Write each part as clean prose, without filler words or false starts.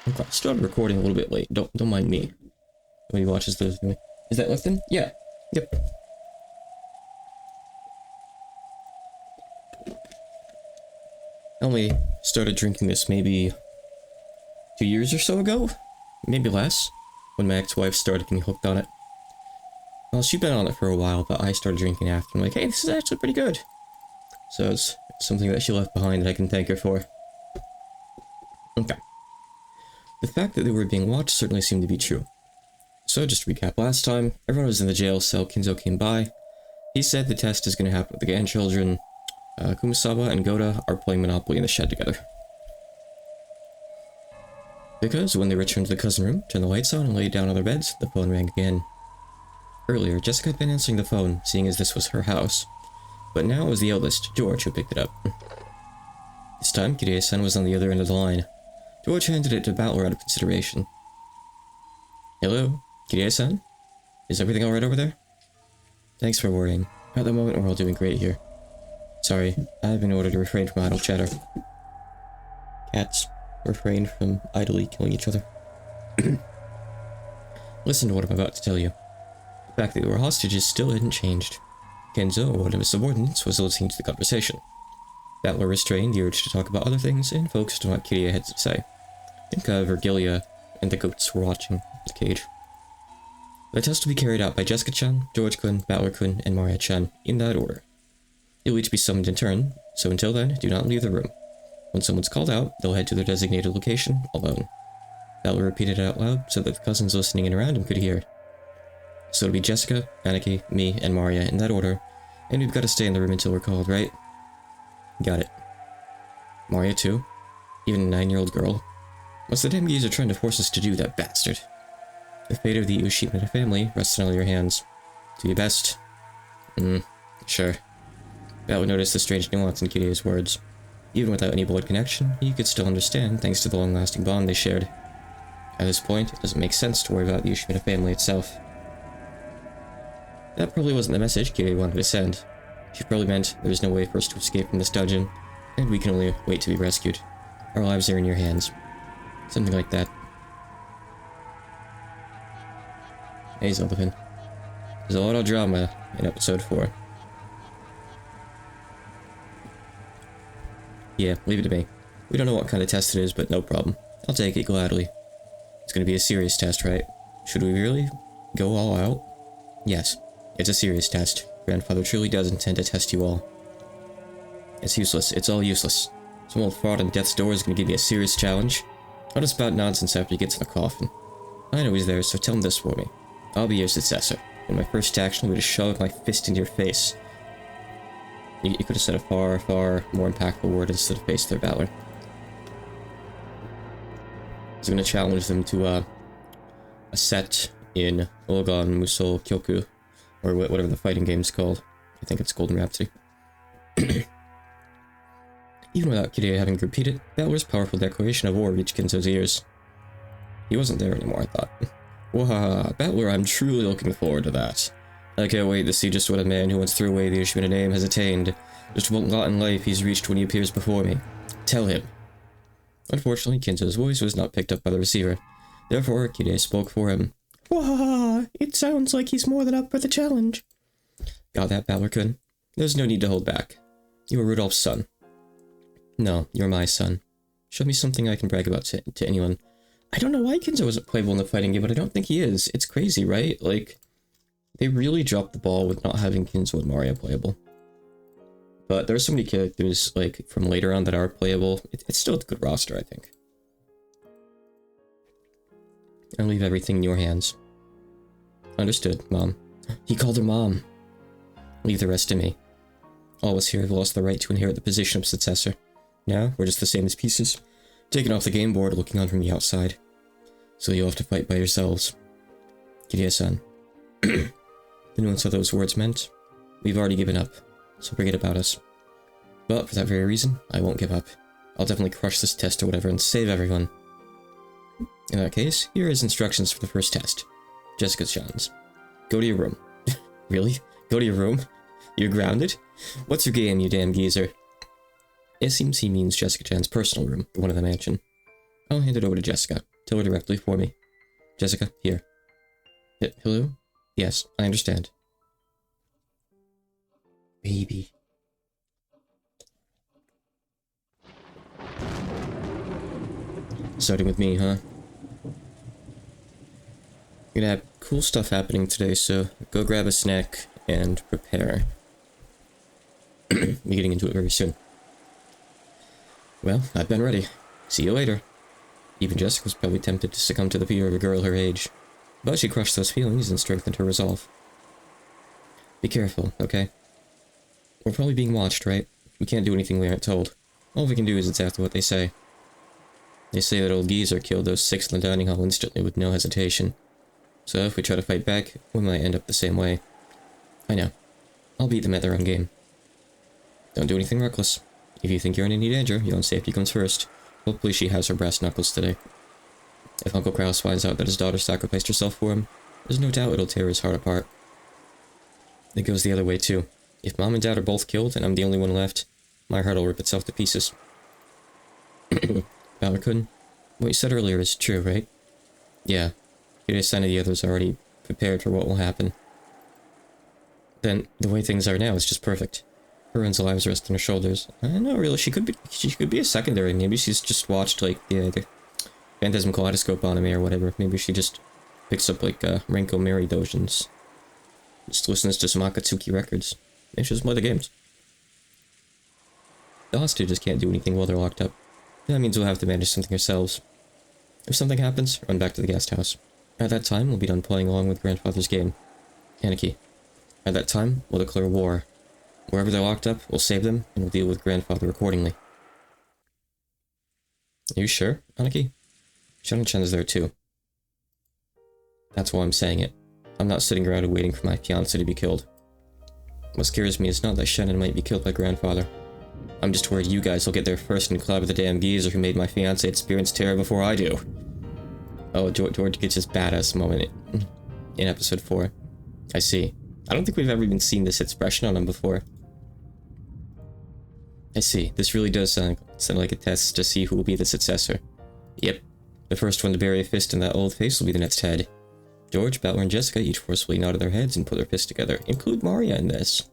Okay, I started recording a little bit late. Don't mind me. When he watches those. Is that Lifton? Yeah. Yep. I only started drinking this maybe 2 years or so ago? Maybe less, when my ex-wife started getting hooked on it. Well, she'd been on it for a while, but I started drinking after. I'm like, hey, this is actually pretty good. So it's something that she left behind that I can thank her for. Okay. The fact that they were being watched certainly seemed to be true. So just to recap, last time, everyone was in the jail cell, Kinzo came by. He said the test is going to happen with the grandchildren. Kumasawa and Goda are playing Monopoly in the shed together. Because when they returned to the cousin room, turned the lights on and laid down on their beds, the phone rang again. Earlier, Jessica had been answering the phone, seeing as this was her house. But now it was the eldest, George, who picked it up. This time, Kirie-san was on the other end of the line. George handed it to Battler out of consideration. Hello, Kirie-san? Is everything alright over there? Thanks for worrying. At the moment, we're all doing great here. Sorry, I have been ordered to refrain from idle chatter. Cats refrain from idly killing each other. Listen to what I'm about to tell you. The fact that you were hostages still hadn't changed. Kenzo, one of his subordinates, was listening to the conversation. Battler restrained the urge to talk about other things and focused on what Kirie had to say. However, Gilia and the goats were watching the cage. The test will be carried out by Jessica-chan, George-kun, Battler-kun, and Maria-chan, in that order. You'll each be summoned in turn, so until then, do not leave the room. When someone's called out, they'll head to their designated location, alone. Battler repeated it out loud so that the cousins listening in around him could hear. So it'll be Jessica, Aniki, me, and Maria in that order, and we've got to stay in the room until we're called, right? Got it. Maria too? Even a 9-year-old girl? What's the damn geezer trying to force us to do, that bastard? The fate of the Ushimata family rests on all your hands. Do your best. Sure. Battler noticed the strange nuance in Kirie's words. Even without any blood connection, he could still understand thanks to the long-lasting bond they shared. At this point, it doesn't make sense to worry about the Ushimata family itself. That probably wasn't the message Kirie wanted to send. She probably meant there is no way for us to escape from this dungeon, and we can only wait to be rescued. Our lives are in your hands. Something like that. Hey, Zoltapin. There's a lot of drama in episode 4. Yeah, leave it to me. We don't know what kind of test it is, but no problem. I'll take it gladly. It's gonna be a serious test, right? Should we really go all out? Yes, it's a serious test. Grandfather truly does intend to test you all. It's useless. It's all useless. Some old fraud on death's door is gonna give me a serious challenge. I'll just spout nonsense after he gets in the coffin. I know he's there, so tell him this for me. I'll be your successor, and my first action will be to shove my fist into your face. You could have said a far, far more impactful word instead of face there, Battler. He's gonna challenge them to a set in Ogan Musou Kyoku, or whatever the fighting game's called. I think it's Golden Rhapsody. Even without Kirie having to repeat it, Battler's powerful declaration of war reached Kinzo's ears. He wasn't there anymore, I thought. Wah, Battler, I'm truly looking forward to that. I can't wait to see just what a man who once threw away the Ushimata name has attained. Just what lot in life he's reached when he appears before me. Tell him. Unfortunately, Kinzo's voice was not picked up by the receiver. Therefore, Kirie spoke for him. Wah, it sounds like he's more than up for the challenge. Got that, Battler-kun? There's no need to hold back. You are Rudolph's son. No, you're my son. Show me something I can brag about to anyone. I don't know why Kinzo wasn't playable in the fighting game, but I don't think he is. It's crazy, right? Like, they really dropped the ball with not having Kinzo and Maria playable. But there are so many characters, like, from later on that are playable. It's still a good roster, I think. I'll leave everything in your hands. Understood, Mom. He called her Mom. Leave the rest to me. All of us here have lost the right to inherit the position of successor. Now, we're just the same as pieces, taken off the game board, looking on from the outside. So you'll have to fight by yourselves. Kirie-san. The nuance of those words meant, we've already given up, so forget about us. But for that very reason, I won't give up. I'll definitely crush this test or whatever and save everyone. In that case, here is instructions for the first test. Jessica-chan's. Go to your room. Really? Go to your room? You're grounded? What's your game, you damn geezer? It seems he means Jessica-chan's personal room, the one in the mansion. I'll hand it over to Jessica. Tell her directly for me. Jessica, here. Hello? Yes, I understand. Baby. Starting with me, huh? You're gonna have cool stuff happening today, so go grab a snack and prepare. We're getting into it very soon. Well, I've been ready. See you later. Even Jessica was probably tempted to succumb to the fear of a girl her age, but she crushed those feelings and strengthened her resolve. Be careful, okay? We're probably being watched, right? We can't do anything we aren't told. All we can do is exactly what they say. They say that old geezer killed those 6 in the dining hall instantly with no hesitation. So if we try to fight back, we might end up the same way. I know. I'll beat them at their own game. Don't do anything reckless. If you think you're in any danger, your own safety comes first. Hopefully she has her brass knuckles today. If Uncle Kraus finds out that his daughter sacrificed herself for him, there's no doubt it'll tear his heart apart. It goes the other way too. If Mom and Dad are both killed and I'm the only one left, my heart will rip itself to pieces. Balor-kun, what you said earlier is true, right? Yeah. It sign of the others are already prepared for what will happen. Then, the way things are now is just perfect. Her own lives rest on her shoulders. I don't know, really, she could be a secondary. Maybe she's just watched, like, the Phantasm Kaleidoscope anime or whatever. Maybe she just picks up, like, Renko Mary Dojins. Just listens to some Akatsuki records. Maybe she doesn't play the games. The hostages can't do anything while they're locked up. That means we'll have to manage something ourselves. If something happens, run back to the guest house. At that time, we'll be done playing along with Grandfather's game. Anarchy. At that time, we'll declare war. Wherever they're locked up, we'll save them, and we'll deal with Grandfather accordingly. Are you sure, Anarchy? Shonen-chan's there too. That's why I'm saying it. I'm not sitting around and waiting for my fiancé to be killed. What scares me is not that Shannon might be killed by Grandfather. I'm just worried you guys will get there first and collab with the damn geezer who made my fiancé experience terror before I do. Oh, George gets his badass moment in episode 4. I see. I don't think we've ever even seen this expression on him before. I see. This really does sound like a test to see who will be the successor. Yep. The first one to bury a fist in that old face will be the next head. George, Balor, and Jessica each forcefully nodded their heads and put their fists together. Include Maria in this.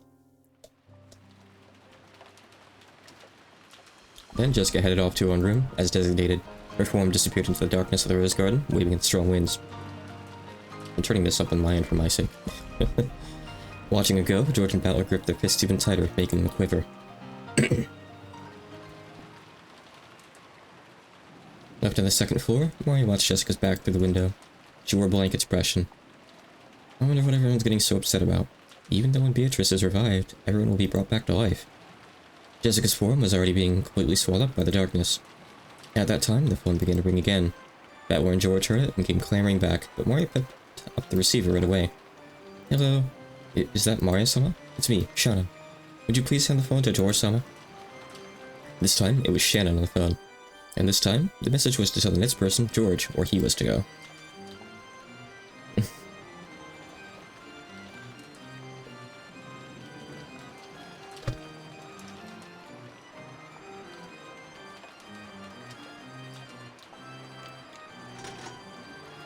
Then Jessica headed off to her own room, as designated. Her form disappeared into the darkness of the rose garden, waving in strong winds. I'm turning this up on my end for my sake. Watching her go, George and Balor gripped their fists even tighter, making them quiver. Left on the second floor, Maria watched Jessica's back through the window. She wore a blank expression. I wonder what everyone's getting so upset about. Even though when Beatrice is revived, everyone will be brought back to life. Jessica's form was already being completely swallowed up by the darkness. At that time, the phone began to ring again. Balor and George heard it and came clamoring back, but Maria picked up the receiver right away. Hello? Is that Maria-sama? It's me, Shannon. Would you please hand the phone to George-sama? This time, it was Shannon on the phone. And this time, the message was to tell the next person, George, where he was to go.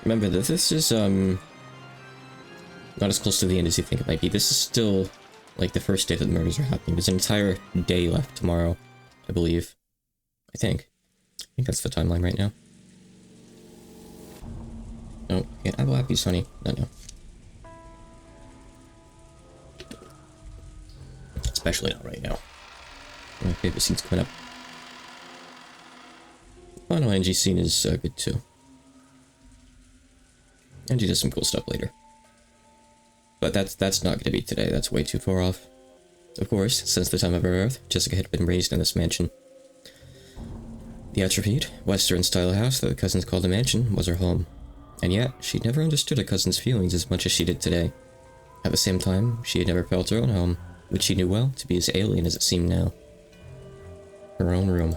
Remember that this is, not as close to the end as you think it might be. This is still, like, the first day that the murders are happening. There's an entire day left tomorrow, I believe. I think that's the timeline right now. Oh, yeah, I will have you, Sonny. No. Especially not right now. My favorite scene's coming up. The final NG scene is good too. And she does some cool stuff later. But that's not going to be today, that's way too far off. Of course, since the time of her birth, Jessica had been raised in this mansion. The atrophied, Western-style house that the cousins called a mansion was her home. And yet, she'd never understood her cousin's feelings as much as she did today. At the same time, she had never felt her own home, which she knew well to be as alien as it seemed now. Her own room.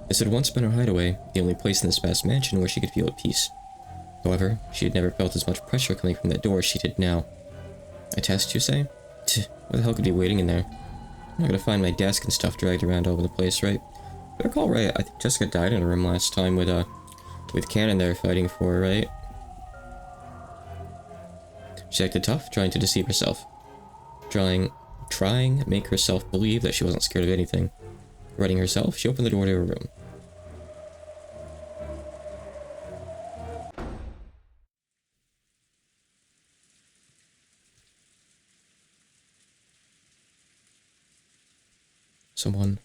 This had once been her hideaway, the only place in this vast mansion where she could feel at peace. However, she had never felt as much pressure coming from that door as she did now. A test, you say? What the hell could be waiting in there? I'm not gonna find my desk and stuff dragged around all over the place, right? If I recall right, I think Jessica died in her room last time with, With Cannon there fighting for her, right? She acted tough, trying to deceive herself. Trying to make herself believe that she wasn't scared of anything. Running herself, she opened the door to her room. Someone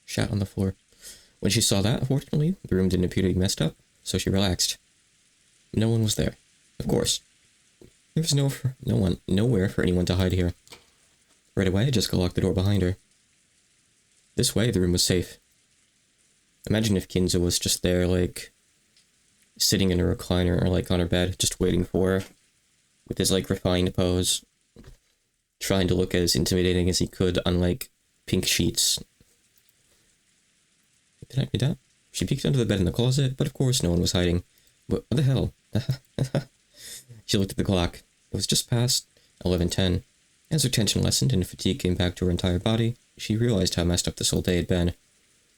shat on the floor. When she saw that, fortunately, the room didn't appear to be messed up, so she relaxed. No one was there. Of course. There was nowhere for anyone to hide here. Right away, Jessica locked the door behind her. This way, the room was safe. Imagine if Kinzo was just there, like, sitting in a recliner or, like, on her bed, just waiting for her, with his, like, refined pose, trying to look as intimidating as he could on, like, pink sheets. Did I read that? She peeked under the bed in the closet, but of course no one was hiding. What the hell? She looked at the clock. It was just past 11:10. As her tension lessened and fatigue came back to her entire body, she realized how messed up this whole day had been.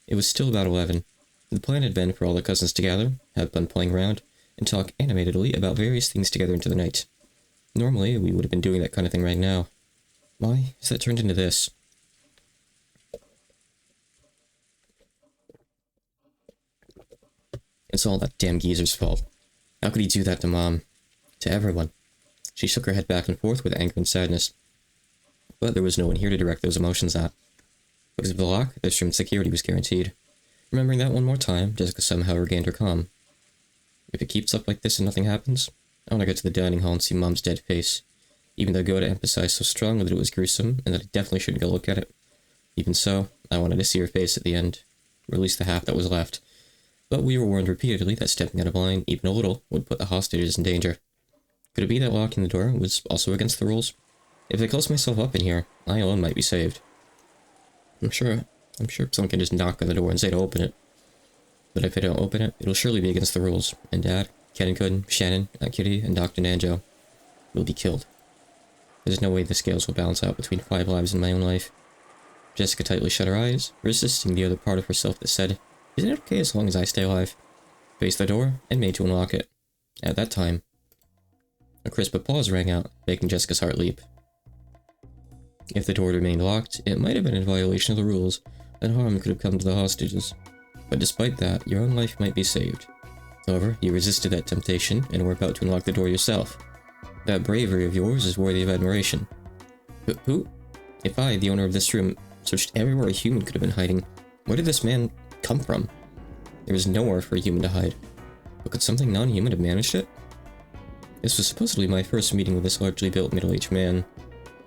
It was still about 11. The plan had been for all the cousins to gather, have fun playing around, and talk animatedly about various things together into the night. Normally, we would have been doing that kind of thing right now. Why has that turned into this? It's all that damn geezer's fault. How could he do that to Mom? To everyone. She shook her head back and forth with anger and sadness. But there was no one here to direct those emotions at. Because of the lock, this room's security was guaranteed. Remembering that one more time, Jessica somehow regained her calm. If it keeps up like this and nothing happens, I want to go to the dining hall and see Mom's dead face. Even though Goda emphasized so strongly that it was gruesome, and that I definitely shouldn't go look at it. Even so, I wanted to see her face at the end. Or at least the half that was left. But we were warned repeatedly that stepping out of line, even a little, would put the hostages in danger. Could it be that locking the door was also against the rules? If I close myself up in here, I alone might be saved. I'm sure someone can just knock on the door and say to open it. But if I don't open it, it'll surely be against the rules, and Dad, Ken, Shannon, Aunt Kitty, and Dr. Nanjo will be killed. There's no way the scales will balance out between 5 lives and my own life. Jessica tightly shut her eyes, resisting the other part of herself that said, "Isn't it okay as long as I stay alive?" Faced the door, and made to unlock it. At that time, a crisp applause rang out, making Jessica's heart leap. If the door remained locked, it might have been in violation of the rules, and harm could have come to the hostages. But despite that, your own life might be saved. However, you resisted that temptation, and were about to unlock the door yourself. That bravery of yours is worthy of admiration. But who? If I, the owner of this room, searched everywhere a human could have been hiding, where did this man come from? There was nowhere for a human to hide. But could something non-human have managed it? This was supposedly my first meeting with this largely built middle-aged man.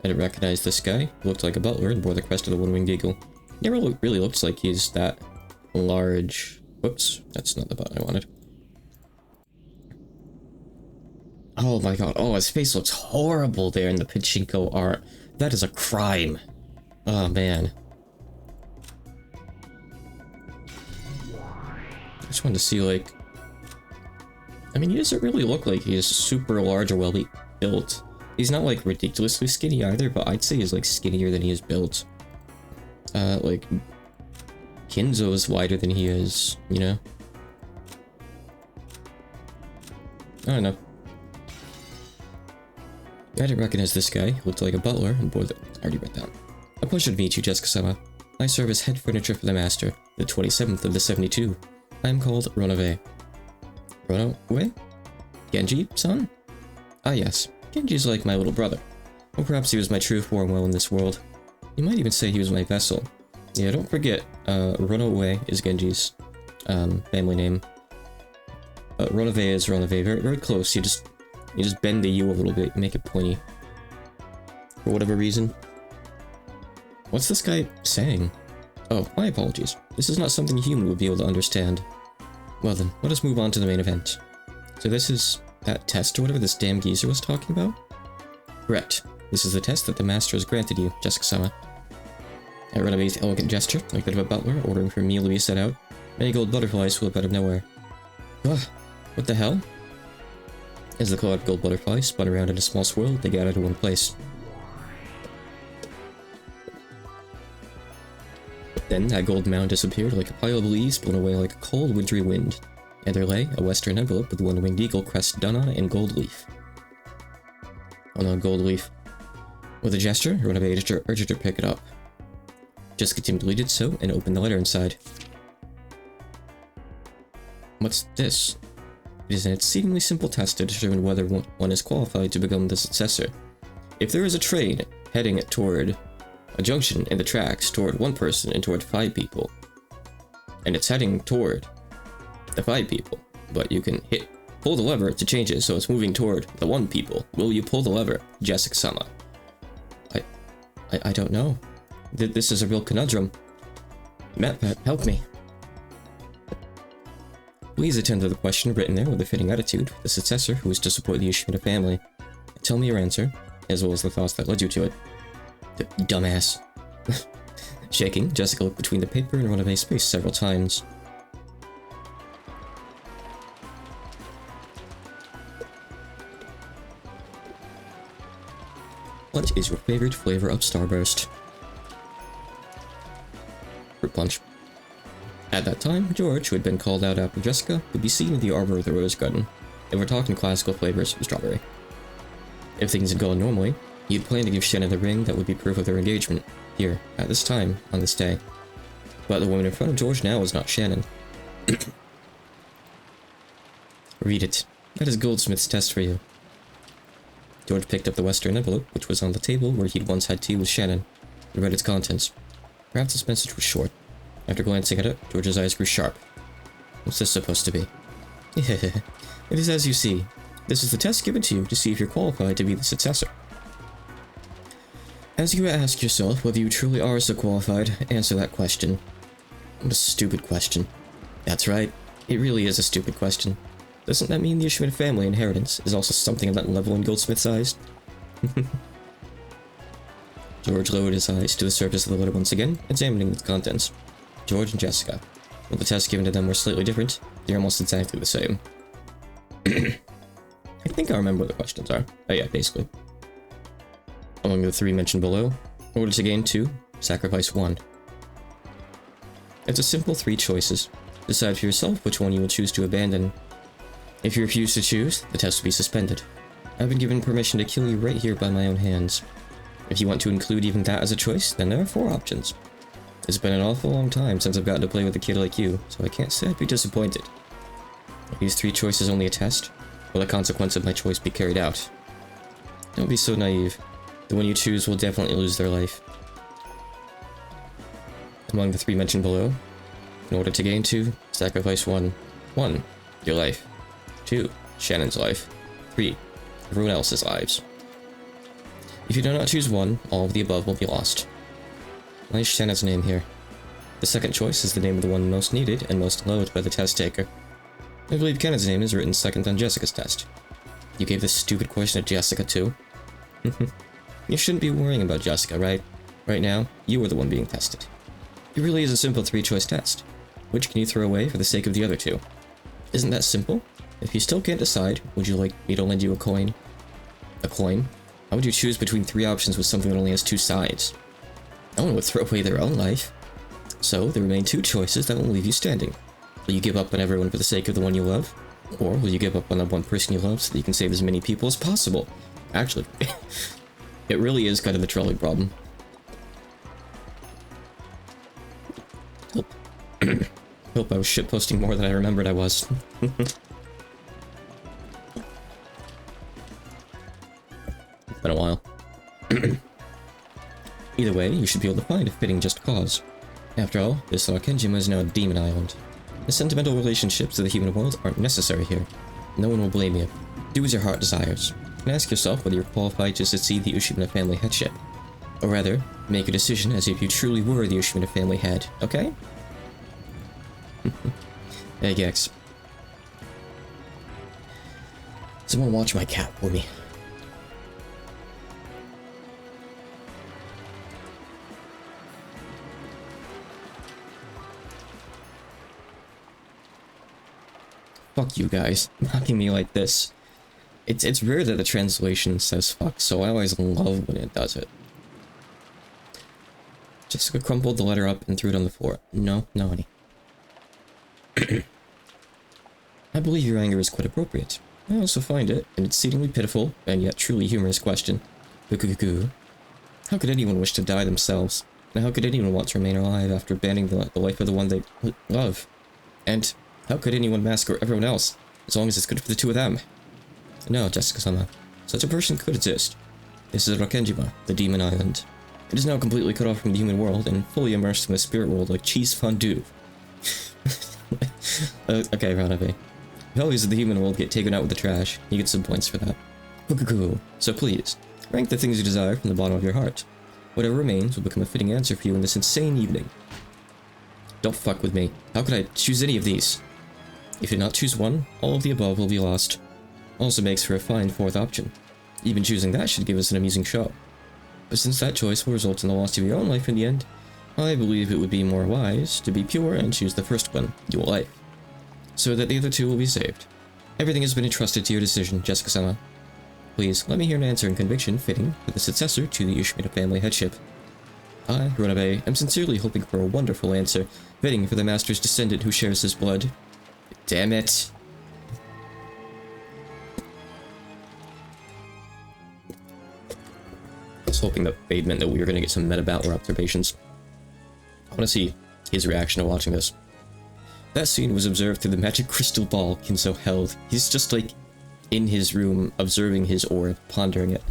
I didn't recognize this guy, who looked like a butler and bore the crest of the One-Winged Eagle. Never really looks like he's that large. Whoops, that's not the button I wanted. Oh my god, oh, his face looks horrible there in the pachinko art. That is a crime. Oh man. I just wanted to see, like... I mean, he doesn't really look like he's super large or well built. He's not, like, ridiculously skinny either, but I'd say he's, like, skinnier than he is built. Like... Kinzo is wider than he is, you know? I don't know. I didn't recognize this guy. He looked like a butler and bore the... I already read that. A pleasure to meet you, Jessica-sama. I serve as head furniture for the master, the 27th of the 72. I am called Ronove. Ronove? Genji-san? Ah yes, Genji's like my little brother. Or perhaps he was my true form while in this world. You might even say he was my vessel. Yeah, don't forget, Ronove is Genji's family name. Ronove is Ronove, very, very close. You just bend the U a little bit, make it pointy. For whatever reason. What's this guy saying? Oh, my apologies. This is not something a human would be able to understand. Well then, let us move on to the main event. So this is that test or whatever this damn geezer was talking about? Correct. This is the test that the master has granted you, Jessica-sama. At Ronove's elegant gesture, like that of a butler ordering for a meal to be set out, many gold butterflies flew up out of nowhere. Ugh, what the hell? As the cloud of gold butterflies spun around in a small swirl, they gathered in one place. Then that gold mound disappeared like a pile of leaves blown away like a cold, wintry wind. and there lay a western envelope with one winged eagle crest done on it in gold leaf. Oh no, gold leaf. With a gesture, Runabe urged her to pick it up. Jessica timidly did so and opened the letter inside. What's this? It is an exceedingly simple test to determine whether one is qualified to become the successor. If there is a train heading toward a junction in the tracks toward one person and toward 5 people, and it's heading toward the 5 people, but you can pull the lever to change it so it's moving toward the 1 people, will you pull the lever, Jessica-sama? I don't know. This is a real conundrum. Matt, help me. Please attend to the question written there with a fitting attitude, the successor who is to support the Ushimura family. Tell me your answer, as well as the thoughts that led you to it. Dumbass. Shaking, Jessica looked between the paper and Runabe's face several times. What is your favorite flavor of Starburst? Fruit punch. At that time, George, who had been called out after Jessica, could be seen in the arbor of the rose garden. If we're talking classical flavors, strawberry. If things had gone normally, he'd planned to give Shannon the ring that would be proof of their engagement, here, at this time, on this day. But the woman in front of George now was not Shannon. Read it. That is Goldsmith's test for you. George picked up the western envelope, which was on the table where he'd once had tea with Shannon, and read its contents. Perhaps this message was short. After glancing at it, George's eyes grew sharp. What's this supposed to be? It is as you see. This is the test given to you to see if you're qualified to be the successor. As you ask yourself whether you truly are so qualified, answer that question. What a stupid question. That's right, it really is a stupid question. Doesn't that mean the Ushimura family inheritance is also something of that level in Goldsmith's eyes? George lowered his eyes to the surface of the letter once again, examining its contents. George and Jessica. While the tests given to them were slightly different, they're almost exactly the same. I think I remember what the questions are. Oh yeah, basically. Among the 3 mentioned below, in order to gain 2, sacrifice 1. It's a simple 3 choices. Decide for yourself which one you will choose to abandon. If you refuse to choose, the test will be suspended. I've been given permission to kill you right here by my own hands. If you want to include even that as a choice, then there are 4 options. It's been an awful long time since I've gotten to play with a kid like you, so I can't say I'd be disappointed. Are these 3 choices only a test? Will the consequence of my choice be carried out? Don't be so naive. The one you choose will definitely lose their life. Among the 3 mentioned below, in order to gain 2, sacrifice 1. 1. Your life. 2. Shannon's life. 3. Everyone else's lives. If you do not choose 1, all of the above will be lost. Why is Shannon's name here? The second choice is the name of the one most needed and most loved by the test taker. I believe Kenneth's name is written second on Jessica's test. You gave this stupid question to Jessica too? You shouldn't be worrying about Jessica, right? Right now, you are the one being tested. It really is a simple 3-choice test. Which can you throw away for the sake of the other 2? Isn't that simple? If you still can't decide, would you like me to lend you a coin? A coin? How would you choose between 3 options with something that only has 2 sides? No one would throw away their own life. So, there remain 2 choices that will leave you standing. Will you give up on everyone for the sake of the one you love? Or will you give up on the one person you love so that you can save as many people as possible? Actually, it really is kind of the trolley problem. Hope I was shitposting more than I remembered I was. It's been a while. Either way, you should be able to find a fitting just cause. After all, this Arkenjima is now a demon island. The sentimental relationships of the human world aren't necessary here. No one will blame you. Do as your heart desires, and ask yourself whether you're qualified to succeed the Ushimura family headship. Or rather, make a decision as if you truly were the Ushimura family head, okay? Hey, Gex. Someone watch my cat for me. Fuck you guys, mocking me like this. It's rare that the translation says fuck, so I always love when it does it. Jessica crumpled the letter up and threw it on the floor. No, honey. believe your anger is quite appropriate. I also find it an exceedingly pitiful, and yet truly humorous question. Kukukuku. How could anyone wish to die themselves? And how could anyone want to remain alive after abandoning the life of the one they love? And how could anyone massacre everyone else, as long as it's good for the two of them? No, Jessica-sama. Such a person could exist. This is Rakenjima, the demon island. It is now completely cut off from the human world and fully immersed in the spirit world like cheese fondue. Okay, Ranabe. Values of the human world get taken out with the trash. You get some points for that. Kukuku. So please, rank the things you desire from the bottom of your heart. Whatever remains will become a fitting answer for you in this insane evening. Don't fuck with me. How could I choose any of these? If you not choose one, all of the above will be lost. Also makes for a fine fourth option. Even choosing that should give us an amusing show. But since that choice will result in the loss of your own life in the end, I believe it would be more wise to be pure and choose the first one, your life, so that the other two will be saved. Everything has been entrusted to your decision, Jessica-sama. Please, let me hear an answer in conviction fitting for the successor to the Ushimino family headship. I, Runabe, am sincerely hoping for a wonderful answer, fitting for the master's descendant who shares his blood. Damn it. I was hoping that fate meant that we were going to get some meta battler observations. I want to see his reaction to watching this. That scene was observed through the magic crystal ball Kinzo held. He's just like in his room, observing his orb, pondering it.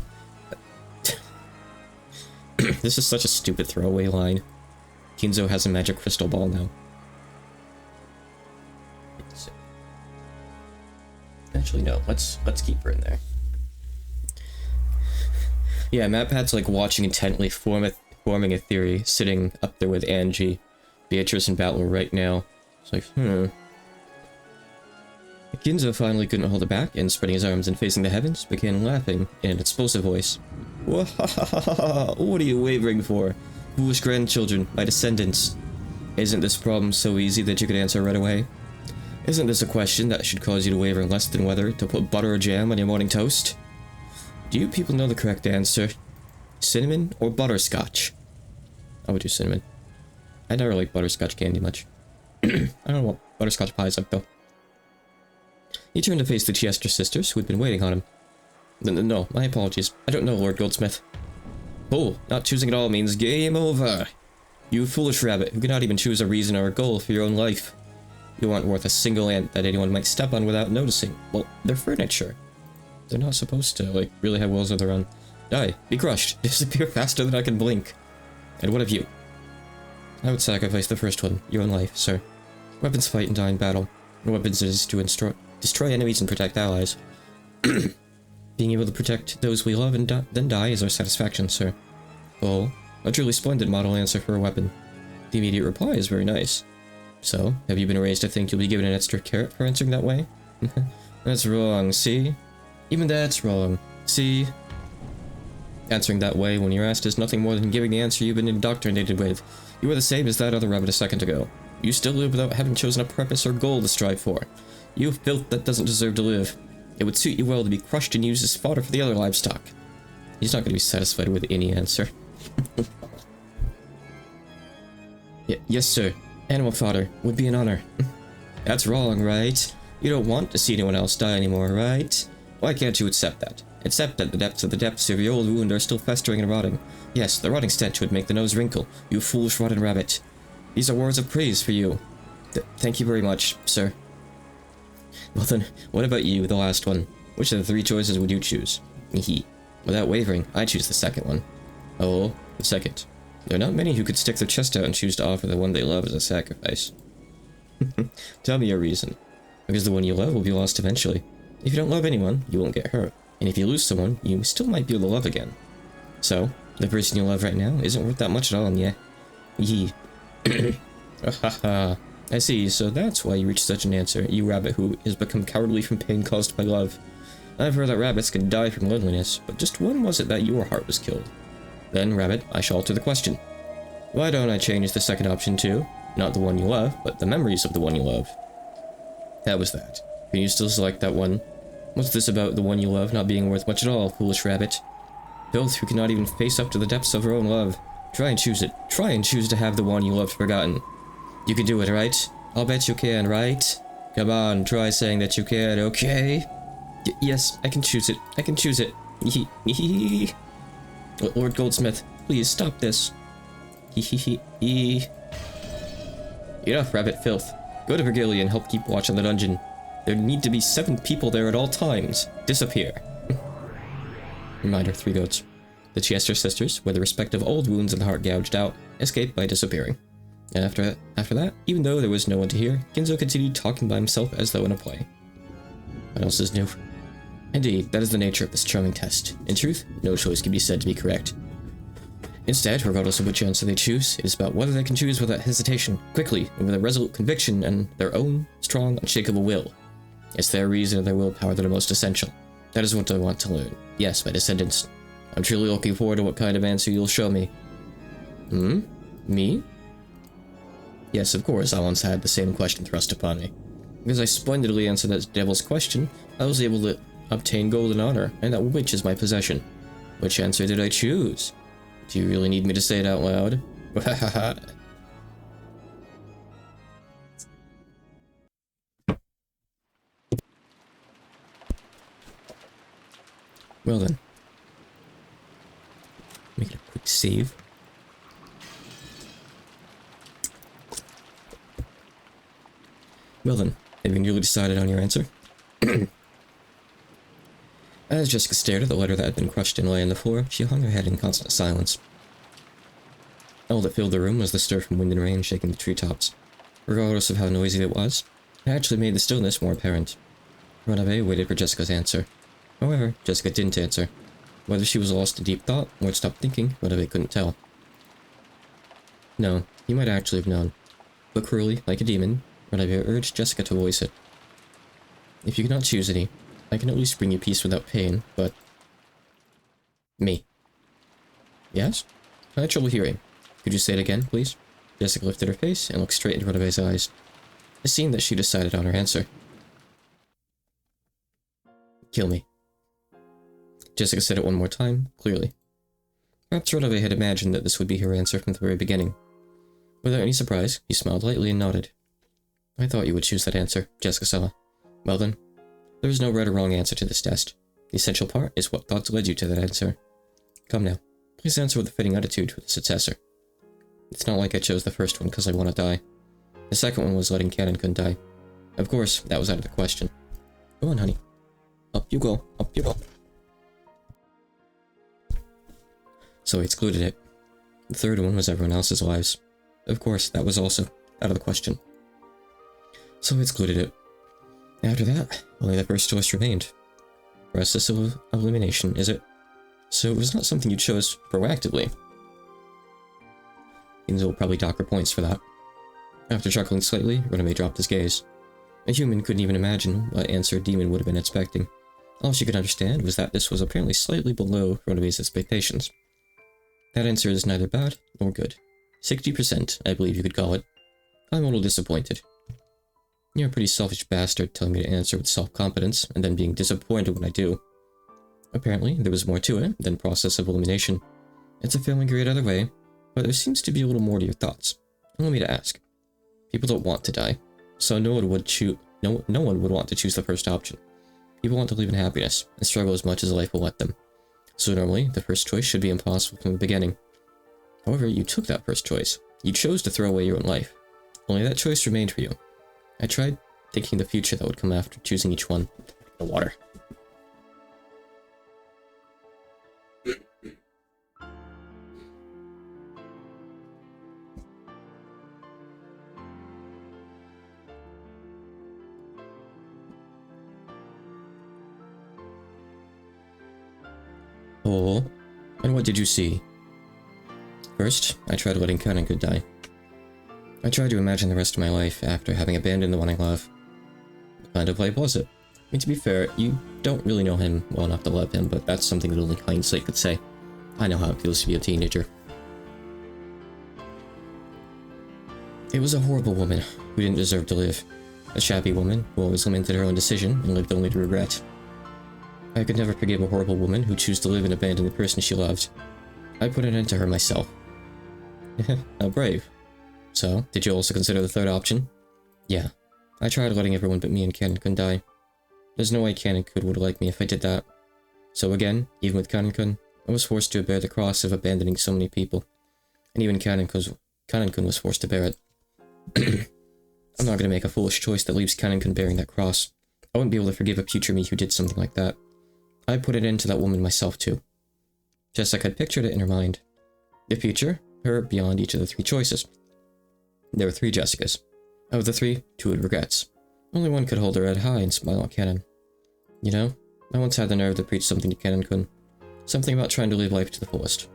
This is such a stupid throwaway line. Kinzo has a magic crystal ball now. Actually, no. Let's keep her in there. Yeah, MatPat's like watching intently, forming a theory, sitting up there with Angie, Beatrice, and Battler right now. It's like, Ginzo finally couldn't hold it back, and spreading his arms and facing the heavens, began laughing in an explosive voice. What are you wavering for? Foolish grandchildren, my descendants. Isn't this problem so easy that you could answer right away? Isn't this a question that should cause you to waver less than whether to put butter or jam on your morning toast? Do you people know the correct answer? Cinnamon or butterscotch? I would do cinnamon. I never liked butterscotch candy much. I don't know what butterscotch pie is like, though. He turned to face the Chester sisters, who had been waiting on him. No, my apologies. I don't know, Lord Goldsmith. Oh, not choosing at all means game over. You foolish rabbit, who cannot even choose a reason or a goal for your own life. You aren't worth a single ant that anyone might step on without noticing. Well, they're furniture. They're not supposed to, like, really have wills of their own. Die. Be crushed. Disappear faster than I can blink. And what of you? I would sacrifice the first one, your own life, sir. Weapons fight and die in battle. And weapons is to destroy enemies and protect allies. Being able to protect those we love and then die is our satisfaction, sir. Oh, a truly splendid model answer for a weapon. The immediate reply is very nice. So, have you been raised to think you'll be given an extra carrot for answering that way? That's wrong, see? Even that's wrong. See? Answering that way when you're asked is nothing more than giving the answer you've been indoctrinated with. You are the same as that other rabbit a second ago. You still live without having chosen a purpose or goal to strive for. You filth that doesn't deserve to live. It would suit you well to be crushed and used as fodder for the other livestock. He's not going to be satisfied with any answer. Yes, sir. Animal fodder would be an honor. That's wrong, right? You don't want to see anyone else die anymore, right? Why can't you accept that? Accept that the depths of your old wound are still festering and rotting. Yes, the rotting stench would make the nose wrinkle, you foolish rotten rabbit. These are words of praise for you. Thank you very much, sir. Well then, what about you, the last one? Which of the three choices would you choose? Without wavering, I choose the second one. Oh, the second. There are not many who could stick their chest out and choose to offer the one they love as a sacrifice. Tell me your reason. Because the one you love will be lost eventually. If you don't love anyone, you won't get hurt. And if you lose someone, you still might be able to love again. So, the person you love right now isn't worth that much at all, yeah? Haha. I see, so that's why you reached such an answer, you rabbit who has become cowardly from pain caused by love. I've heard that rabbits can die from loneliness, but just when was it that your heart was killed? Then, rabbit, I shall alter the question. Why don't I change the second option to, not the one you love, but the memories of the one you love? That was that. Can you still select that one? What's this about the one you love not being worth much at all, foolish rabbit? Filth who cannot even face up to the depths of her own love. Try and choose it. Try and choose to have the one you loved forgotten. You can do it, right? I'll bet you can, right? Come on, try saying that you can, okay? Yes, I can choose it. I can choose it. Lord Goldsmith, please stop this. Enough rabbit filth. Go to Vergilion and help keep watch on the dungeon. There need to be 7 people there at all times. Disappear. Reminder, 3 goats. The Chester sisters, with their respective old wounds and the heart gouged out, escaped by disappearing. And after that, even though there was no one to hear, Ginzo continued talking by himself as though in a play. What else is new? Indeed, that is the nature of this charming test. In truth, no choice can be said to be correct. Instead, regardless of which answer they choose, it is about whether they can choose without hesitation, quickly, and with a resolute conviction and their own strong, unshakable will. It's their reason and their willpower that are most essential. That is what I want to learn. Yes, my descendants. I'm truly looking forward to what kind of answer you'll show me. Me? Yes, of course, I once had the same question thrust upon me. Because I splendidly answered that devil's question, I was able to obtain golden honor, and that which is my possession. Which answer did I choose? Do you really need me to say it out loud? Well then. Make it a quick save. Well then, have you nearly decided on your answer? As Jessica stared at the letter that had been crushed and lay on the floor, she hung her head in constant silence. All that filled the room was the stir from wind and rain shaking the treetops. Regardless of how noisy it was, it actually made the stillness more apparent. Ranabe waited for Jessica's answer. However, Jessica didn't answer. Whether she was lost in deep thought or had stopped thinking, Ranabe couldn't tell. No, he might actually have known. But cruelly, like a demon, Ranabe urged Jessica to voice it. If you cannot choose any, I can at least bring you peace without pain, but... Me. Yes? I had trouble hearing. Could you say it again, please? Jessica lifted her face and looked straight into Ranabe's eyes. It seemed that she decided on her answer. Kill me. Jessica said it one more time, clearly. Perhaps Ranabe had imagined that this would be her answer from the very beginning. Without any surprise, he smiled lightly and nodded. I thought you would choose that answer, Jessica-sama. Well then, there is no right or wrong answer to this test. The essential part is what thoughts led you to that answer. Come now, please answer with a fitting attitude for the successor. It's not like I chose the first one because I want to die. The second one was letting Kanon-kun die. Of course, that was out of the question. Go on, honey. Up you go, up you go. So he excluded it. The third one was everyone else's lives. Of course, that was also out of the question. So he excluded it. After that, only the first choice remained. Process of elimination, is it? So it was not something you chose proactively. Ginzo will probably dock her points for that. After chuckling slightly, Ranabe dropped his gaze. A human couldn't even imagine what answer a demon would have been expecting. All she could understand was that this was apparently slightly below Ranabe's expectations. That answer is neither bad nor good. 60%, I believe you could call it. I'm a little disappointed. You're a pretty selfish bastard telling me to answer with self-confidence, and then being disappointed when I do. Apparently, there was more to it than process of elimination. It's a failing grade either way, but there seems to be a little more to your thoughts. Allow me to ask. People don't want to die, so no one would want to choose the first option. People want to live in happiness, and struggle as much as life will let them. So normally, the first choice should be impossible from the beginning. However, you took that first choice. You chose to throw away your own life. Only that choice remained for you. I tried thinking the future that would come after choosing each one. The water. Oh, and what did you see? First, I tried letting Kanon-kun die. I tried to imagine the rest of my life after having abandoned the one I love. What kind of life was it? I mean, to be fair, you don't really know him well enough to love him, but that's something that only hindsight could say. I know how it feels to be a teenager. It was a horrible woman who didn't deserve to live. A shabby woman who always lamented her own decision and lived only to regret. I could never forgive a horrible woman who chose to live and abandon the person she loved. I put an end to her myself. How brave. So, did you also consider the third option? Yeah. I tried letting everyone but me and Kanen-kun die. There's no way Kanen-kun would like me if I did that. So again, even with Kanen-kun, I was forced to bear the cross of abandoning so many people. And even Kanen-kun was forced to bear it. I'm not gonna make a foolish choice that leaves Kanen-kun bearing that cross. I wouldn't be able to forgive a future me who did something like that. I put it into that woman myself too. Just like I'd pictured it in her mind. The future, her beyond each of the 3 choices. There were 3 Jessicas. Of the 3, 2 had regrets. Only one could hold her head high and smile at Kanen. You know, I once had the nerve to preach something to Kanen-kun. Something about trying to live life to the fullest.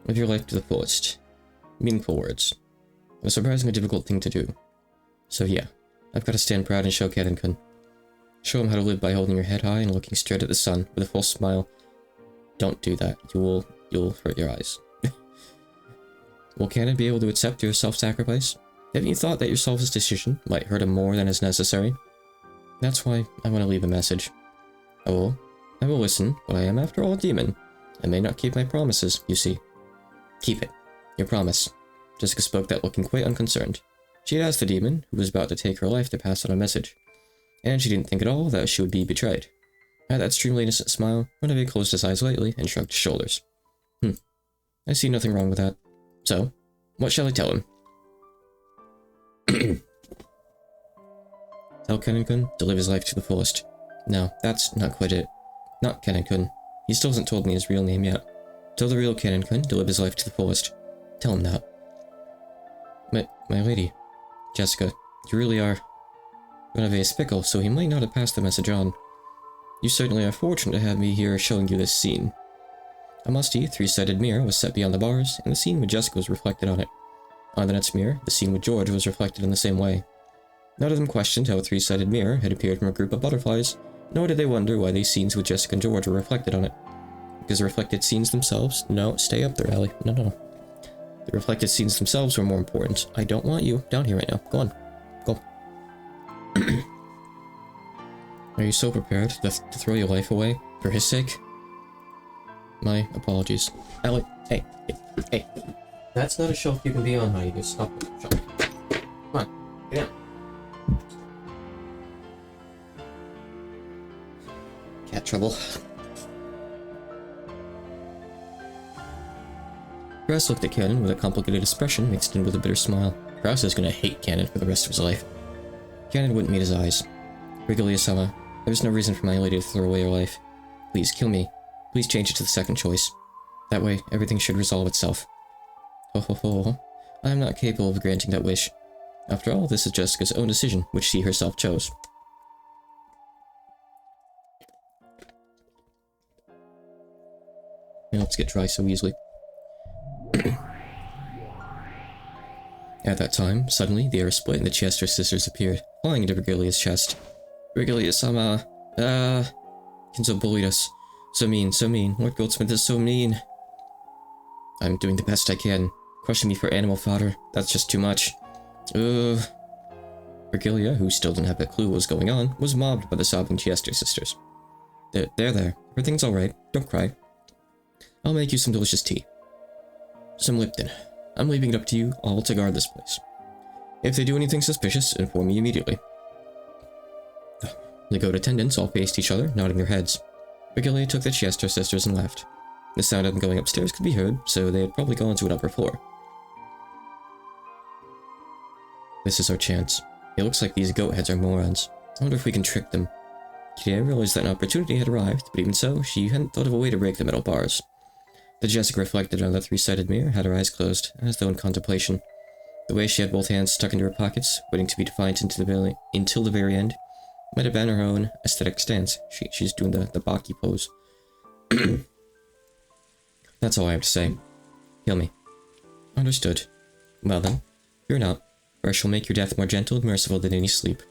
Live your life to the fullest. Meaningful words. A surprisingly difficult thing to do. So yeah, I've got to stand proud and show Kanen-kun. Show him how to live by holding your head high and looking straight at the sun with a full smile. Don't do that. You'll hurt your eyes. Will Kanen be able to accept your self-sacrifice? Haven't you thought that your selfish decision might hurt him more than is necessary? That's why I want to leave a message. I will listen, but I am after all a demon. I may not keep my promises, you see. Keep it. Your promise. Jessica spoke that looking quite unconcerned. She had asked the demon, who was about to take her life, to pass on a message. And she didn't think at all that she would be betrayed. At that extremely innocent smile, Renove closed his eyes lightly and shrugged his shoulders. I see nothing wrong with that. So, what shall I tell him? Tell Kanen-kun to live his life to the fullest. No, that's not quite it. Not Kanen-kun. He still hasn't told me his real name yet. Tell the real Kanen-kun to live his life to the fullest. Tell him that. My lady. Jessica, you really are... Renove is fickle, so he might not have passed the message on. You certainly are fortunate to have me here showing you this scene. A musty, 3-sided mirror was set beyond the bars, and the scene with Jessica was reflected on it. On the next mirror, the scene with George was reflected in the same way. None of them questioned how a 3-sided mirror had appeared from a group of butterflies, nor did they wonder why these scenes with Jessica and George were reflected on it. Because the reflected scenes themselves... No, stay up there, Allie. No. The reflected scenes themselves were more important. I don't want you down here right now. Go on. Go. Are you so prepared to throw your life away? For his sake? My apologies. Allie, hey. That's not a shelf you can be on, honey. Just stop it. Shut up. Come on, get down. Cat trouble. Grass looked at Kanen with a complicated expression mixed in with a bitter smile. Grass is gonna hate Kanen for the rest of his life. Kanen wouldn't meet his eyes. Regalia-sama, there's no reason for my lady to throw away her life. Please, kill me. Please change it to the second choice. That way, everything should resolve itself. Ho. I am not capable of granting that wish. After all, this is Jessica's own decision, which she herself chose. My lips get dry so easily. At that time, suddenly, the air split and the Chester sisters appeared, flying into Regalia's chest. Regalia-sama, Kinzo bullied us. So mean. Lord Goldsmith is so mean. I'm doing the best I can. Crushing me for animal fodder. That's just too much. Regalia, who still didn't have a clue what was going on, was mobbed by the sobbing Chester sisters. There. Everything's alright. Don't cry. I'll make you some delicious tea. Some Lipton. I'm leaving it up to you all to guard this place. If they do anything suspicious, inform me immediately. The goat attendants all faced each other, nodding their heads. Regalia took the Chester sisters and left. The sound of them going upstairs could be heard, so they had probably gone to an upper floor. This is our chance. It looks like these goat heads are morons. I wonder if we can trick them. Kiria realized that an opportunity had arrived, but even so, she hadn't thought of a way to break the metal bars. The Jessica reflected on the 3-sided mirror had her eyes closed, as though in contemplation. The way she had both hands stuck into her pockets, waiting to be defiant until the very end, might have been her own aesthetic stance. She's doing the Baki pose. That's all I have to say. Heal me. Understood. Well then, fear not, for I shall make your death more gentle and merciful than any sleep.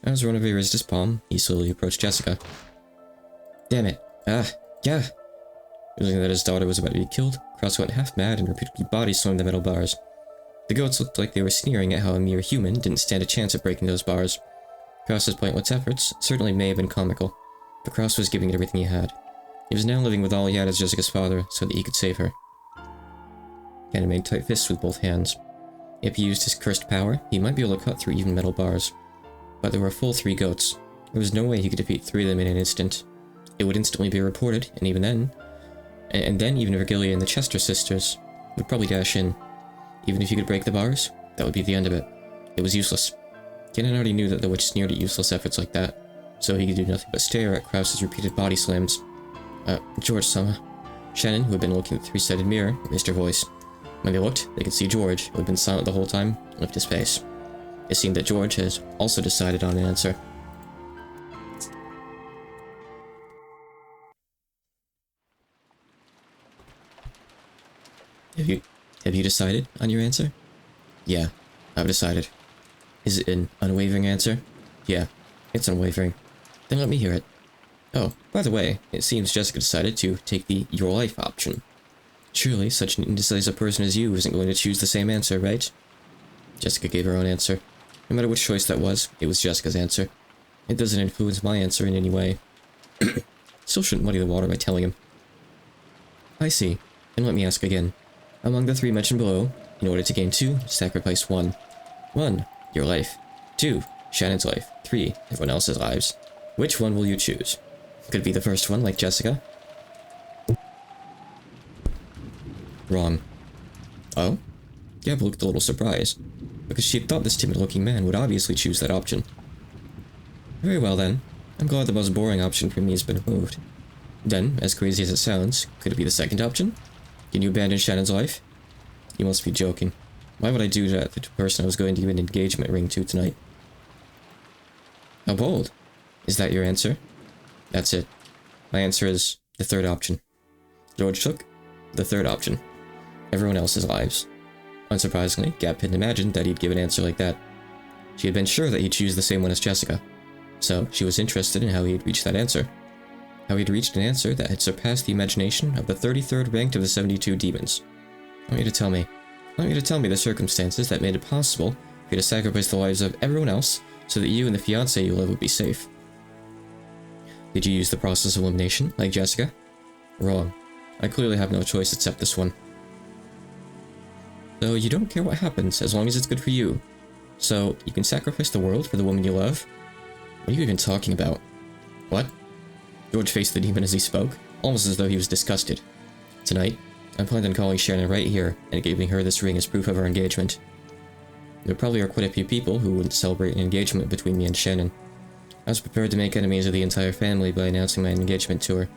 As Renove raised his palm, he slowly approached Jessica. Damn it. Yeah. Realizing that his daughter was about to be killed, Cross went half mad and repeatedly body-slammed the metal bars. The goats looked like they were sneering at how a mere human didn't stand a chance at breaking those bars. Cross's pointless efforts certainly may have been comical, but Cross was giving it everything he had. He was now living with all he had as Jessica's father, so that he could save her. Kanen made tight fists with both hands. If he used his cursed power, he might be able to cut through even metal bars. but there were a full 3 goats. There was no way he could defeat 3 of them in an instant. It would instantly be reported, and even then... And then even Virgilia and the Chester sisters would probably dash in. Even if he could break the bars, that would be the end of it. It was useless. Kenan already knew that the witch sneered at useless efforts like that, so he could do nothing but stare at Krause's repeated body slams. George-sama. Shannon, who had been looking at the 3-sided mirror, raised her voice. When they looked, they could see George, who had been silent the whole time, lift his face. It seemed that George has also decided on an answer. Have you decided on your answer? Yeah, I've decided. Is it an unwavering answer? Yeah, it's unwavering. Then let me hear it. Oh, by the way, it seems Jessica decided to take the your life option. Surely such an indecisive person as you isn't going to choose the same answer, right? Jessica gave her own answer. No matter which choice that was, it was Jessica's answer. It doesn't influence my answer in any way. Still shouldn't muddy the water by telling him. I see. And let me ask again. Among the 3 mentioned below, in order to gain 2, sacrifice 1. 1. Your life. 2. Shannon's life. 3. Everyone else's lives. Which one will you choose? Could it be the first one, like Jessica? Wrong. Oh? Gab looked a little surprised, because she had thought this timid-looking man would obviously choose that option. Very well then. I'm glad the most boring option for me has been removed. Then, as crazy as it sounds, could it be the second option? Can you abandon Shannon's life? You must be joking. Why would I do that to the person I was going to give an engagement ring to tonight? How bold. Is that your answer? That's it. My answer is the third option. George took the third option. Everyone else's lives. Unsurprisingly, Gap hadn't imagined that he'd give an answer like that. She had been sure that he'd choose the same one as Jessica. So, she was interested in how he'd reached that answer. How he'd reached an answer that had surpassed the imagination of the 33rd ranked of the 72 demons. I want you to tell me the circumstances that made it possible for you to sacrifice the lives of everyone else so that you and the fiancé you love would be safe. Did you use the process of elimination, like Jessica? Wrong. I clearly have no choice except this one. So you don't care what happens, as long as it's good for you. So, you can sacrifice the world for the woman you love? What are you even talking about? What? George faced the demon as he spoke, almost as though he was disgusted. Tonight, I planned on calling Shannon right here and giving her this ring as proof of our engagement. There probably are quite a few people who wouldn't celebrate an engagement between me and Shannon. I was prepared to make enemies of the entire family by announcing my engagement to her.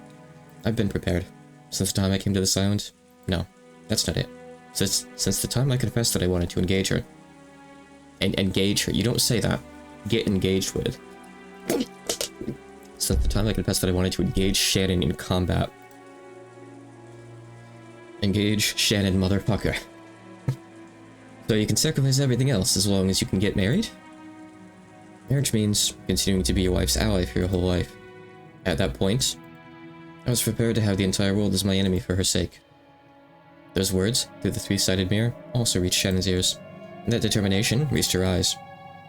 I've been prepared. Since the time I came to this island? No, that's not it. Since the time I confessed that I wanted to engage her. And engage her. You don't say that. Get engaged with. Since the time I confessed that I wanted to engage Shannon in combat. Engage Shannon, motherfucker. So you can sacrifice everything else as long as you can get married? Marriage means continuing to be your wife's ally for your whole life. At that point, I was prepared to have the entire world as my enemy for her sake. Those words, through the 3-sided mirror, also reached Shannon's ears, and that determination reached her eyes.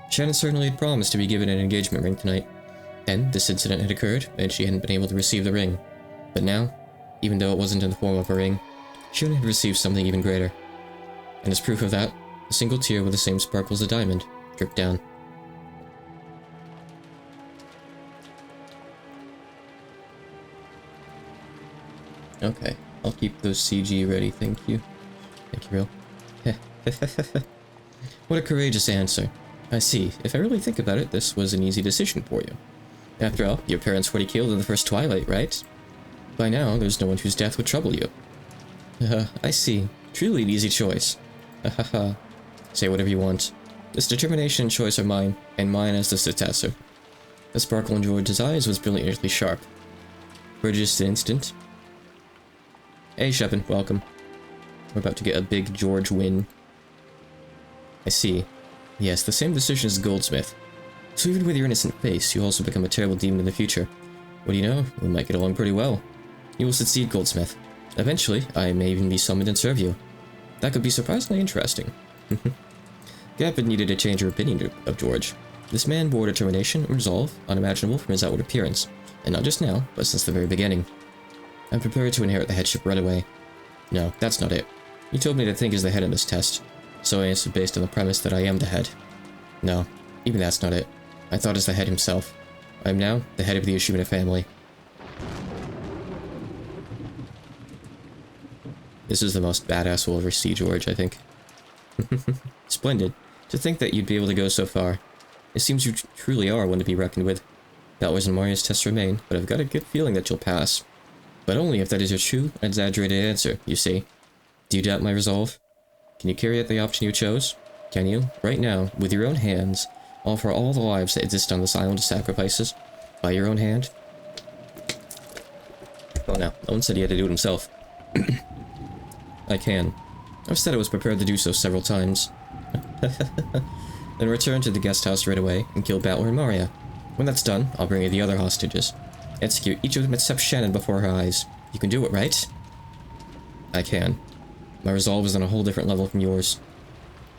Shannon certainly had promised to be given an engagement ring tonight. Then, this incident had occurred, and she hadn't been able to receive the ring. But now, even though it wasn't in the form of a ring, Shannon had received something even greater. And as proof of that, a single tear with the same sparkle as a diamond dripped down. Okay, I'll keep those CG ready, thank you. Thank you, real. What a courageous answer. I see. If I really think about it, this was an easy decision for you. After all, your parents were killed in the first twilight, right? By now, there's no one whose death would trouble you. I see. Truly an easy choice. Say whatever you want. This determination and choice are mine, and mine as the successor. The sparkle in George's eyes was brilliantly sharp. For just an instant. Hey, Shepin, welcome. We're about to get a big George win. I see. Yes, the same decision as Goldsmith. So even with your innocent face, you'll also become a terrible demon in the future. What do you know? We might get along pretty well. You will succeed, Goldsmith. Eventually, I may even be summoned and serve you. That could be surprisingly interesting. Gavin needed to change her opinion of George. This man bore determination and resolve unimaginable from his outward appearance, and not just now, but since the very beginning. I'm prepared to inherit the headship right away. No, that's not it. You told me to think as the head in this test, so I answered based on the premise that I am the head. No, even that's not it. I thought as the head himself. I am now the head of the Ushimura family. This is the most badass we'll ever see, George, I think. Splendid. To think that you'd be able to go so far. It seems you truly are one to be reckoned with. Doubters and Maria's tests remain, but I've got a good feeling that you'll pass. But only if that is your true, exaggerated answer, you see. Do you doubt my resolve? Can you carry out the option you chose? Can you, right now, with your own hands, offer all the lives that exist on this island to sacrifices? By your own hand? Oh no, no one said he had to do it himself. I can. I've said I was prepared to do so several times. Then return to the guest house right away and kill Battler and Maria. When that's done, I'll bring you the other hostages. Execute each of them except Shannon before her eyes. You can do it, right? I can. My resolve is on a whole different level from yours.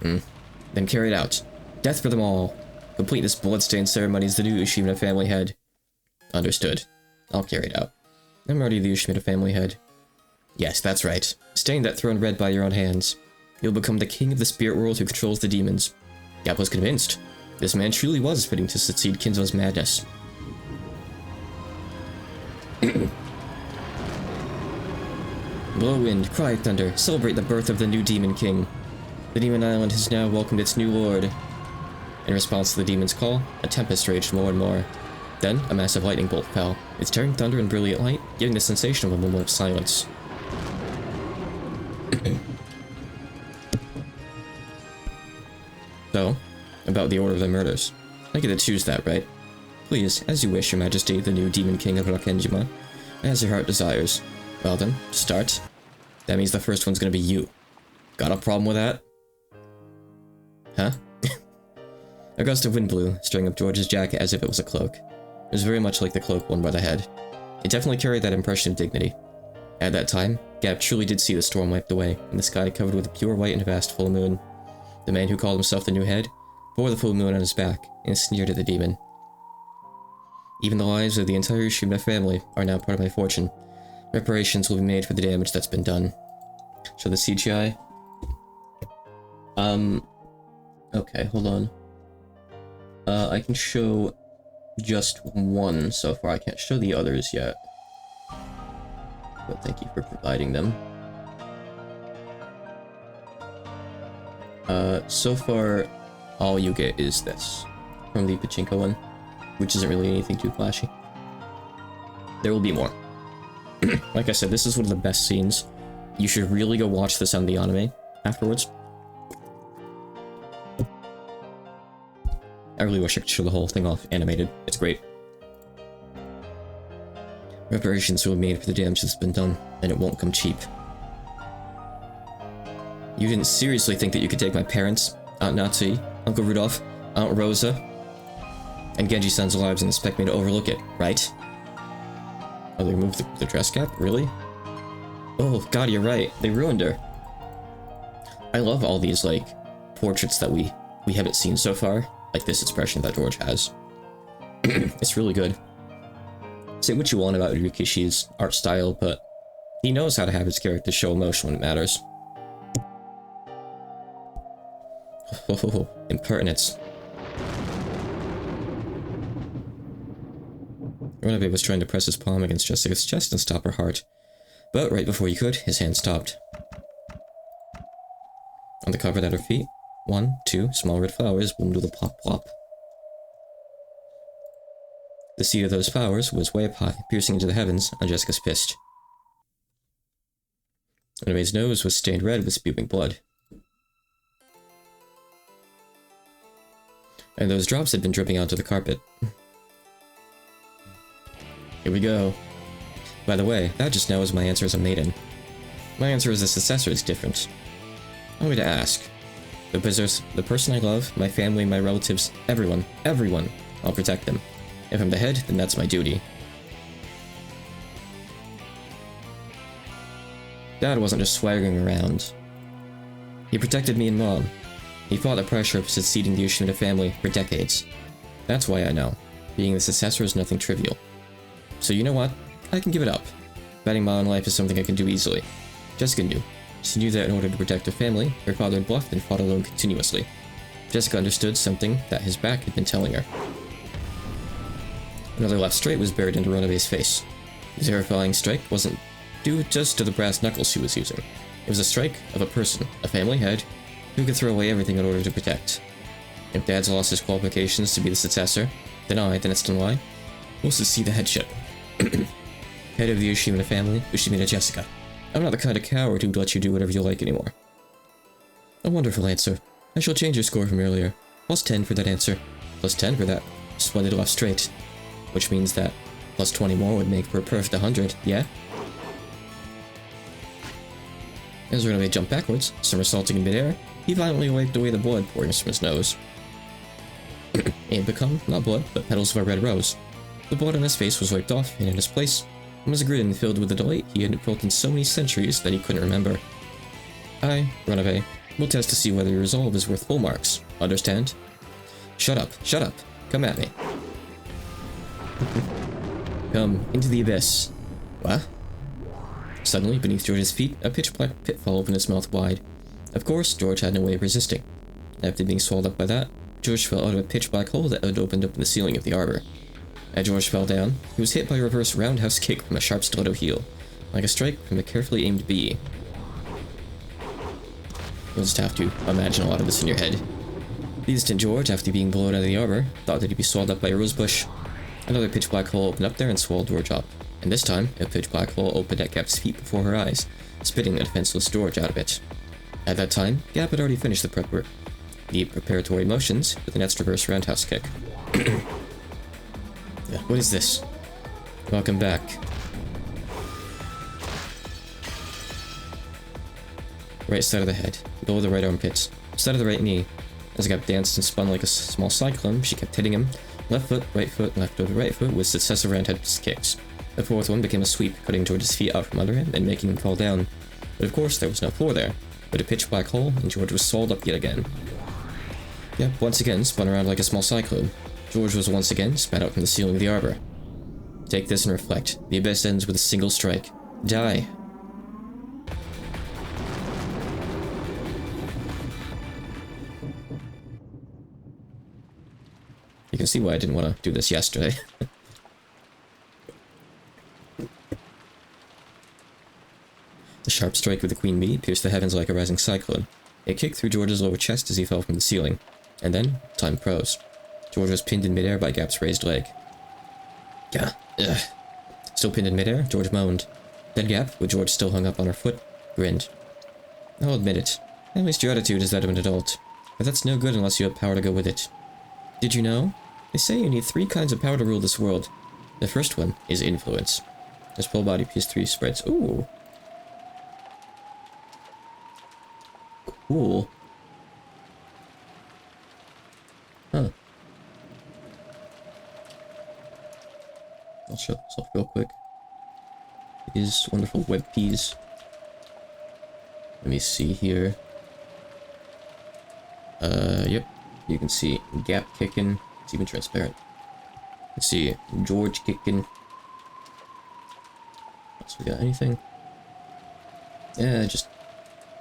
Then carry it out. Death for them all. Complete this bloodstained ceremony as the new Ushimura family head. Understood. I'll carry it out. I'm already the Ushimura family head. Yes, that's right. Stain that throne red by your own hands. You'll become the king of the spirit world who controls the demons. Gap was convinced. This man truly was fitting to succeed Kinzo's madness. Blow wind, cry thunder, celebrate the birth of the new demon king. The demon island has now welcomed its new lord. In response to the demon's call, a tempest raged more and more. Then, a massive lightning bolt fell, its tearing thunder and brilliant light, giving the sensation of a moment of silence. So, about the order of the murders. I get to choose that, right? Please, as you wish, your majesty, the new demon king of Rakenjima, as your heart desires. Well then, start. That means the first one's gonna be you. Got a problem with that? Huh? A gust of wind blew, stirring up George's jacket as if it was a cloak. It was very much like the cloak worn by the head. It definitely carried that impression of dignity. At that time, Gap truly did see the storm wiped away, and the sky covered with a pure white and vast full moon. The man who called himself the new head bore the full moon on his back and sneered at the demon. Even the lives of the entire Ushimura family are now part of my fortune. Reparations will be made for the damage that's been done. Show the CGI. Okay, hold on. I can show just one so far. I can't show the others yet. But thank you for providing them. So far, all you get is this. From the Pachinko one. Which isn't really anything too flashy. There will be more. Like I said, this is one of the best scenes. You should really go watch this on the anime afterwards. I really wish I could show the whole thing off animated. It's great. Reparations will be made for the damage that's been done, and it won't come cheap. You didn't seriously think that you could take my parents, Aunt Natsui, Uncle Rudolph, Aunt Rosa, and Genji-san's lives and expect me to overlook it, right? Oh, they removed the dress cap? Really? Oh, God, you're right. They ruined her. I love all these, like, portraits that we haven't seen so far. Like this expression that George has. It's really good. Say what you want about Rikishi's art style, but he knows how to have his characters show emotion when it matters. Oh, impertinence. Runabe was trying to press his palm against Jessica's chest and stop her heart. But right before he could, his hand stopped. On the carpet at her feet, 1, 2 small red flowers bloomed with a plop plop. The seed of those flowers was way up high, piercing into the heavens on Jessica's fist. Runabe's nose was stained red with spewing blood. And those drops had been dripping onto the carpet. Here we go. By the way, that just now is my answer as a maiden. My answer as a successor is different. I'm going to ask. The person I love, my family, my relatives, everyone, I'll protect them. If I'm the head, then that's my duty. Dad wasn't just swaggering around. He protected me and Mom. He fought the pressure of succeeding the Ushimura family for decades. That's why I know. Being the successor is nothing trivial. So you know what? I can give it up. Betting my own life is something I can do easily. Jessica knew. She knew that in order to protect her family, her father had bluffed and fought alone continuously. Jessica understood something that his back had been telling her. Another left straight was buried into Runaways' face. The terrifying strike wasn't due just to the brass knuckles she was using. It was a strike of a person, a family head, who could throw away everything in order to protect. If Dad's lost his qualifications to be the successor, then I, the next in line, will succeed the headship. Head of the Ushimina family, Ushimina Jessica. I'm not the kind of coward who'd let you do whatever you like anymore. A wonderful answer. I shall change your score from earlier. Plus 10 for that answer. Plus 10 for that splendid left straight. Which means that plus 20 more would make for a perfect 100, yeah? As Runaway jumped backwards, somersaulting in midair, he violently wiped away the blood pouring from his nose. It had become, not blood, but petals of a red rose. The blood on his face was wiped off, and in his place was a grin filled with the delight he had felt in so many centuries that he couldn't remember. I, Runaway, will test to see whether your resolve is worth full marks. Understand? Shut up, shut up. Come at me. Come, into the abyss. What? Suddenly, beneath George's feet, a pitch-black pitfall opened its mouth wide. Of course, George had no way of resisting. After being swallowed up by that, George fell out of a pitch-black hole that had opened up in the ceiling of the arbor. As George fell down, he was hit by a reverse roundhouse kick from a sharp stiletto heel, like a strike from a carefully aimed bee. You'll just have to imagine a lot of this in your head. The instant George, after being blown out of the arbor, thought that he'd be swallowed up by a rosebush. Another pitch-black hole opened up there and swallowed George up. And this time, a pitch-black hole opened at Gap's feet before her eyes, spitting a defenseless George out of it. At that time, Gap had already finished the preparatory motions with an extra reverse roundhouse kick. What is this? Welcome back. Right side of the head, below the right armpit, side of the right knee. As Gap danced and spun like a small cyclone, she kept hitting him. Left foot, right foot, right foot with successive roundhead kicks. The fourth one became a sweep, cutting George's feet out from under him and making him fall down. But of course, there was no floor there, but a pitch-black hole, and George was swallowed up yet again. Yep, once again, spun around like a small cyclone. George was once again spat out from the ceiling of the arbor. Take this and reflect. The abyss ends with a single strike. Die. You can see why I didn't want to do this yesterday. The sharp strike with the queen bee pierced the heavens like a rising cyclone. It kicked through George's lower chest as he fell from the ceiling. And then, time froze. George was pinned in midair by Gap's raised leg. Gah, ugh. Still pinned in midair, George moaned. Then Gap, with George still hung up on her foot, grinned. I'll admit it. At least your attitude is that of an adult. But that's no good unless you have power to go with it. Did you know? They say you need 3 kinds of power to rule this world. The first one is influence. This full body PS3 spreads. Ooh. Cool. Huh. I'll show this off real quick. These wonderful web peas. Let me see here. Yep. You can see Gap kicking. It's even transparent. Let's see George kicking. Else we got anything? Yeah, just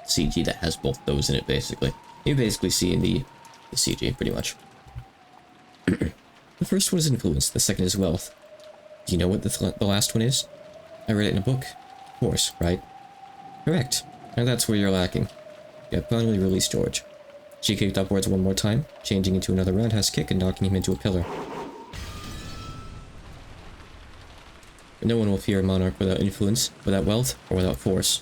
CG that has both those in it, basically. You basically see in the CG, pretty much. The first one is influence, the second is wealth. Do you know what the last one is? I read it in a book. Of course, right? Correct. And that's where you're lacking. Gap finally released George. She kicked upwards one more time, changing into another roundhouse kick and knocking him into a pillar. No one will fear a monarch without influence, without wealth, or without force.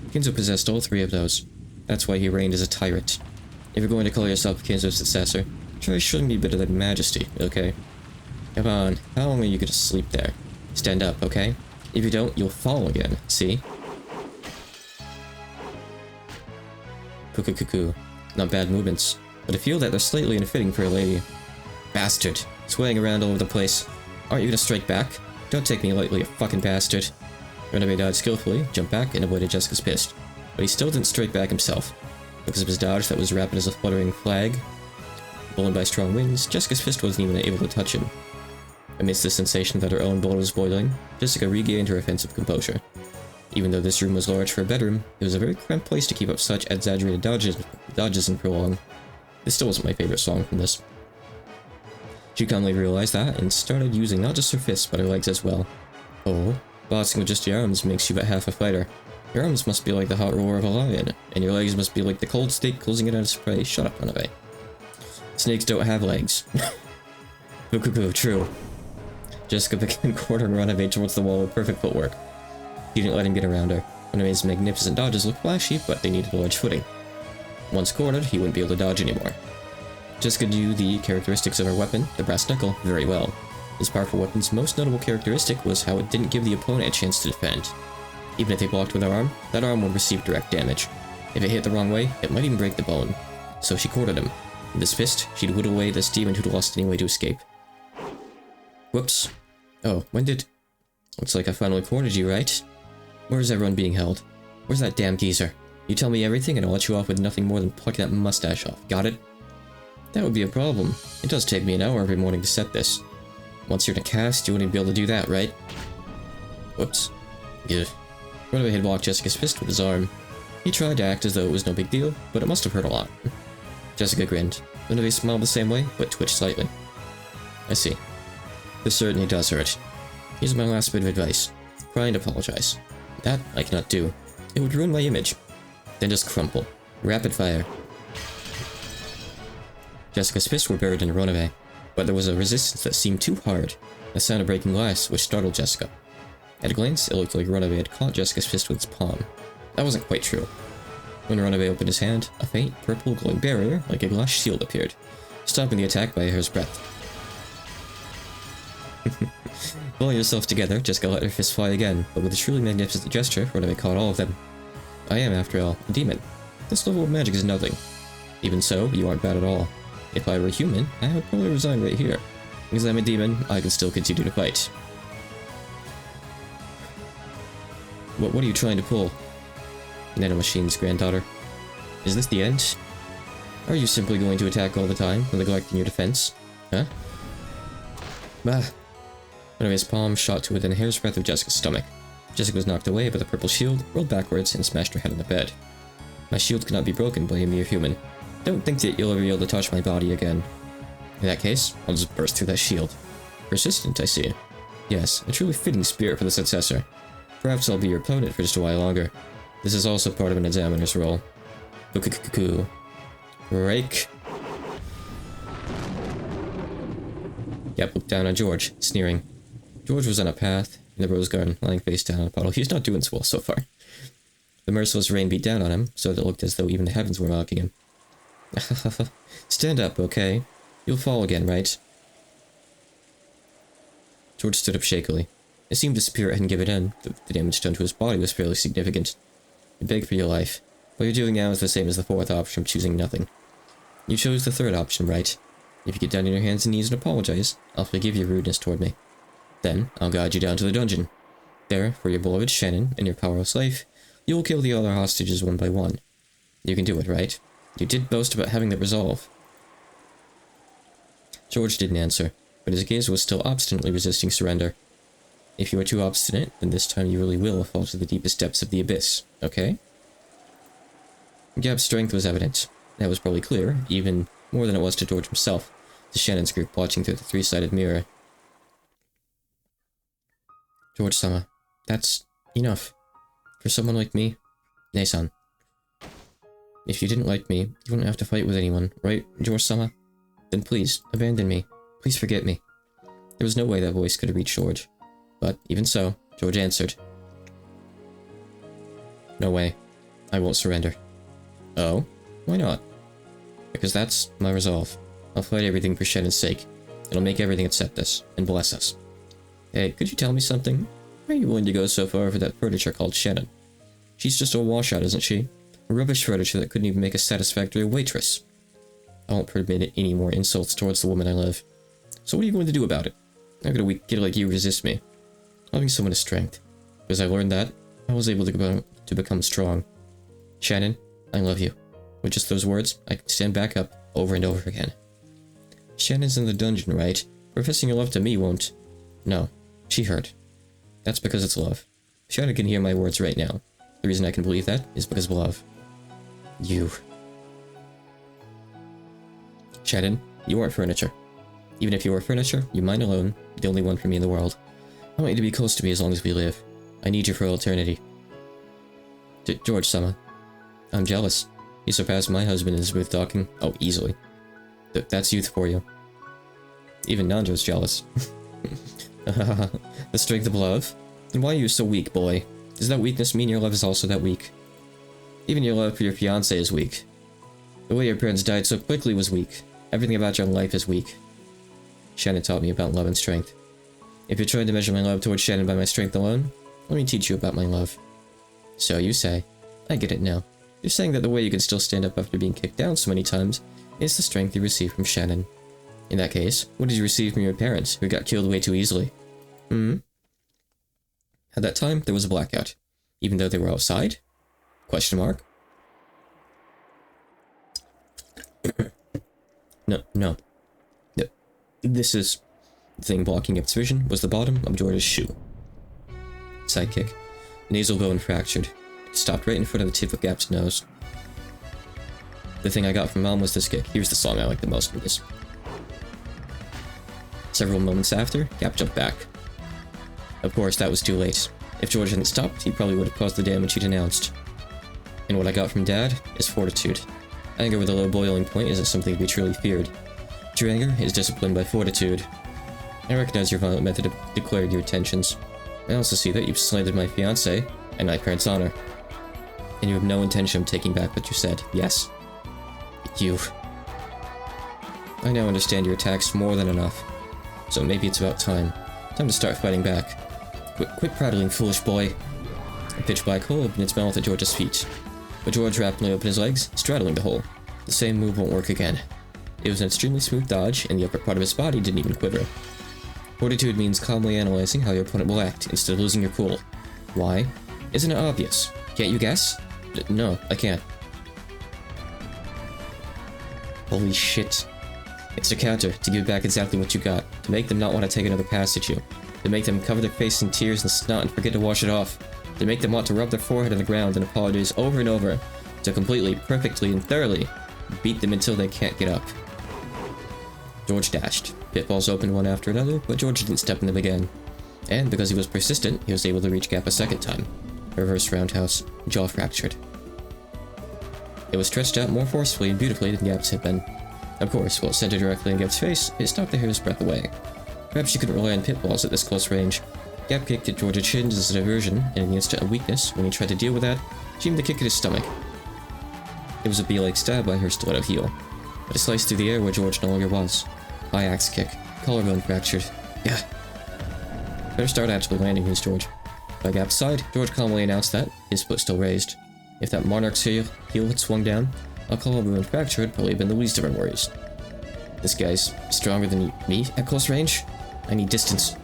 Kinzo possessed all 3 of those. That's why he reigned as a tyrant. If you're going to call yourself Kinzo's successor, try showing me better than majesty, okay? Come on, how long are you gonna sleep there? Stand up, okay? If you don't, you'll fall again, see? Cuckoo. Not bad movements, but I feel that they're slightly unfitting for a lady. Bastard. Swaying around all over the place. Aren't you gonna strike back? Don't take me lightly, you fucking bastard. Runaway dodged skillfully, jumped back, and avoided Jessica's fist. But he still didn't strike back himself. Because of his dodge that was rapid as a fluttering flag, blown by strong winds, Jessica's fist wasn't even able to touch him. Amidst the sensation that her own blood was boiling, Jessica regained her offensive composure. Even though this room was large for a bedroom, it was a very cramped place to keep up such exaggerated dodges and prolong. This still wasn't my favorite song from this. She calmly realized that and started using not just her fists but her legs as well. Oh, boxing with just your arms makes you but half a fighter. Your arms must be like the hot roar of a lion, and your legs must be like the cold steak closing it out of spray. Shut up, Runaway. Snakes don't have legs. True. Jessica began quartering Runaway towards the wall with perfect footwork. She didn't let him get around her. Runaway's magnificent dodges looked flashy, but they needed a large footing. Once cornered, he wouldn't be able to dodge anymore. Jessica knew the characteristics of her weapon, the brass knuckle, very well. This powerful weapon's most notable characteristic was how it didn't give the opponent a chance to defend. Even if they blocked with her arm, that arm would receive direct damage. If it hit the wrong way, it might even break the bone. So she quartered him. With this fist, she'd whittle away this demon who'd lost any way to escape. Whoops. Oh, when did... Looks like I finally cornered you, right? Where's everyone being held? Where's that damn geezer? You tell me everything and I'll let you off with nothing more than plucking that mustache off. Got it? That would be a problem. It does take me an hour every morning to set this. Once you're in a cast, you wouldn't be able to do that, right? Whoops. Good. Runaway had blocked Jessica's fist with his arm. He tried to act as though it was no big deal, but it must have hurt a lot. Jessica grinned. Runaway smiled the same way, but twitched slightly. I see. This certainly does hurt. Here's my last bit of advice. Cry and apologize. That I cannot do. It would ruin my image. Then just crumple. Rapid fire. Jessica's fists were buried in Runaway, but there was a resistance that seemed too hard. The sound of breaking glass, which startled Jessica. At a glance, it looked like Runaway had caught Jessica's fist with its palm. That wasn't quite true. When Runaway opened his hand, a faint, purple, glowing barrier, like a glass shield, appeared, stopping the attack by a hair's breadth. Pulling herself together, Jessica let her fist fly again, but with a truly magnificent gesture, Runaway caught all of them. I am, after all, a demon. This level of magic is nothing. Even so, you aren't bad at all. If I were human, I would probably resign right here. Because I'm a demon, I can still continue to fight. What are you trying to pull? Nanomachine's granddaughter. Is this the end? Are you simply going to attack all the time, neglecting your defense? Huh? Bah! One of his palms shot to within a hair's breadth of Jessica's stomach. Jessica was knocked away, but the purple shield rolled backwards and smashed her head on the bed. My shield cannot be broken by a mere human. Don't think that you'll ever be able to touch my body again. In that case, I'll just burst through that shield. Persistent, I see. Yes, a truly fitting spirit for the successor. Perhaps I'll be your opponent for just a while longer. This is also part of an examiner's role. Break. Yap looked down on George, sneering. George was on a path in the rose garden, lying face down in a puddle. He's not doing so well so far. The merciless rain beat down on him, so that it looked as though even the heavens were mocking him. Stand up, okay? You'll fall again, right? George stood up shakily. It seemed his spirit hadn't given in. The damage done to his body was fairly significant. You begged for your life. What you're doing now is the same as the fourth option of choosing nothing. You chose the third option, right? If you get down on your hands and knees and apologize, I'll forgive your rudeness toward me. Then, I'll guide you down to the dungeon. There, for your beloved Shannon and your powerless life, you will kill the other hostages one by one. You can do it, right? You did boast about having the resolve. George didn't answer, but his gaze was still obstinately resisting surrender. If you are too obstinate, then this time you really will fall to the deepest depths of the abyss, okay? Gab's strength was evident. That was probably clear, even more than it was to George himself, to Shannon's group watching through the three-sided mirror. George-sama, that's enough. For someone like me, Nei-san. If you didn't like me, you wouldn't have to fight with anyone, right, George-sama? Then please, abandon me. Please forget me. There was no way that voice could have reached George. But, even so, George answered. No way. I won't surrender. Oh? Why not? Because that's my resolve. I'll fight everything for Shannon's sake. It'll make everything accept us, and bless us. Hey, could you tell me something? Why are you willing to go so far for that furniture called Shannon? She's just a washout, isn't she? A rubbish furniture that couldn't even make a satisfactory waitress. I won't permit any more insults towards the woman I love. So what are you going to do about it? How could a weak kid like you resist me? Loving someone is strength. As I learned that, I was able to become strong. Shannon, I love you. With just those words, I can stand back up over and over again. Shannon's in the dungeon, right? Professing your love to me won't. No, she heard. That's because it's love. Shannon can hear my words right now. The reason I can believe that is because of love. You. Shannon, you aren't furniture. Even if you were furniture, you're mine alone, the only one for me in the world. I want you to be close to me as long as we live. I need you for eternity. George-sama. I'm jealous. You surpassed my husband in smooth talking. Oh, easily. That's youth for you. Even Nanjo's jealous. The strength of love? Then why are you so weak, boy? Does that weakness mean your love is also that weak? Even your love for your fiancé is weak. The way your parents died so quickly was weak. Everything about your life is weak. Shannon taught me about love and strength. If you're trying to measure my love towards Shannon by my strength alone, let me teach you about my love. So you say. I get it now. You're saying that the way you can still stand up after being kicked down so many times is the strength you receive from Shannon. In that case, what did you receive from your parents, who got killed way too easily? At that time, there was a blackout. Even though they were outside? Question mark? No. This is... The thing blocking its vision was the bottom of George's shoe. Sidekick. Nasal bone fractured. It stopped right in front of the tip of Gap's nose. The thing I got from Mom was this kick. Here's the song I like the most from this. Several moments after, Gap jumped back. Of course, that was too late. If George hadn't stopped, he probably would have caused the damage he'd announced. And what I got from Dad is fortitude. Anger with a low boiling point isn't something to be truly feared. True anger is disciplined by fortitude. I recognize your violent method of declaring your intentions. I also see that you've slighted my fiancé and my parents' honor. And you have no intention of taking back what you said, yes? You. I now understand your attacks more than enough. So maybe it's about time. Time to start fighting back. Quit prattling, foolish boy. A pitch black hole opened its mouth at George's feet. But George rapidly opened his legs, straddling the hole. The same move won't work again. It was an extremely smooth dodge, and the upper part of his body didn't even quiver. Fortitude means calmly analyzing how your opponent will act, instead of losing your cool. Why? Isn't it obvious? Can't you guess? No, I can't. Holy shit. It's a counter, to give back exactly what you got, to make them not want to take another pass at you, to make them cover their face in tears and snot and forget to wash it off, to make them want to rub their forehead on the ground and apologize over and over, to completely, perfectly, and thoroughly beat them until they can't get up. George dashed. Pitfalls opened one after another, but George didn't step in them again. And because he was persistent, he was able to reach Gap a second time. Reverse roundhouse, jaw fractured. It was stretched out more forcefully and beautifully than Gap's had been. Of course, while it centered directly in Gap's face, it stopped the hair's breadth away. Perhaps you couldn't rely on pitfalls at this close range. Gap kicked at George's shins as a diversion, and in the instant of weakness, when he tried to deal with that, she aimed the kick at his stomach. It was a bee-like stab by her stiletto heel, but it sliced through the air where George no longer was. High axe kick, collarbone fractured. Yeah. Better start actually landing these, George. By Gap's side, George calmly announced that, his foot still raised. If that Monarch's heel had swung down, a collarbone fracture had probably been the least of our worries. This guy's stronger than me at close range? I need distance.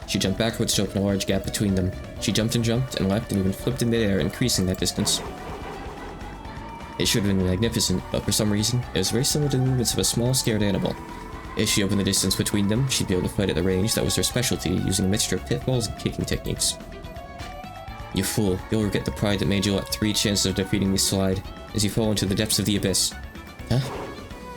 She jumped backwards to open a large gap between them. She jumped and leapt and even flipped in midair, increasing that distance. It should have been magnificent, but for some reason, it was very similar to the movements of a small, scared animal. If she opened the distance between them, she'd be able to fight at the range that was her specialty, using a mixture of pitfalls and kicking techniques. You fool, you'll regret the pride that made you let 3 chances of defeating me slide, as you fall into the depths of the abyss. Huh?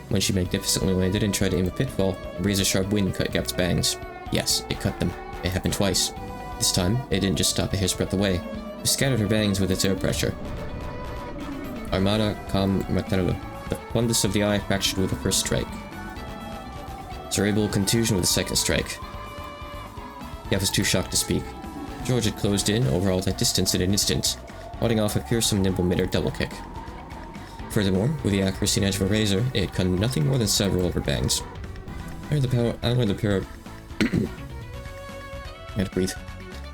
When she magnificently landed and tried to aim a pitfall, a razor-sharp wind cut Gap's bangs. Yes, it cut them. It happened twice. This time, it didn't just stop a hair's breadth away. It scattered her bangs with its air pressure. Armada com Materlo. The fundus of the eye fractured with the first strike. Cerebral contusion with the second strike. Gap was too shocked to speak. George had closed in over all that distance in an instant, warding off a fearsome nimble mid-air double kick. Furthermore, with the accuracy and edge of a razor, it had cut nothing more than several of her bangs. I learned the power of I had to breathe.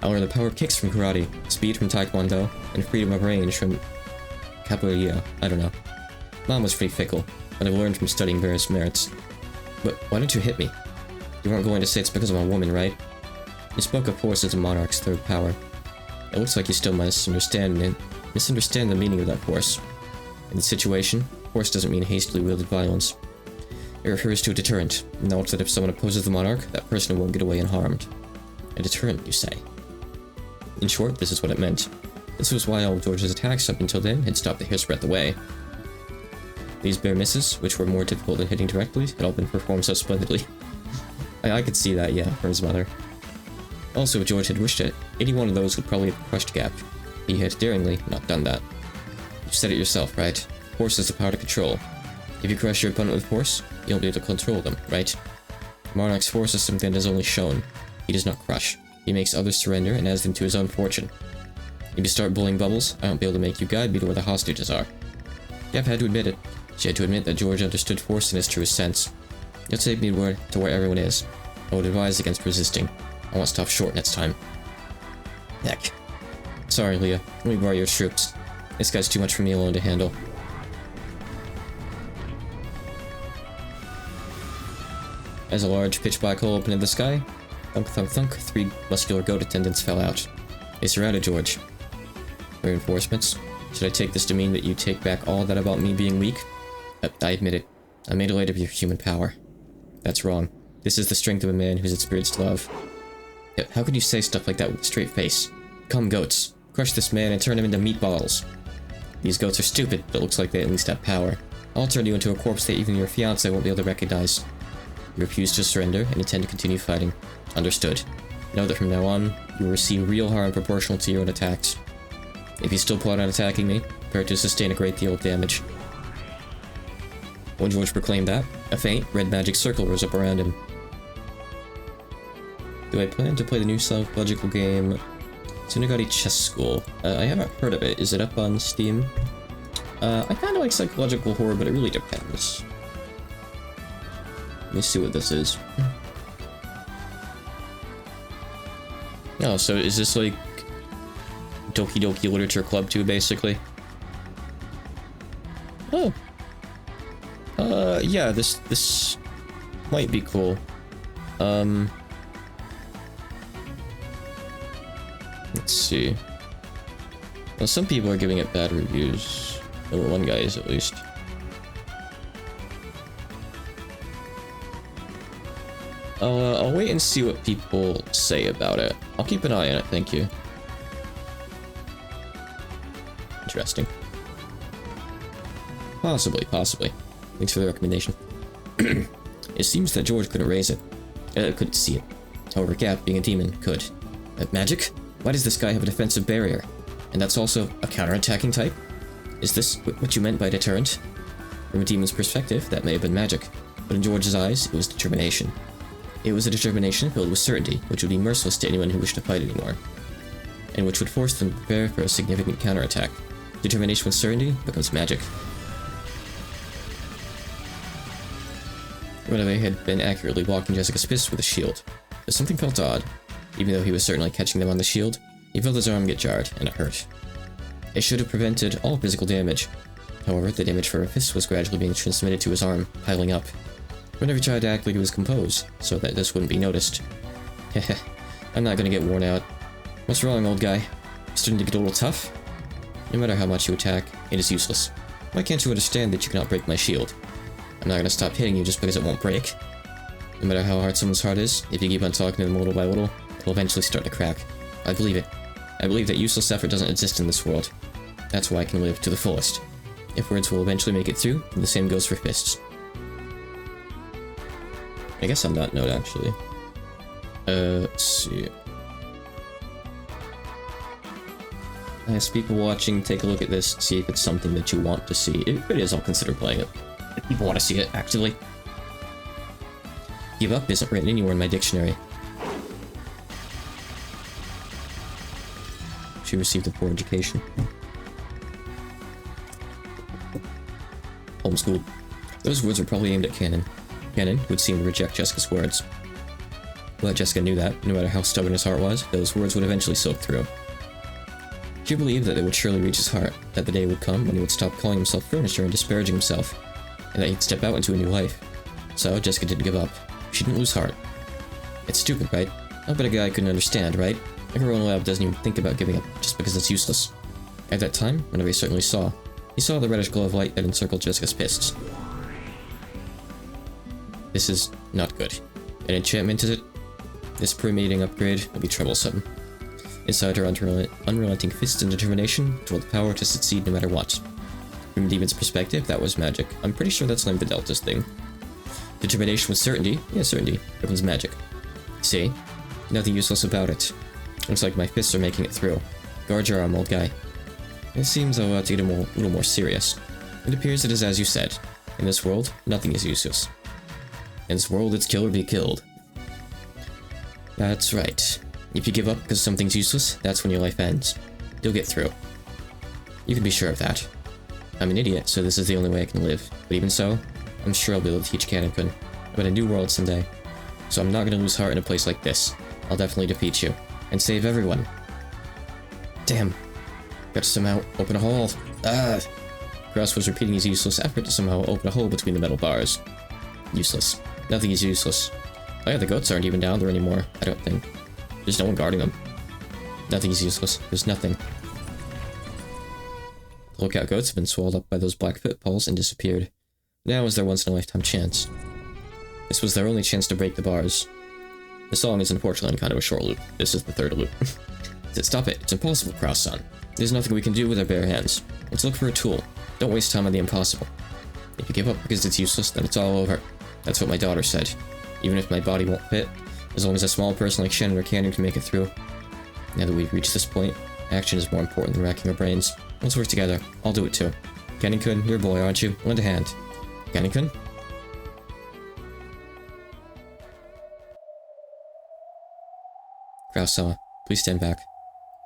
I learned the power of kicks from karate, speed from taekwondo, and freedom of range from capoeira. I don't know. Mom was pretty fickle, but I've learned from studying various merits. But why don't you hit me? You weren't going to say it's because I'm a woman, right? You spoke of force as a monarch's third power. It looks like you still misunderstand the meaning of that force. In this situation, force doesn't mean hastily wielded violence. It refers to a deterrent, knowledge that if someone opposes the monarch, that person won't get away unharmed. A deterrent, you say. In short, this is what it meant. This was why all of George's attacks up until then had stopped a hair's breadth away. These bare misses, which were more difficult than hitting directly, had all been performed so splendidly. I could see that, yeah, for his mother. Also, if George had wished it, any one of those would probably have crushed Gap. He had daringly not done that. You said it yourself, right? Force is the power to control. If you crush your opponent with force, you'll be able to control them, right? Monarch's force is something that is only shown. He does not crush. He makes others surrender and adds them to his own fortune. If you start bullying Bubbles, I won't be able to make you guide me to where the hostages are. Gap had to admit it. She had to admit that George understood force in its truest sense. You'll take me to where everyone is. I would advise against resisting. I won't stop short next time. Heck. Sorry, Leah. Let me borrow your troops. This guy's too much for me alone to handle. As a large pitch black hole opened in the sky, thunk thunk thunk, 3 muscular goat attendants fell out. They surrounded George. Reinforcements? Should I take this to mean that you take back all that about me being weak? I admit it. I made light of your human power. That's wrong. This is the strength of a man who's experienced love. How could you say stuff like that with a straight face? Come, goats. Crush this man and turn him into meatballs. These goats are stupid, but it looks like they at least have power. I'll turn you into a corpse that even your fiancé won't be able to recognize. You refuse to surrender and intend to continue fighting. Understood. Know that from now on, you will receive real harm proportional to your own attacks. If you still plan on attacking me, prepare to sustain a great deal of damage. When George proclaimed that, a faint, red magic circle rose up around him. Do I plan to play the new psychological game Tsunagari Chess School? I haven't heard of it. Is it up on Steam? I kind of like psychological horror, but it really depends. Let me see what this is. Oh, so is this like Doki Doki Literature Club 2, basically? Oh. Yeah, this might be cool. Let's see. Well, some people are giving it bad reviews. Well, one guy is, at least. I'll wait and see what people say about it. I'll keep an eye on it, thank you. Interesting. Possibly. Thanks for the recommendation. It seems that George couldn't raise it. Couldn't see it. However, Gap, being a demon, could. Magic? Why does this guy have a defensive barrier? And that's also a counter-attacking type? Is this what you meant by deterrent? From a demon's perspective, that may have been magic, but in George's eyes, it was determination. It was a determination filled with certainty, which would be merciless to anyone who wished to fight anymore, and which would force them to prepare for a significant counterattack. Determination with certainty becomes magic. Runaway had been accurately blocking Jessica's fists with a shield, but something felt odd. Even though he was certainly catching them on the shield, he felt his arm get jarred, and it hurt. It should have prevented all physical damage. However, the damage from her fist was gradually being transmitted to his arm, piling up. Whenever he tried to act like he was composed, so that this wouldn't be noticed. Heh, I'm not gonna get worn out. What's wrong, old guy? Starting to get a little tough? No matter how much you attack, it is useless. Why can't you understand that you cannot break my shield? I'm not gonna stop hitting you just because it won't break. No matter how hard someone's heart is, if you keep on talking to them little by little, it'll eventually start to crack. I believe it. I believe that useless effort doesn't exist in this world. That's why I can live to the fullest. If words will eventually make it through, then the same goes for fists. I guess on that note, actually. Let's see. As people watching, take a look at this, see if it's something that you want to see. If it is, I'll consider playing it. If people want to see it, actively. Give up isn't written anywhere in my dictionary. She received a poor education. Homeschooled. Those words were probably aimed at Canon. Canon would seem to reject Jessica's words. But Jessica knew that, no matter how stubborn his heart was, those words would eventually soak through. She believed that they would surely reach his heart, that the day would come when he would stop calling himself furniture and disparaging himself, and that he'd step out into a new life. So, Jessica didn't give up. She didn't lose heart. It's stupid, right? I bet a guy couldn't understand, right? Everyone in the lab doesn't even think about giving up just because it's useless. At that time, Renové certainly saw. He saw the reddish glow of light that encircled Jessica's fists. This is not good. An enchantment, is it? This pre-mating upgrade will be troublesome. Inside her unrelenting fists and determination dwelled the power to succeed no matter what. From Demon's perspective, that was magic. I'm pretty sure that's named the Delta's thing. Determination with certainty. Yeah, certainty. Becomes magic. See? Nothing useless about it. Looks like my fists are making it through. Guard your arm, old guy. It seems I'll have to get a little more serious. It appears it is as you said. In this world, nothing is useless. In this world, it's kill or be killed. That's right. If you give up because something's useless, that's when your life ends. You'll get through. You can be sure of that. I'm an idiot, so this is the only way I can live. But even so, I'm sure I'll be able to teach Kanin-kun about a new world someday. So I'm not gonna lose heart in a place like this. I'll definitely defeat you. And save everyone. Damn. Got to somehow open a hole. Ah! Grouse was repeating his useless effort to somehow open a hole between the metal bars. Useless. Nothing is useless. Oh yeah, the goats aren't even down there anymore, I don't think. There's no one guarding them. Nothing is useless. There's nothing. The lookout goats have been swallowed up by those black footballs and disappeared. Now is their once-in-a-lifetime chance. This was their only chance to break the bars. The song is unfortunately kind of a short loop. This is the third loop. Stop it. It's impossible, Cross-san. There's nothing we can do with our bare hands. Let's look for a tool. Don't waste time on the impossible. If you give up because it's useless, then it's all over. That's what my daughter said. Even if my body won't fit, as long as a small person like Shannon or Canyon can make it through. Now that we've reached this point, action is more important than racking our brains. Let's work together. I'll do it too. Canyon-kun, you're a boy, aren't you? Lend a hand. Canyon-kun? Kraus-sama, please stand back.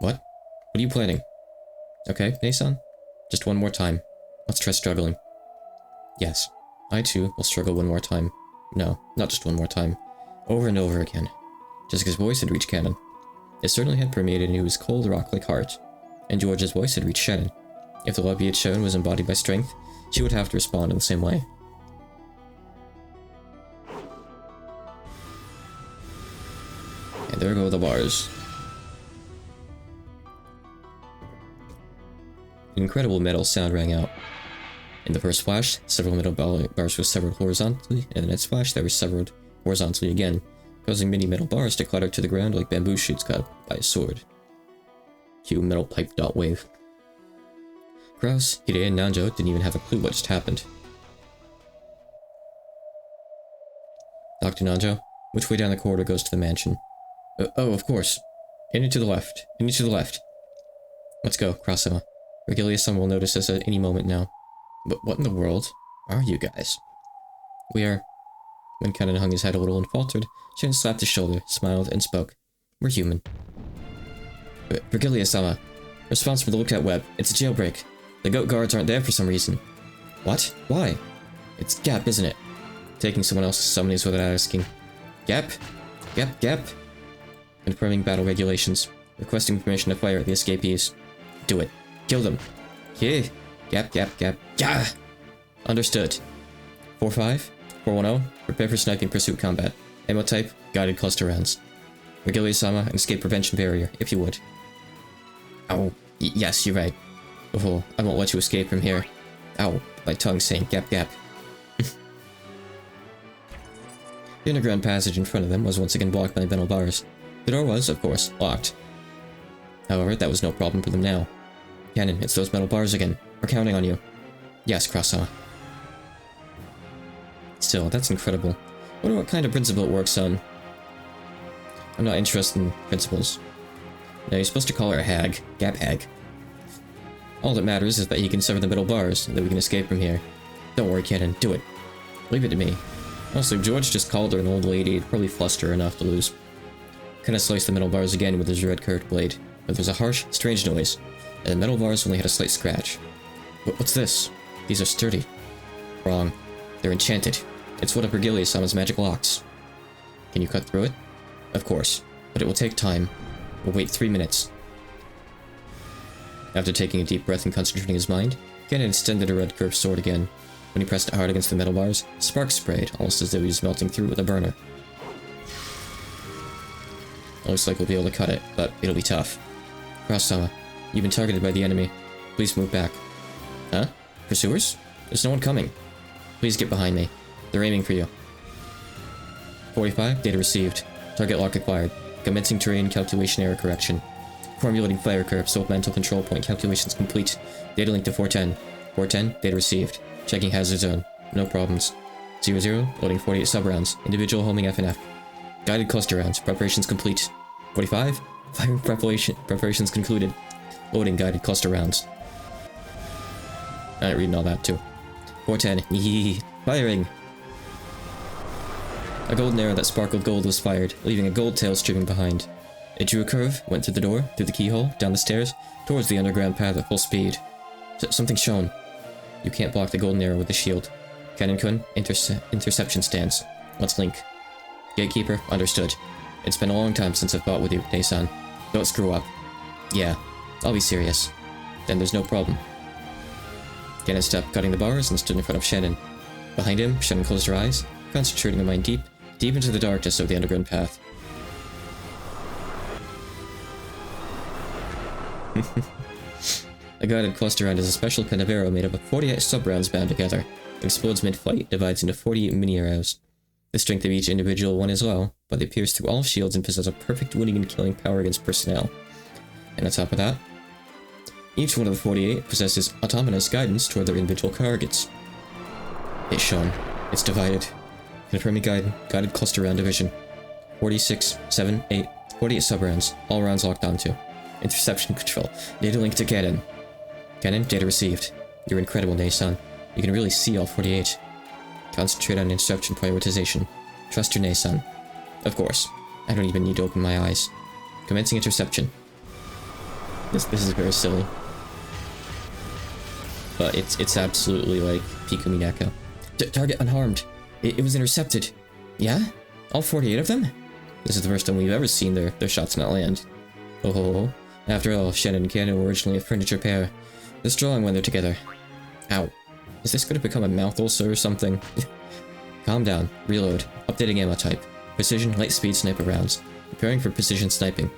What? What are you planning? Okay, Nei-san? Just one more time. Let's try struggling. Yes, I too will struggle one more time. No, not just one more time. Over and over again. Jessica's voice had reached Cannon. It certainly had permeated into his cold rock-like heart. And George's voice had reached Shannon. If the love he had shown was embodied by strength, she would have to respond in the same way. And there go the bars. An incredible metal sound rang out. In the first flash, several metal bars were severed horizontally, and in the next flash, they were severed horizontally again, causing many metal bars to clatter to the ground like bamboo shoots cut by a sword. Cue metal pipe dot wave. Kraus, Hide, and Nanjo didn't even have a clue what just happened. Dr. Nanjo, which way down the corridor goes to the mansion? Oh, of course. In and to the left. In and to the left. Let's go, Kraus-sama. Regilius-san will notice us at any moment now. But what in the world are you guys? We are... When Cannon hung his head a little and faltered, Shannon slapped his shoulder, smiled, and spoke. We're human. Regilius-sama. Response for the lookout web. It's a jailbreak. The goat guards aren't there for some reason. What? Why? It's Gap, isn't it? Taking someone else's summonings without asking. Gap? Gap? Confirming battle regulations. Requesting permission to fire at the escapees. Do it. Kill them. Yeah. Gap. Yeah! Understood. 4-5? 410? Prepare for sniping pursuit combat. Ammo type, guided cluster rounds. Regilius-sama, and escape prevention barrier, if you would. Ow. Yes, you're right. Oh, I won't let you escape from here. Ow. My tongue's saying gap. The underground passage in front of them was once again blocked by metal bars. The door was, of course, locked. However, that was no problem for them now. Cannon, it's those metal bars again. We're counting on you. Yes, Cross-sama. Still, that's incredible. Wonder what kind of principle it works on. I'm not interested in principles. No, you're supposed to call her a hag. Gap hag. All that matters is that he can sever the metal bars, and that we can escape from here. Don't worry, Cannon. Do it. Leave it to me. Honestly, if George just called her an old lady, it'd probably fluster her enough to lose. Kinda sliced the metal bars again with his red curved blade, but there's a harsh, strange noise, and the metal bars only had a slight scratch. What's this? These are sturdy. Wrong. They're enchanted. It's one of Regilius-sama's magic locks. Can you cut through it? Of course, but it will take time. We'll wait 3 minutes. After taking a deep breath and concentrating his mind, Cannon extended a red curved sword again. When he pressed it hard against the metal bars, sparks sprayed, almost as though he was melting through with a burner. Looks like we'll be able to cut it, but it'll be tough. Cross-sama, you've been targeted by the enemy. Please move back. Huh? Pursuers? There's no one coming. Please get behind me. They're aiming for you. 45, data received. Target lock acquired. Commencing terrain calculation error correction. Formulating fire curve, so mental control point calculations complete. Data link to 410. 410, data received. Checking hazard zone. No problems. 00, loading 48 sub-rounds. Individual homing F and F. Guided cluster rounds. Preparations complete. 45, firing preparations concluded. Loading guided cluster rounds. Alright, reading all that too. 410, yee, firing! A golden arrow that sparkled gold was fired, leaving a gold tail streaming behind. It drew a curve, went through the door, through the keyhole, down the stairs, towards the underground path at full speed. Something shown. You can't block the golden arrow with the shield. Cannon-kun, interception stance. Let's link. Gatekeeper, understood. It's been a long time since I've fought with you, Nei-san. Don't screw up. Yeah, I'll be serious. Then there's no problem. Cannon stepped, cutting the bars, and stood in front of Shannon. Behind him, Shannon closed her eyes, concentrating her mind deep into the darkness of the underground path. A guided cluster round is a special kind of arrow made up of 48 sub-rounds bound together. It explodes mid-flight, divides into 48 mini-arrows. The strength of each individual one as well, but they pierce through all shields and possess a perfect winning and killing power against personnel. And on top of that, each one of the 48 possesses autonomous guidance toward their individual targets. It's shown. It's divided. Confirming guided cluster round division. 46, 7, 8, 48 sub-rounds, all rounds locked onto. Interception control. Data link to Cannon. Cannon, data received. You're incredible, Nei-san. You can really see all 48. Concentrate on interception prioritization. Trust your Nei-san. Of course. I don't even need to open my eyes. Commencing interception. This is very silly. But it's absolutely like peak Umineko. Target unharmed. It was intercepted. Yeah? All 48 of them? This is the first time we've ever seen their shots not land. Oh. After all, Shannon and Cannon were originally a furniture pair. They're strong when they're together. Ow. Is this going to become a mouth ulcer or something? Calm down. Reload. Updating ammo type. Precision, light speed sniper rounds. Preparing for precision sniping.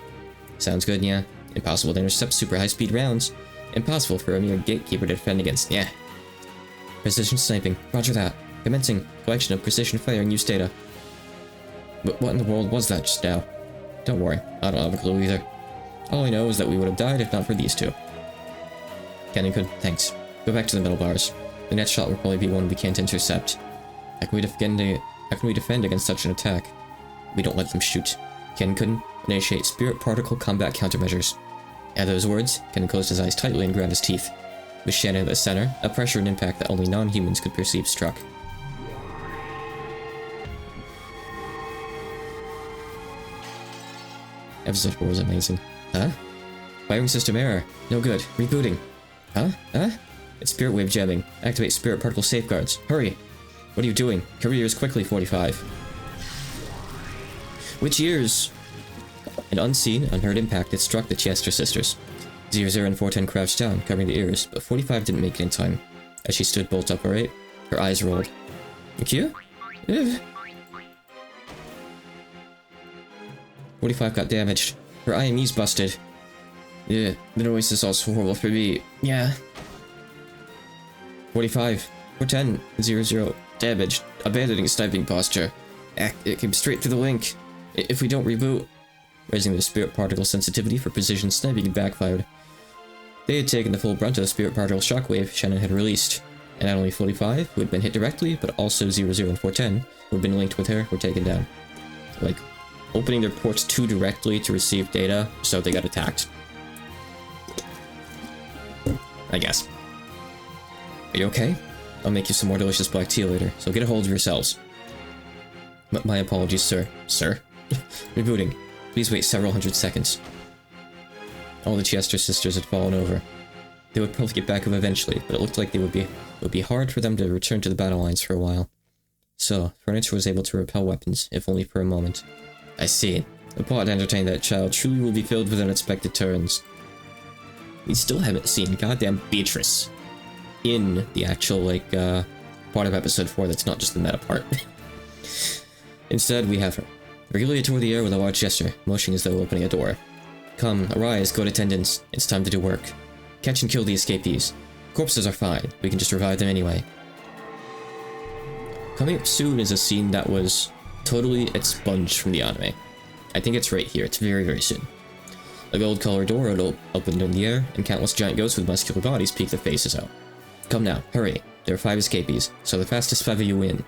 Sounds good, yeah. Impossible to intercept super high speed rounds. Impossible for a mere gatekeeper to defend against, yeah. Precision sniping. Roger that. Commencing. Collection of precision firing use data. But what in the world was that just now? Don't worry. I don't have a clue either. All I know is that we would have died if not for these two. Cannon-kun, thanks. Go back to the metal bars. The next shot will probably be one we can't intercept. How can we defend against such an attack? We don't let them shoot. Cannon-kun, initiate spirit particle combat countermeasures. At those words, Cannon closed his eyes tightly and ground his teeth. With Shannon at the center, a pressure and impact that only non-humans could perceive struck. Episode 4 was amazing. Huh? Firing system error. No good. Rebooting. Huh? It's spirit wave jamming. Activate spirit particle safeguards. Hurry! What are you doing? Cover your ears quickly, 45. Which ears? An unseen, unheard impact had struck the Chester sisters. 00 and 410 crouched down, covering the ears, but 45 didn't make it in time. As she stood bolt upright, her eyes rolled. Q? 45 got damaged. Her IME's busted. Yeah, the noise is also horrible for me. Yeah. 45. 410. 00. Damaged. Abandoning sniping posture. It came straight through the link. If we don't reboot. Raising their spirit particle sensitivity for precision sniping had backfired. They had taken the full brunt of the spirit particle shockwave Shannon had released. And not only 45, who had been hit directly, but also 00 and 410, who had been linked with her, were taken down. Like, opening their ports too directly to receive data, so they got attacked. I guess. Are you okay? I'll make you some more delicious black tea later, so get a hold of yourselves. My apologies, sir. Sir? Rebooting. Please wait several hundred seconds. All the Chester sisters had fallen over. They would probably get back up eventually, but it looked like it would be hard for them to return to the battle lines for a while. So, furniture was able to repel weapons, if only for a moment. I see. The plot to entertain that child truly will be filled with unexpected turns. We still haven't seen goddamn Beatrice in the actual, like, part of episode 4 that's not just the meta part. Instead, we have her. Regularly toward the air with a large gesture, motioning as though opening a door. Come, arise, go to attendance. It's time to do work. Catch and kill the escapees. Corpses are fine. We can just revive them anyway. Coming up soon is a scene that was totally expunged from the anime. I think it's right here. It's very, very soon. A gold-colored door opened in the air, and countless giant ghosts with muscular bodies peek their faces out. Come now, hurry. There are 5 escapees, so the fastest 5 of you win.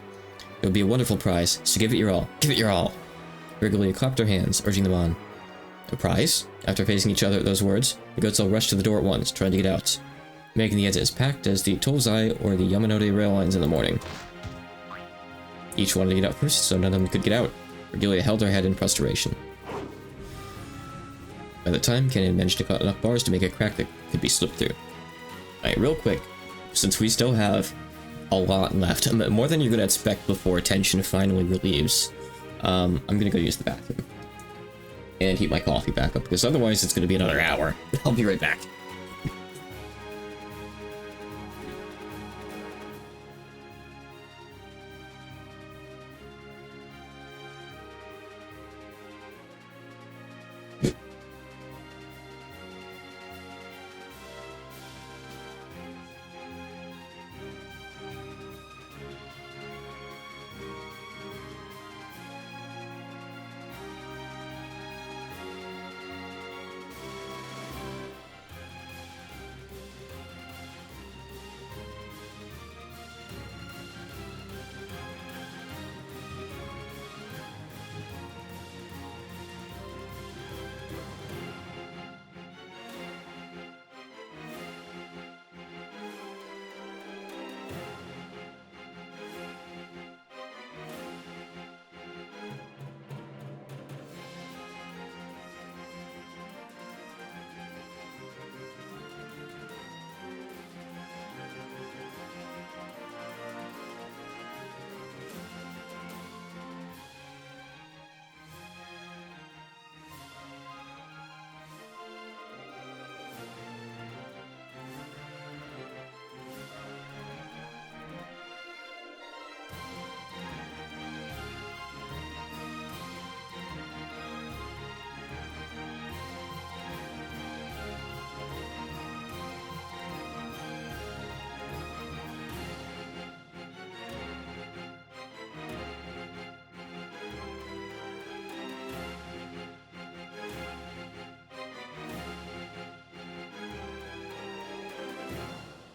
It would be a wonderful prize, so give it your all. Give it your all! Wriggly clapped her hands, urging them on. A prize? After facing each other at those words, the goats all rushed to the door at once, trying to get out, making the exit as packed as the Tozai or the Yamanote rail lines in the morning. Each wanted to get out first, so none of them could get out. Regalia held her head in frustration. By the time, Ken had managed to cut enough bars to make a crack that could be slipped through. Alright, real quick, since we still have a lot left, more than you're gonna expect before tension finally relieves, I'm gonna go use the bathroom. And heat my coffee back up, because otherwise it's gonna be another hour. I'll be right back.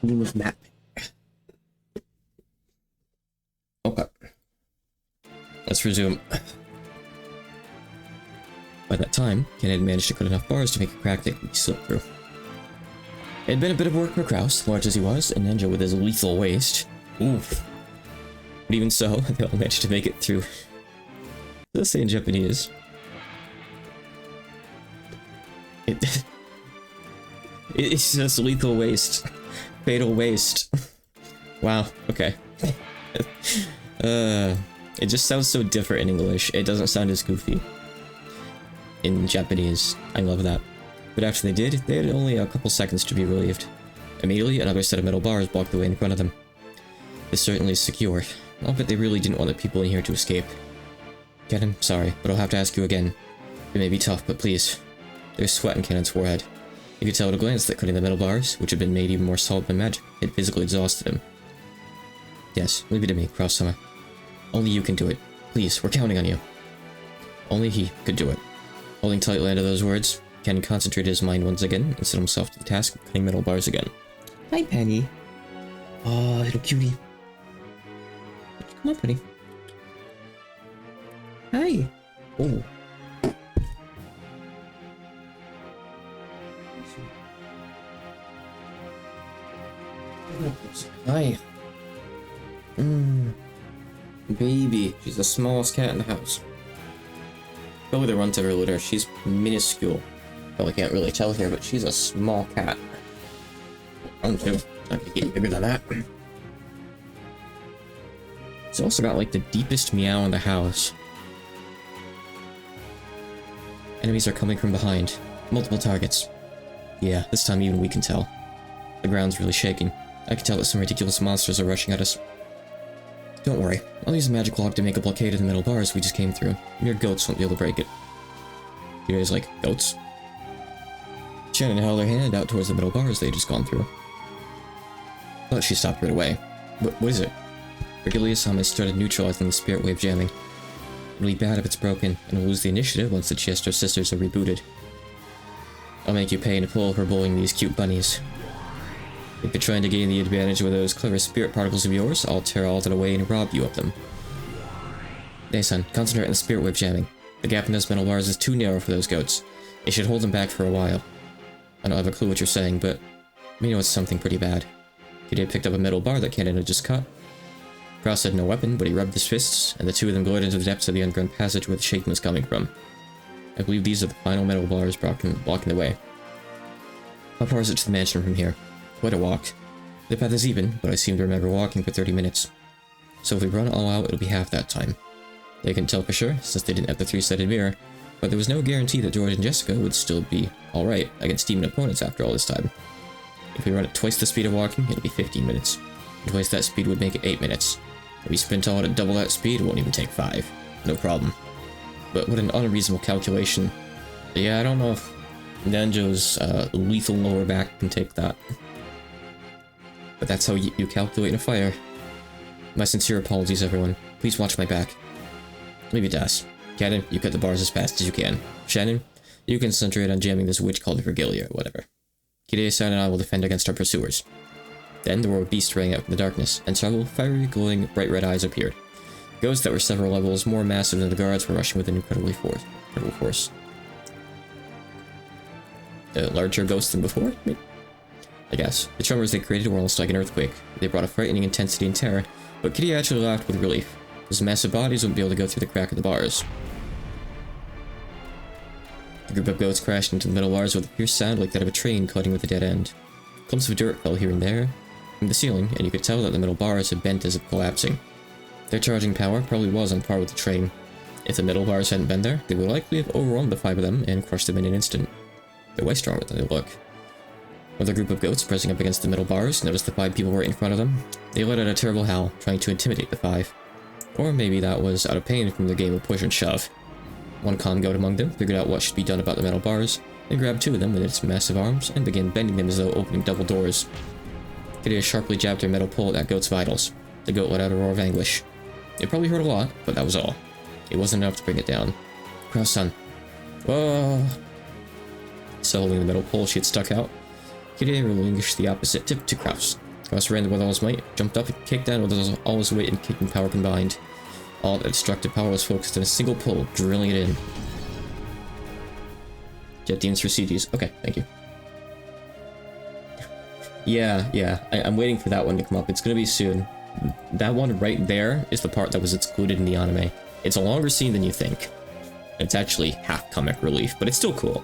Name of map. Okay. Let's resume. By that time, Ken had managed to cut enough bars to make a crack that could be slipped through. It had been a bit of work for Kraus, large as he was, and Ninja with his lethal waist. Oof. But even so, they all managed to make it through. Let's say in Japanese. It's just lethal waste. Fatal waste. Wow, okay. It just sounds so different in English. It doesn't sound as goofy in Japanese. I love that. But after they did, they had only a couple seconds to be relieved. Immediately, another set of metal bars blocked the way in front of them. This certainly is secure. I'll bet they really didn't want the people in here to escape. Ken, I'm sorry, but I'll have to ask you again. It may be tough, but please. There's sweat in Kennon's forehead. You could tell at a glance that cutting the metal bars, which had been made even more solid by magic, had physically exhausted him. Yes, leave it to me, Cross-Summer. Only you can do it. Please, we're counting on you. Only he could do it. Holding tightly onto those words, Ken concentrated his mind once again and set himself to the task of cutting metal bars again. Hi, Penny. Oh, little cutie. Come on, Penny. Hi. Oh. Hi. Baby. She's the smallest cat in the house. Probably the runt of her litter. She's minuscule. Probably can't really tell here, but she's a small cat. I'm too. I could get bigger than that. It's also got like the deepest meow in the house. Enemies are coming from behind. Multiple targets. Yeah, this time even we can tell. The ground's really shaking. I can tell that some ridiculous monsters are rushing at us. Don't worry, I'll use a magic log to make a blockade of the metal bars we just came through. Mere goats won't be able to break it. You guys like goats? Shannon held her hand out towards the metal bars they had just gone through. But she stopped right away. What is it? Regalia-sama started neutralizing the spirit wave jamming. It'll be bad if it's broken, and we'll lose the initiative once the Chiesto sisters are rebooted. I'll make you pay in full for bullying these cute bunnies. If you're trying to gain the advantage with those clever spirit particles of yours, I'll tear all that away and rob you of them. Hey-san, concentrate on the spirit wave jamming. The gap in those metal bars is too narrow for those goats. It should hold them back for a while. I don't have a clue what you're saying, but we know it's something pretty bad. Kid picked up a metal bar that Cannon had just cut. Cross had no weapon, but he rubbed his fists, and the two of them glowed into the depths of the underground passage where the shaking was coming from. I believe these are the final metal bars blocking the way. How far is it to the mansion from here? Quite a walk. The path is even, but I seem to remember walking for 30 minutes. So if we run all out, it'll be half that time. They can tell for sure, since they didn't have the three-sided mirror, but there was no guarantee that George and Jessica would still be alright against demon opponents after all this time. If we run at twice the speed of walking, it'll be 15 minutes. And twice that speed would make it 8 minutes. If we sprint all at double that speed, it won't even take 5. No problem. But what an unreasonable calculation. Yeah, I don't know if Nanjo's lethal lower back can take that. But that's how you calculate in a fire. My sincere apologies, everyone. Please watch my back. Leave it to us. Cannon, you cut the bars as fast as you can. Shannon, you concentrate on jamming this witch called Virgilia or whatever. Kirei-san and I will defend against our pursuers. Then the roar of beast rang out from the darkness, and several fiery, glowing, bright red eyes appeared. Ghosts that were several levels more massive than the guards were rushing with an incredible force. Larger ghosts than before? Maybe? I guess. The tremors they created were almost like an earthquake. They brought a frightening intensity and terror, but Kitty actually laughed with relief. Those massive bodies wouldn't be able to go through the crack of the bars. The group of goats crashed into the metal bars with a fierce sound like that of a train cutting with a dead end. Clumps of dirt fell here and there from the ceiling, and you could tell that the metal bars had bent as if collapsing. Their charging power probably was on par with the train. If the metal bars hadn't been there, they would likely have overrun the 5 of them and crushed them in an instant. They're way stronger than they look. When the group of goats pressing up against the metal bars noticed the 5 people right in front of them, they let out a terrible howl, trying to intimidate the 5. Or maybe that was out of pain from the game of push and shove. One calm goat among them figured out what should be done about the metal bars, and grabbed 2 of them with its massive arms and began bending them as though opening double doors. Kidia sharply jabbed her metal pole at that goat's vitals. The goat let out a roar of anguish. It probably hurt a lot, but that was all. It wasn't enough to bring it down. Cross-san. Whoa! Settling the metal pole she had stuck out, Kidia relinquished the opposite tip to Kraus. Kraus ran with all his might, jumped up and kicked down with all his weight and kicking power combined. All that destructive power was focused on a single pull, drilling it in. Jet Deans for CGs. Okay, thank you. Yeah, I'm waiting for that one to come up. It's gonna be soon. That one right there is the part that was excluded in the anime. It's a longer scene than you think. It's actually half comic relief, but it's still cool.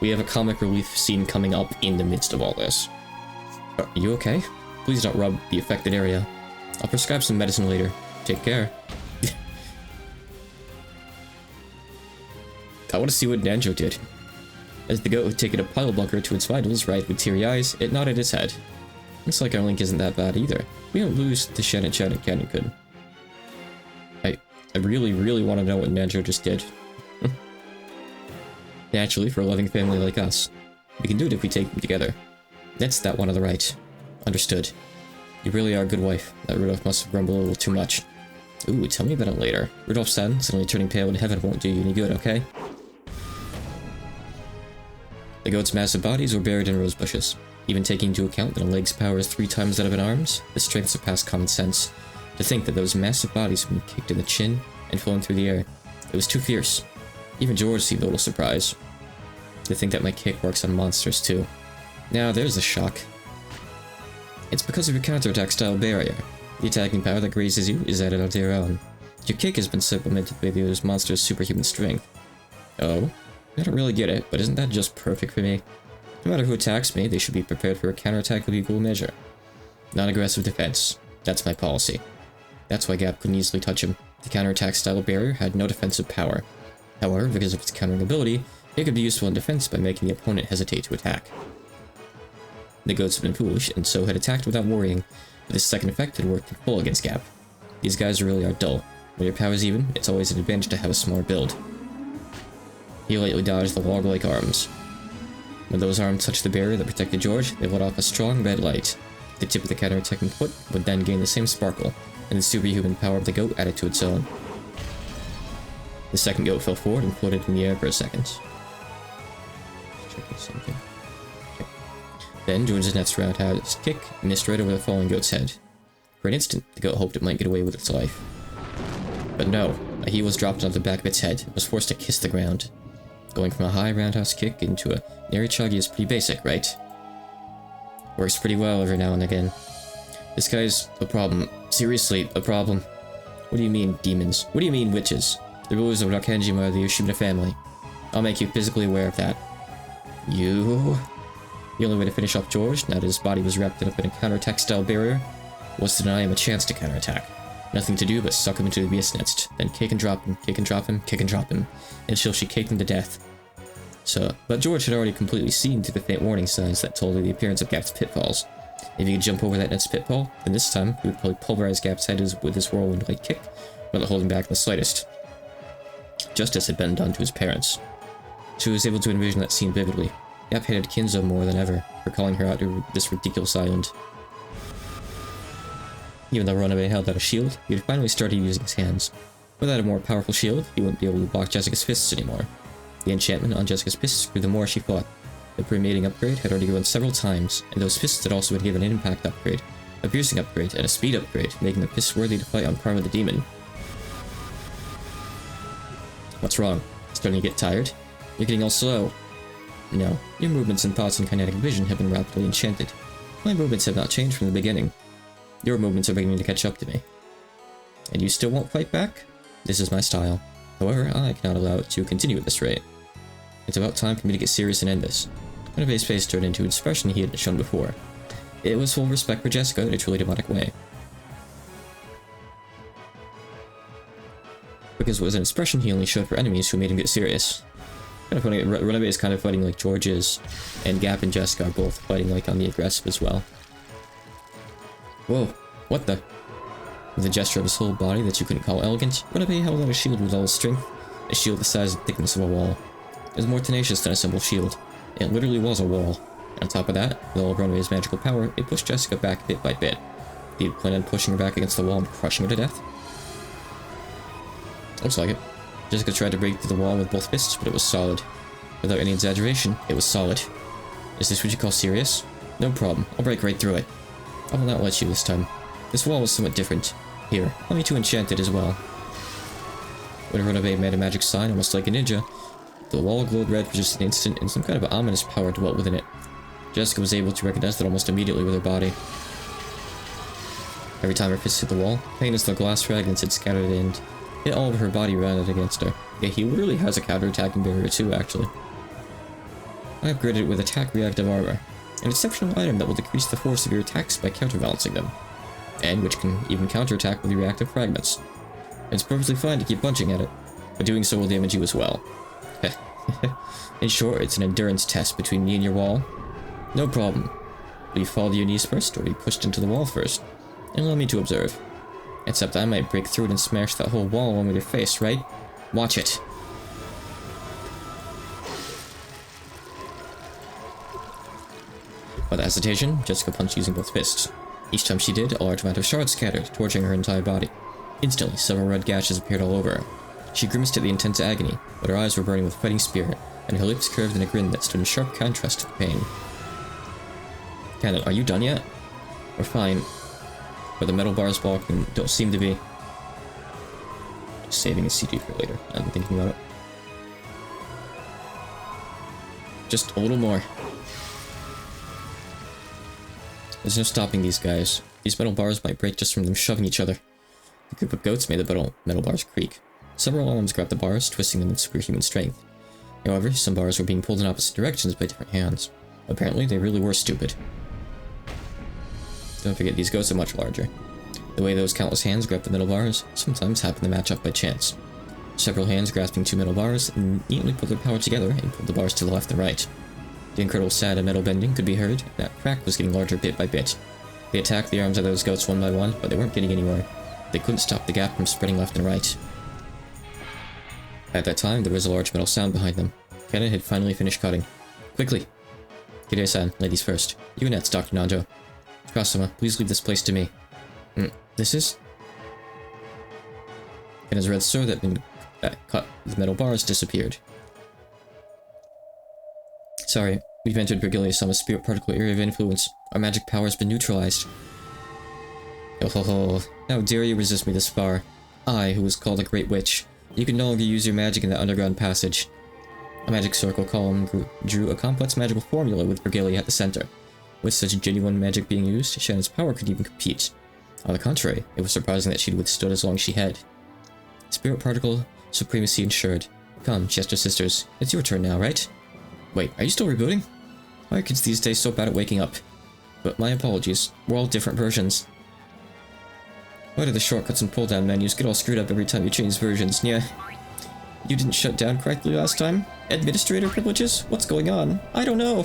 We have a comic relief scene coming up in the midst of all this. Are you okay? Please don't rub the affected area. I'll prescribe some medicine later. Take care. I want to see what Nanjo did. As the goat had taken a pile bunker to its vitals, right with teary eyes, it nodded its head. Looks like our link isn't that bad either. We don't lose to Shannon Cannon could. I really want to know what Nanjo just did. Naturally, for a loving family like us. We can do it if we take them together. That's that one on the right. Understood. You really are a good wife. That Rudolph must have grumbled a little too much. Ooh, tell me about it later. Rudolph's son, suddenly turning pale in heaven won't do you any good, okay? The goat's massive bodies were buried in rose bushes. Even taking into account that a leg's power is 3 times that of an arm's, the strength surpassed common sense. To think that those massive bodies had been kicked in the chin and flown through the air. It was too fierce. Even George seemed a little surprised. To think that my kick works on monsters too. Now there's a shock. It's because of your counterattack style barrier. The attacking power that grazes you is added onto your own. Your kick has been supplemented by the other monster's superhuman strength. Oh? I don't really get it, but isn't that just perfect for me? No matter who attacks me, they should be prepared for a counterattack of equal measure. Non-aggressive defense. That's my policy. That's why Gap couldn't easily touch him. The counterattack style barrier had no defensive power. However, because of its countering ability, it could be useful in defense by making the opponent hesitate to attack. The goats had been foolish, and so had attacked without worrying, but this second effect had worked in full against Gap. These guys really are dull. When your power's even, it's always an advantage to have a smaller build. He lightly dodged the log-like arms. When those arms touched the barrier that protected George, they let off a strong red light. The tip of the counterattacking foot would then gain the same sparkle, and the superhuman power of the goat added to its own. The second goat fell forward and floated in the air for a second. Checking something. Okay. Then George's next round had his kick missed right over the falling goat's head. For an instant, the goat hoped it might get away with its life. But no, a heel was dropped onto the back of its head. It was forced to kiss the ground. Going from a high roundhouse kick into a narichagi is pretty basic, right? Works pretty well every now and again. This guy's a problem. Seriously, a problem. What do you mean, demons? What do you mean, witches? The rulers of Rakenjima are the Yoshimura family. I'll make you physically aware of that. You... The only way to finish off George, now that his body was wrapped up in a counter-attack-style barrier, was to deny him a chance to counterattack. Nothing to do but suck him into the abyss nest, then kick and drop him, kick and drop him, kick and drop him, until she kicked him to death. But George had already completely seen through the faint warning signs that told of the appearance of Gap's pitfalls. If he could jump over that next pitfall, then this time he would probably pulverize Gap's head with his whirlwind light kick, without holding back in the slightest. Justice had been done to his parents. She was able to envision that scene vividly. Gap hated Kinzo more than ever, for calling her out to this ridiculous island. Even though Runabe held out a shield, he had finally started using his hands. Without a more powerful shield, he wouldn't be able to block Jessica's fists anymore. The enchantment on Jessica's fists grew the more she fought. The pre-mating upgrade had already grown several times, and those fists had also been given an impact upgrade, a piercing upgrade, and a speed upgrade, making the fists worthy to fight on par with the demon. What's wrong? Starting to get tired? You're getting all slow. No, your movements and thoughts and kinetic vision have been rapidly enchanted. My movements have not changed from the beginning. Your movements are beginning to catch up to me. And you still won't fight back? This is my style. However, I cannot allow it to continue at this rate. It's about time for me to get serious and end this. Runabe's face turned into an expression he hadn't shown before. It was full of respect for Jessica in a truly demonic way. Because it was an expression he only showed for enemies who made him get serious. Kind of funny, Runabe is kind of fighting like George is, and Gap and Jessica are both fighting like on the aggressive as well. Whoa, what the? With a gesture of his whole body that you couldn't call elegant, Runabe held out a shield with all his strength, a shield the size and thickness of a wall. It was more tenacious than a simple shield. It literally was a wall. On top of that, with all of Runabe's magical power, it pushed Jessica back bit by bit. He had planned on pushing her back against the wall and crushing her to death. Looks like it. Jessica tried to break through the wall with both fists, but it was solid. Without any exaggeration, it was solid. Is this what you call serious? No problem, I'll break right through it. I will not let you this time. This wall was somewhat different. Here, let me to enchant it as well. When Runabe made a magic sign, almost like a ninja, the wall glowed red for just an instant, and some kind of ominous power dwelt within it. Jessica was able to recognize that almost immediately with her body. Every time her fist hit the wall, pain as the glass fragments had scattered and hit all of her body rounded against her. Yeah, he literally has a counter-attacking barrier too, actually. I upgraded it with attack reactive armor, an exceptional item that will decrease the force of your attacks by counterbalancing them, and which can even counterattack with reactive fragments. It's perfectly fine to keep punching at it, but doing so will damage you as well. In short, it's an endurance test between me and your wall. No problem. Will you fall to your knees first, or will you pushed into the wall first? And allow me to observe. Except I might break through it and smash that whole wall along with your face, right? Watch it. Without hesitation, Jessica punched using both fists. Each time she did, a large amount of shards scattered, torturing her entire body. Instantly, several red gashes appeared all over her. She grimaced at the intense agony, but her eyes were burning with fighting spirit, and her lips curved in a grin that stood in sharp contrast to the pain. Cannon, are you done yet? We're fine. But the metal bars blocking don't seem to be. Just saving a CG for later. I'm thinking about it. Just a little more. There's no stopping these guys. These metal bars might break just from them shoving each other. The group of goats made the metal bars creak. Several arms grabbed the bars, twisting them with superhuman strength. However, some bars were being pulled in opposite directions by different hands. Apparently, they really were stupid. Don't forget, these goats are much larger. The way those countless hands grabbed the metal bars sometimes happened to match up by chance. Several hands grasping two metal bars neatly put their power together and pulled the bars to the left and right. The incredible sound of metal bending could be heard, and that crack was getting larger bit by bit. They attacked the arms of those goats one by one, but they weren't getting anywhere. They couldn't stop the gap from spreading left and right. At that time, there was a large metal sound behind them. Ken had finally finished cutting. Quickly! Kirei-san, ladies first. You next, Dr. Nanjo. Kasama, please leave this place to me. This is? Ken's red sword that had been cut with metal bars disappeared. Sorry, we've entered Virgilia-sama's spirit particle area of influence. Our magic power has been neutralized. Oh ho ho, how dare you resist me this far? I, who was called a great witch. You can no longer use your magic in that underground passage. A magic circle column drew a complex magical formula with Virgilia at the center. With such genuine magic being used, Shannon's power could even compete. On the contrary, it was surprising that she'd withstood as long as she had. Spirit particle supremacy ensured. Come, Chester sisters, it's your turn now, right? Wait, are you still rebooting? Why are kids these days so bad at waking up? But my apologies, we're all different versions. Why do the shortcuts and pull-down menus get all screwed up every time you change versions? Yeah. You didn't shut down correctly last time? Administrator privileges? What's going on? I don't know.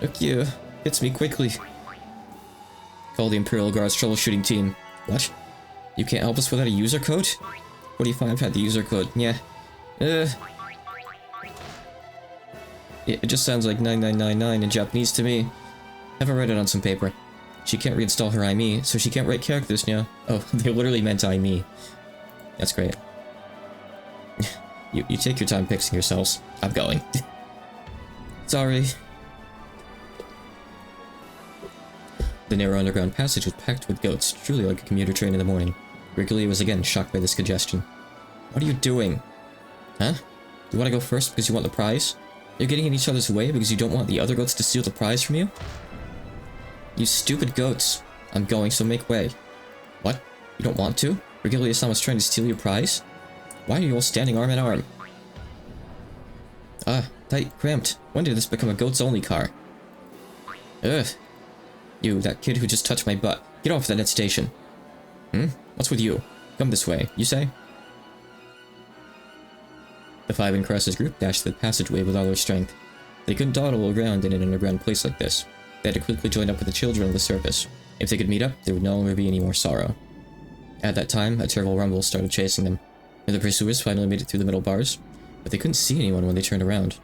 Okay, hits me quickly. Call the Imperial Guard's troubleshooting team. What? You can't help us without a user code? 45 had the user code. Yeah. It just sounds like 9999 in Japanese to me. Have her write it on some paper. She can't reinstall her IME, so she can't write characters now. Oh, they literally meant IME. That's great. You take your time fixing yourselves. I'm going. Sorry. The narrow underground passage was packed with goats, truly like a commuter train in the morning. Wrigley was again shocked by this congestion. What are you doing? Huh? You want to go first because you want the prize? You're getting in each other's way because you don't want the other goats to steal the prize from you? You stupid goats. I'm going, so make way. What? You don't want to? Virgilia-sama trying to steal your prize? Why are you all standing arm in arm? Ah, tight, cramped. When did this become a goats-only car? Ugh. You, that kid who just touched my butt. Get off that station. What's with you? Come this way, you say? The five in Cress's group dashed the passageway with all their strength. They couldn't dawdle around in an underground place like this. They had to quickly join up with the children on the surface. If they could meet up, there would no longer be any more sorrow. At that time, a terrible rumble started chasing them, and the pursuers finally made it through the middle bars, but they couldn't see anyone when they turned around.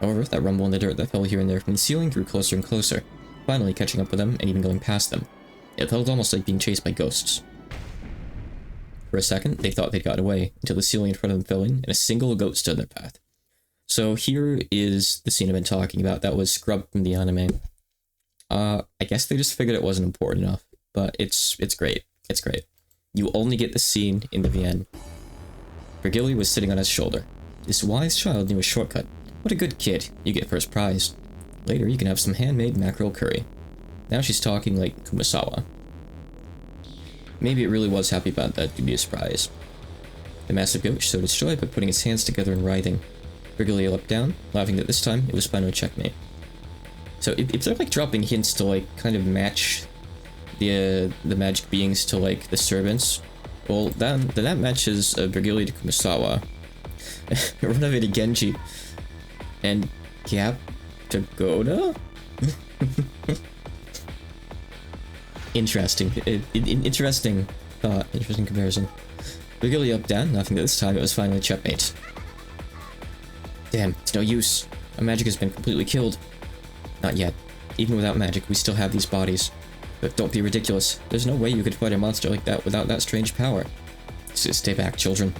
However, that rumble in the dirt that fell here and there from the ceiling grew closer and closer, finally catching up with them and even going past them. It felt almost like being chased by ghosts. For a second, they thought they'd gotten away, until the ceiling in front of them fell in, and a single goat stood in their path. So here is the scene I've been talking about that was scrubbed from the anime. I guess they just figured it wasn't important enough, but it's great. It's great. You only get the scene in the VN. Virgilia was sitting on his shoulder. This wise child knew a shortcut. What a good kid. You get first prize. Later, you can have some handmade mackerel curry. Now she's talking like Kumasawa. Maybe it really was happy about that dubious prize. The massive goat showed its joy by putting its hands together and writhing. Virgilia looked down, laughing that this time it was finally checkmate. So if they're like dropping hints to like kind of match the magic beings to like the servants, well then that matches Virgilia to Kumasawa, Runaway to Genji, and Gap to Goda? Interesting. Interesting thought. Interesting comparison. Virgilia up down, laughing that this time it was finally checkmate. Damn, it's no use. Our magic has been completely killed. Not yet. Even without magic, we still have these bodies. But don't be ridiculous. There's no way you could fight a monster like that without that strange power. So stay back, children.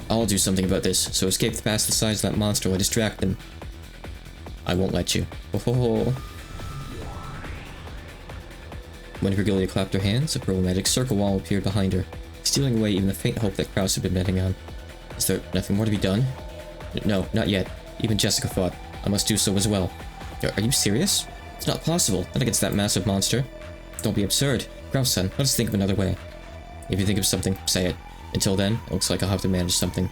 I'll do something about this, so escape past the size of that monster will distract them. I won't let you. Oh ho ho. When Virgilia clapped her hands, a purple magic circle wall appeared behind her, stealing away even the faint hope that Krause had been betting on. Is there nothing more to be done? No, not yet. Even Jessica thought. I must do so as well. Are you serious? It's not possible, not against that massive monster. Don't be absurd. Krause-san, let us think of another way. If you think of something, say it. Until then, it looks like I'll have to manage something.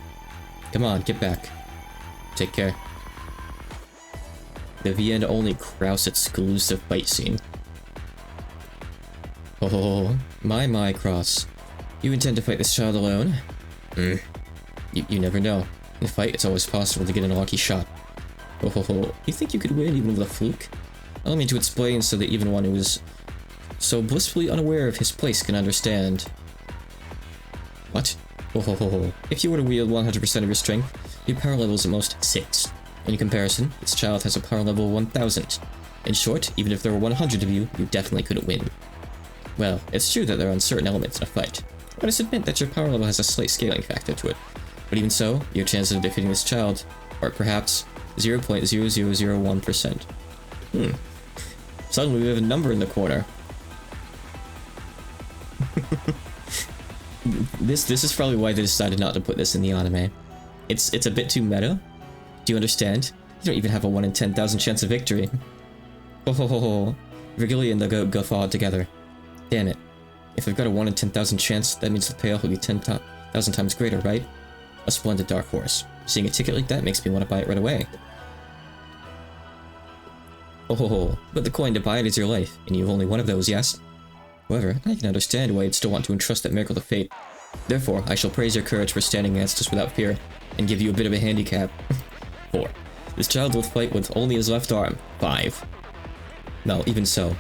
Come on, get back. Take care. The VN only Krause exclusive fight scene. Oh, my Cross. You intend to fight this child alone? You never know. In a fight, it's always possible to get an unlucky shot. Oh, you think you could win even with a fluke? Allow me to explain so that even one who is so blissfully unaware of his place can understand. What? Oh, if you were to wield 100% of your strength, your power level is at most 6. In comparison, this child has a power level of 1000. In short, even if there were 100 of you, you definitely couldn't win. Well, it's true that there are uncertain elements in a fight. Let us admit that your power level has a slight scaling factor to it. But even so, your chances of defeating this child are perhaps 0.0001%. Suddenly we have a number in the corner. This is probably why they decided not to put this in the anime. It's a bit too meta. Do you understand? You don't even have a 1 in 10,000 chance of victory. Ho ho ho ho. Virgilia and the goat guffawed together. Damn it. If I've got a 1 in 10,000 chance, that means the payoff will be 10,000 times greater, right? A splendid dark horse. Seeing a ticket like that makes me want to buy it right away. Ho ho ho. But the coin to buy it is your life, and you have only one of those, yes? However, I can understand why you'd still want to entrust that miracle to fate. Therefore, I shall praise your courage for standing against us without fear, and give you a bit of a handicap. 4. This child will fight with only his left arm. 5. No, even so.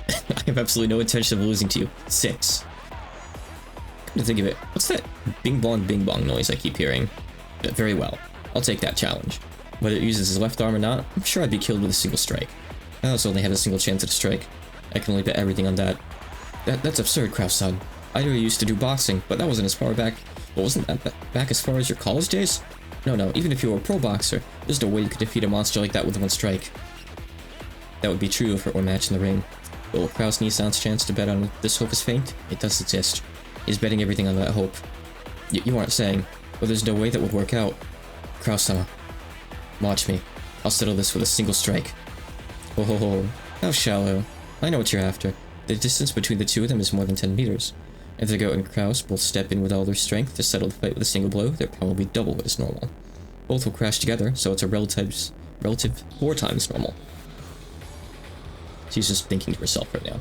I have absolutely no intention of losing to you. 6. Come to think of it, what's that bing bong noise I keep hearing? Very well, I'll take that challenge. Whether it uses his left arm or not, I'm sure I'd be killed with a single strike. I also only have a single chance at a strike. I can only bet everything on that. That's absurd, Kraus-san. I knew you used to do boxing, but that wasn't as far back. But wasn't that back as far as your college days? No, even if you were a pro boxer, there's no way you could defeat a monster like that with one strike. That would be true if it were a match in the ring. But will Kraus Nissan's chance to bet on this hope is faint? It does exist. He's betting everything on that hope. You aren't saying, well, there's no way that would work out. Kraus-sama, watch me. I'll settle this with a single strike. Oh ho ho, how shallow. I know what you're after. The distance between the two of them is more than 10 meters. If the goat and Kraus both step in with all their strength to settle the fight with a single blow, their power will be double what is normal. Both will crash together, so it's a relative 4 times normal. She's just thinking to herself right now.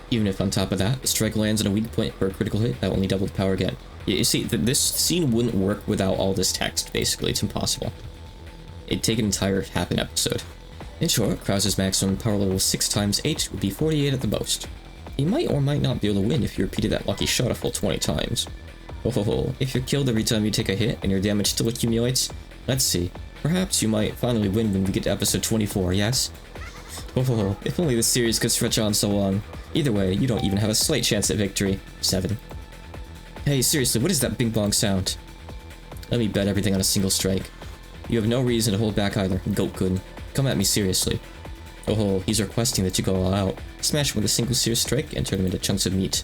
Even if on top of that, the strike lands on a weak point for a critical hit, that will only double the power again. You see, this scene wouldn't work without all this text, basically. It's impossible. It'd take an entire half an episode. In short, Kraus's maximum power level 6 times 8 would be 48 at the most. He might or might not be able to win if you repeated that lucky shot a full 20 times. Oh ho ho, if you're killed every time you take a hit and your damage still accumulates, let's see, perhaps you might finally win when we get to episode 24, yes? Oh ho ho, if only this series could stretch on so long. Either way, you don't even have a slight chance at victory. 7. Hey, seriously, what is that bing bong sound? Let me bet everything on a single strike. You have no reason to hold back either, Goat-kun. Come at me seriously. Oh ho, he's requesting that you go all out. Smash him with a single serious strike and turn him into chunks of meat.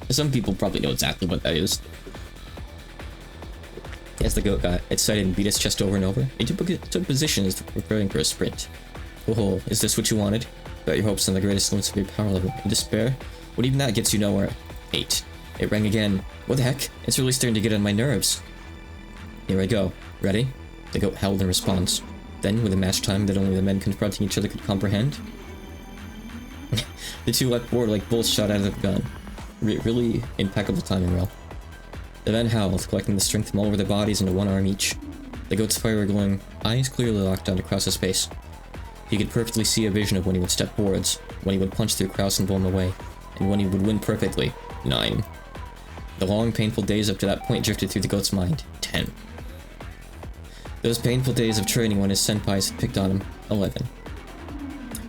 Some people probably know exactly what that is. As the goat got excited and beat his chest over and over, he took position as preparing for a sprint. Oh ho, is this what you wanted? Bet your hopes on the greatest limits of your power level. In despair? But even that gets you nowhere. 8. It rang again. What the heck? It's really starting to get on my nerves. Here I go. Ready? The goat howled in response. Then, with a match time that only the men confronting each other could comprehend, the two leapt forward like bolts shot out of the gun. Really impeccable timing, Rel. The men howled, collecting the strength from all over their bodies into one arm each. The goat's fire-glowing eyes clearly locked onto Kraus's face. He could perfectly see a vision of when he would step forwards, when he would punch through Kraus and blow him away, and when he would win perfectly. 9. The long, painful days up to that point drifted through the goat's mind. 10. Those painful days of training when his senpais had picked on him. 11.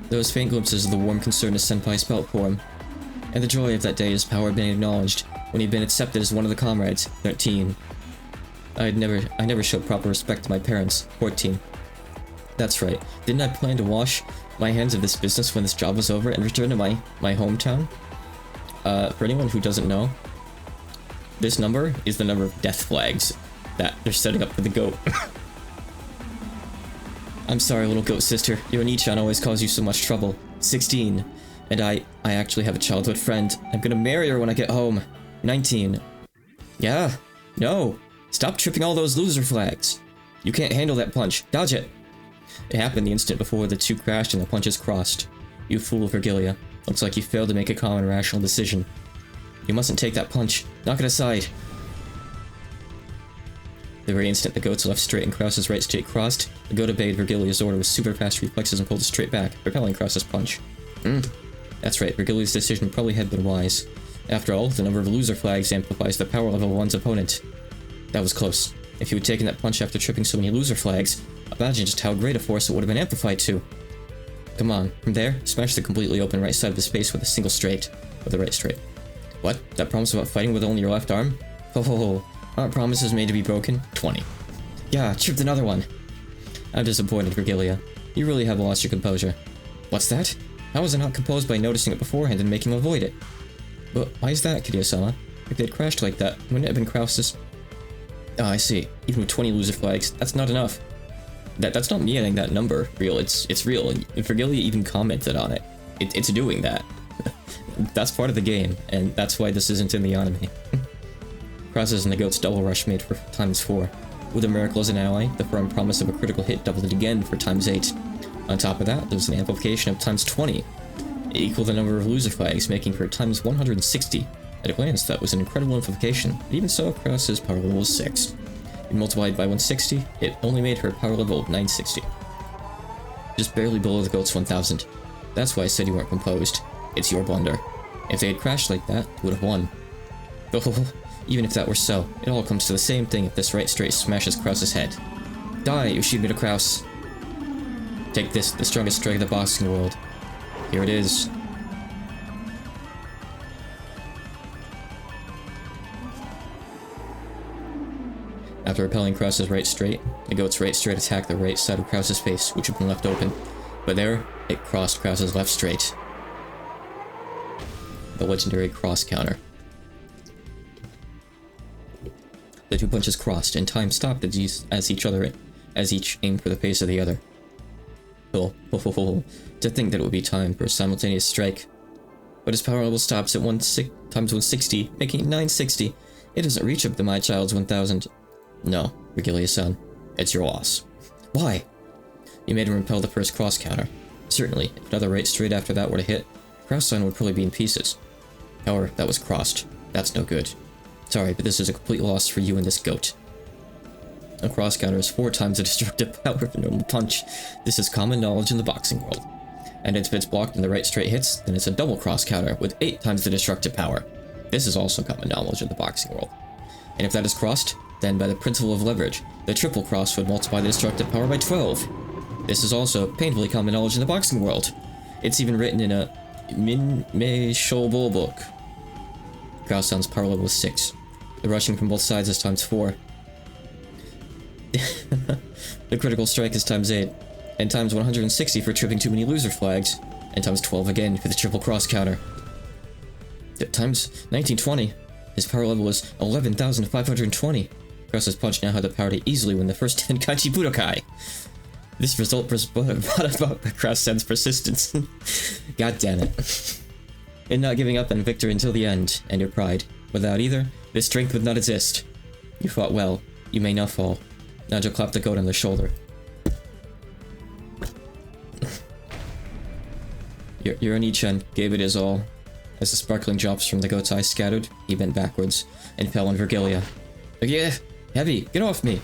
Those faint glimpses of the warm concern his senpais felt for him. And the joy of that day his power had been acknowledged, when he'd been accepted as one of the comrades. 13. I never showed proper respect to my parents. 14. That's right. Didn't I plan to wash my hands of this business when this job was over and return to my hometown? For anyone who doesn't know, this number is the number of death flags that they're setting up for the goat. I'm sorry, little goat sister. Your Nichan always caused you so much trouble. 16. And I actually have a childhood friend. I'm gonna marry her when I get home. 19. Yeah. No. Stop tripping all those loser flags. You can't handle that punch. Dodge it. It happened the instant before the two crashed and the punches crossed. You fool, Virgilia. Looks like you failed to make a calm and rational decision. You mustn't take that punch. Knock it aside. The very instant the goat's left straight and Kraus's right straight crossed, the goat obeyed Virgilia's order with super fast reflexes and pulled it straight back, repelling Kraus's punch. That's right, Virgilia's decision probably had been wise. After all, the number of loser flags amplifies the power level of one's opponent. That was close. If you had taken that punch after tripping so many loser flags, imagine just how great a force it would have been amplified to. Come on, from there, smash the completely open right side of the space with a single straight. With a right straight. What? That promise about fighting with only your left arm? Ho ho ho. Aren't promises made to be broken? 20. Yeah, tripped another one. I'm disappointed, Virgilia. You really have lost your composure. What's that? How was I not composed by noticing it beforehand and making him avoid it? But why is that, Kiria-sama? If they'd crashed like that, wouldn't it have been Krause's? Oh, I see. Even with 20 loser flags, that's not enough. That's not me adding that number real, it's real. And Vergiliae even commented on it. It's doing that. That's part of the game, and that's why this isn't in the anime. Krause's and the Goat's double rush made for ×4. With a miracle as an ally, the firm promise of a critical hit doubled it again for ×8. On top of that, there's an amplification of ×20. It equaled the number of loser flags, making for ×160. At a glance, that was an incredible amplification, but even so, Krause's power level was 6. And multiplied by 160, it only made her power level 960. Just barely below the Goat's 1000. That's why I said you weren't composed. It's your blunder. If they had crashed like that, you would have won. Oh, even if that were so, it all comes to the same thing if this right straight smashes Krause's head. Die, Yoshimura Krause! Take this, the strongest strike of the boxing world. Here it is. After repelling Krause's right straight, the Goat's right straight attacked the right side of Krause's face, which had been left open. But there, it crossed Krause's left straight. The legendary cross counter. The two punches crossed, and time stopped as each aimed for the face of the other. To think that it would be time for a simultaneous strike. But his power level stops at ×160, making it 960. It doesn't reach up to my child's 1000. No, Vergiliae-san, it's your loss. Why? You made him repel the first cross counter. Certainly, if another right straight after that were to hit, Krause-san would probably be in pieces. However, that was crossed. That's no good. Sorry, but this is a complete loss for you and this goat. A cross counter is 4 times the destructive power of a normal punch. This is common knowledge in the boxing world. And if it's blocked and the right straight hits, then it's a double cross counter with 8 times the destructive power. This is also common knowledge in the boxing world. And if that is crossed, then by the principle of leverage, the triple cross would multiply the destructive power by 12. This is also painfully common knowledge in the boxing world. It's even written in a Minmei Shobo book. Krause-san's power level is 6. The rushing from both sides is ×4. The critical strike is ×8, and ×160 for tripping too many loser flags, and ×12 again for the triple cross counter. ×1920, his power level was 11,520. Krause's punch now had the power to easily win the first Tenkaichi Budokai. This result brought about by Krause-san's persistence. God damn it. In not giving up on victory until the end, and your pride. Without either, this strength would not exist. You fought well. You may now fall. Najo clapped the goat on the shoulder. Your Oni-chan gave it his all. As the sparkling drops from the goat's eyes scattered, he bent backwards and fell on Vergiliae. Yeah, heavy, get off me!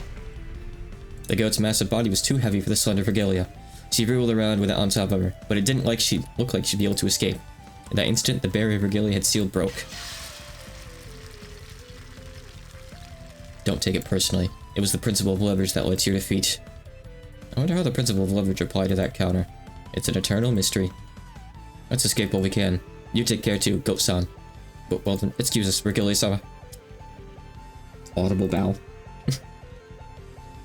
The goat's massive body was too heavy for the slender Vergiliae. She rolled around with it on top of her, but it didn't look like she'd be able to escape. In that instant, the barrier Vergiliae had sealed broke. Don't take it personally. It was the principle of leverage that led to your defeat. I wonder how the principle of leverage applied to that counter. It's an eternal mystery. Let's escape while we can. You take care too, Goat-san. Well then, excuse us, Vergiliae-sama. Audible bow.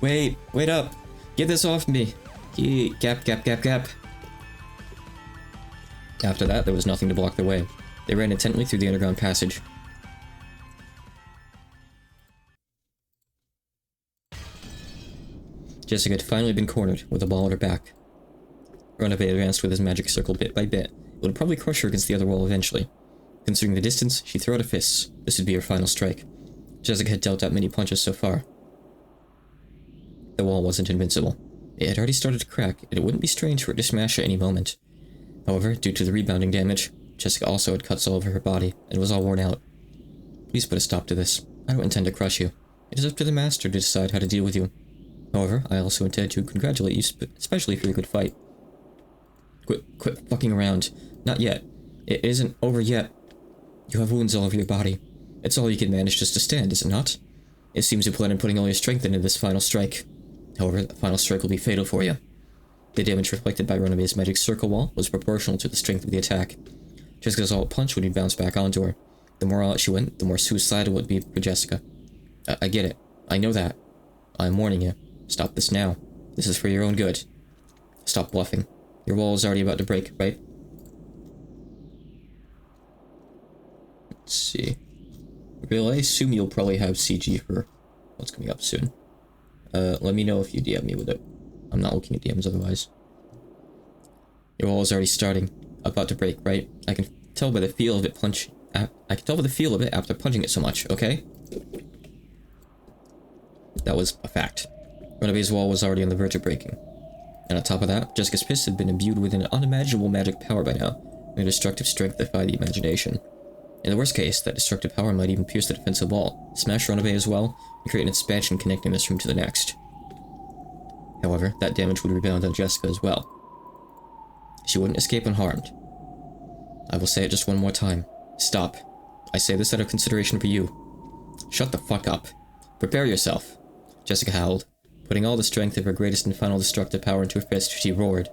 Wait up! Get this off me! Gap. After that, there was nothing to block their way. They ran intently through the underground passage. Jessica had finally been cornered, with the ball at her back. Runabe advanced with his magic circle bit by bit. It would probably crush her against the other wall eventually. Considering the distance, she threw out a fist. This would be her final strike. Jessica had dealt out many punches so far. The wall wasn't invincible. It had already started to crack, and it wouldn't be strange for it to smash at any moment. However, due to the rebounding damage, Jessica also had cuts all over her body, and was all worn out. Please put a stop to this. I don't intend to crush you. It is up to the master to decide how to deal with you. However, I also intend to congratulate you, especially for your good fight. Quit fucking around. Not yet. It isn't over yet. You have wounds all over your body. It's all you can manage just to stand, is it not? It seems you plan on putting all your strength into this final strike. However, the final strike will be fatal for you. The damage reflected by Runabe's magic circle wall was proportional to the strength of the attack. Jessica's all punch would be bounced back onto her. The more out she went, the more suicidal it would be for Jessica. I get it. I know that. I'm warning you. Stop this now. This is for your own good. Stop bluffing. Your wall is already about to break, right? Let's see. Real, I assume you'll probably have CG for what's coming up soon. Let me know if you DM me with it. I'm not looking at DMs otherwise. Your wall is already starting. About to break, right? I can tell by the feel of it I can tell by the feel of it after punching it so much, okay? That was a fact. Runaways' wall was already on the verge of breaking. And on top of that, Jessica's fist had been imbued with an unimaginable magic power by now, and her destructive strength defied the imagination. In the worst case, that destructive power might even pierce the defensive wall, smash Runaway as well, and create an expansion connecting this room to the next. However, that damage would rebound on Jessica as well. She wouldn't escape unharmed. I will say it just one more time. Stop. I say this out of consideration for you. Shut the fuck up. Prepare yourself. Jessica howled. Putting all the strength of her greatest and final destructive power into her fist, she roared.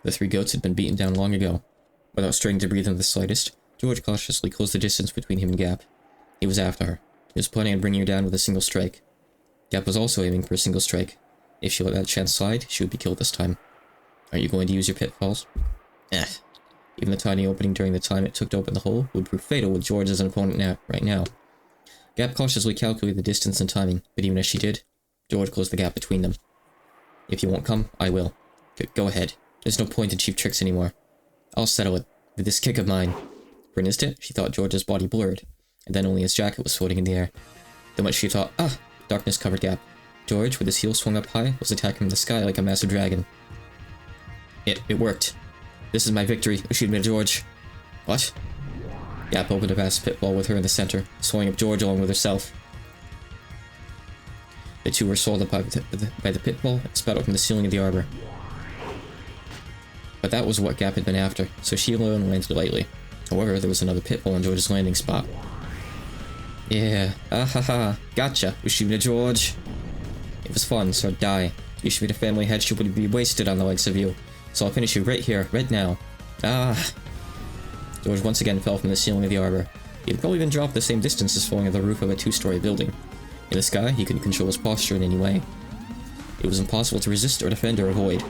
The three goats had been beaten down long ago. Without straining to breathe in the slightest, George cautiously closed the distance between him and Gap. He was after her. He was planning on bringing her down with a single strike. Gap was also aiming for a single strike. If she let that chance slide, she would be killed this time. Are you going to use your pitfalls? Eh. Even the tiny opening during the time it took to open the hole would prove fatal with George as an opponent right now. Gap cautiously calculated the distance and timing, but even as she did, George closed the gap between them. If you won't come, I will. Go ahead. There's no point in cheap tricks anymore. I'll settle it, with this kick of mine. For an instant, she thought George's body blurred, and then only his jacket was floating in the air. The much she thought, darkness covered Gap. George, with his heel swung up high, was attacking the sky like a massive dragon. It worked. This is my victory, Ushidame George. What? Gap opened a vast pitfall with her in the center, swallowing up George along with herself. The two were swallowed up by the pitfall and spat out from the ceiling of the arbor. But that was what Gap had been after, so she alone landed lightly. However, there was another pitfall in George's landing spot. Yeah, gotcha, Ushidame George. It was fun, so die. You should be the family head, she would be wasted on the likes of you. So I'll finish you right here, right now. George once again fell from the ceiling of the arbor. He had probably been dropped the same distance as falling off the roof of a two-story building. In the sky, he couldn't control his posture in any way. It was impossible to resist or defend or avoid.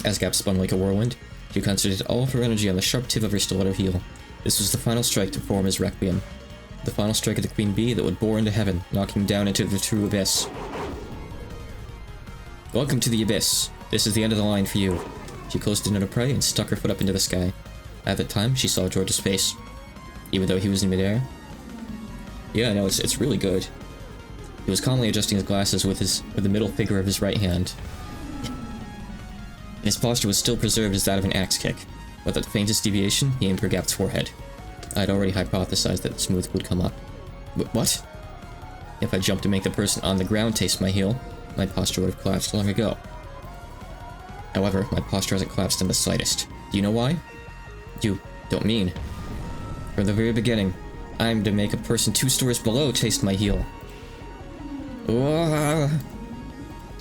As Gap spun like a whirlwind, she concentrated all of her energy on the sharp tip of her stiletto heel. This was the final strike to form his requiem. The final strike of the Queen Bee that would bore into heaven, knocking down into the true abyss. Welcome to the abyss. This is the end of the line for you. She closed in on her prey and stuck her foot up into the sky. At that time, she saw George's face. Even though he was in midair. Yeah, no, it's really good. He was calmly adjusting his glasses with the middle finger of his right hand. His posture was still preserved as that of an axe kick. Without the faintest deviation, he aimed for Gap's forehead. I had already hypothesized that the smooth would come up. What? If I jumped to make the person on the ground taste my heel, my posture would have collapsed long ago. However, my posture hasn't collapsed in the slightest. Do you know why? You don't mean. From the very beginning, I'm to make a person 2 stories below taste my heel.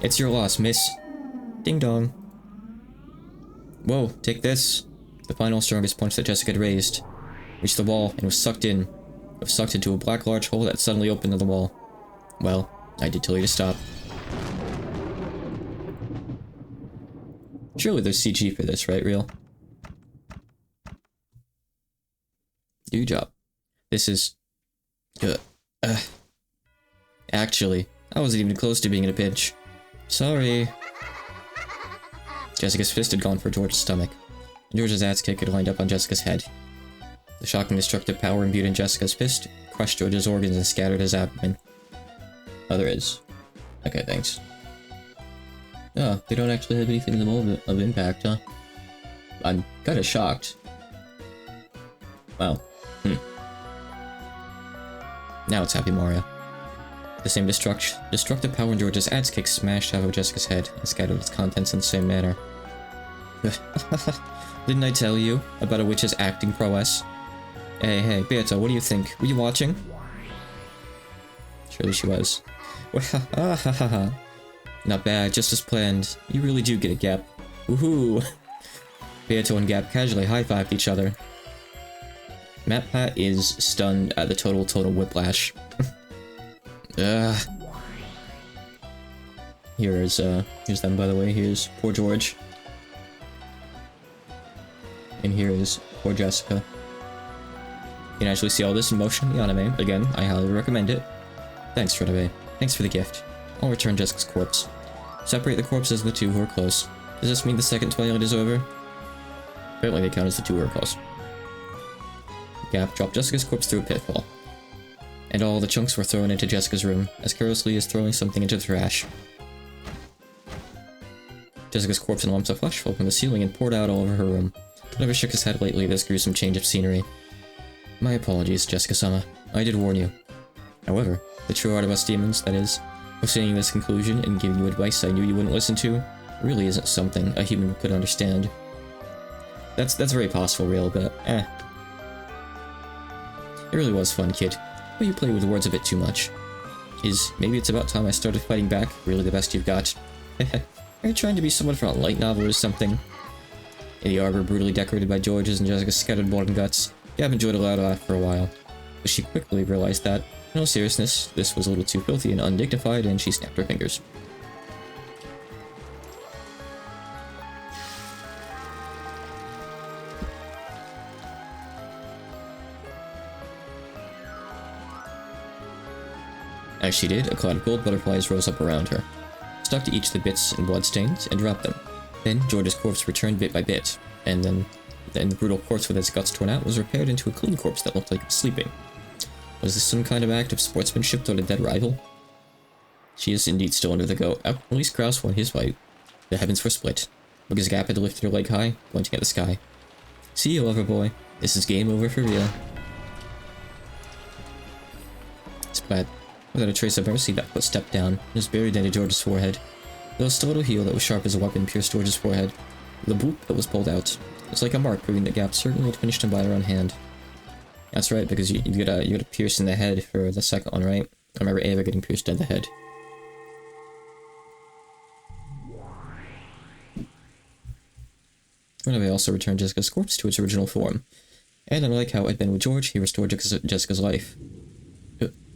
It's your loss, miss. Ding dong. Whoa, take this. The final strongest punch that Jessica had raised reached the wall and was sucked in. It was sucked into a black large hole that suddenly opened in the wall. Well, I did tell you to stop. Surely there's CG for this, right, Real? Do your job. This is... Actually, I wasn't even close to being in a pinch. Sorry. Jessica's fist had gone for George's stomach, and George's axe kick had lined up on Jessica's head. The shocking destructive power imbued in Jessica's fist crushed George's organs and scattered his abdomen. Oh, there is. Okay, thanks. Oh, they don't actually have anything in the moment of impact, huh? I'm kinda shocked. Wow. Now it's Happy Mario. The same destructive power in George's axe kick smashed out of Jessica's head and scattered its contents in the same manner. Didn't I tell you about a witch's acting prowess? Hey, Beato, what do you think? Were you watching? Surely she was. Not bad, just as planned. You really do get a Gap. Woohoo! Beato and Gap casually high-fived each other. MatPat is stunned at the total whiplash. Here's them, by the way. Here's poor George. And here is poor Jessica. You can actually see all this in motion in the anime. Again, I highly recommend it. Thanks, Runabe. Thanks for the gift. I'll return Jessica's corpse. Separate the corpses of the two who are close. Does this mean the second twilight is over? Apparently they count as the two who are close. Gap dropped Jessica's corpse through a pitfall. And all the chunks were thrown into Jessica's room, as carelessly as throwing something into the trash. Jessica's corpse and lumps of flesh fell from the ceiling and poured out all over her room. Whatever shook his head lately, this gruesome change of scenery. My apologies, Jessica-sama. I did warn you. However, the true art of us demons, that is, of seeing this conclusion and giving you advice I knew you wouldn't listen to, really isn't something a human could understand. That's very possible, real, but It really was fun, kid. But you play with words a bit too much. Maybe it's about time I started fighting back really the best you've got? Are you trying to be someone from a light novel or something? In the arbor brutally decorated by George's and Jessica's scattered blood and guts, Gab enjoyed a loud laugh for a while. But she quickly realized that, in all seriousness, this was a little too filthy and undignified, and she snapped her fingers. As she did, a cloud of gold butterflies rose up around her, stuck to each of the bits and bloodstains, and dropped them. Then George's corpse returned bit by bit, and then the brutal corpse with its guts torn out was repaired into a clean corpse that looked like it was sleeping. Was this some kind of act of sportsmanship toward a dead rival? She is indeed still under the goat. At least Kraus won his fight. The heavens were split, because Gap had lifted her leg high, pointing at the sky. See you, lover boy. This is game over for real. Splat. Without a trace of mercy, that foot stepped down, and was buried into George's forehead. There was a little heel that was sharp as a weapon pierced George's forehead. The boop that was pulled out. It was like a mark proving that Gap certainly had finished him by her own hand. That's right, because you gotta pierce in the head for the second one, right? I remember Ava getting pierced in the head. Runabe also returned Jessica's corpse to its original form. And unlike how it had been with George, he restored Jessica's life.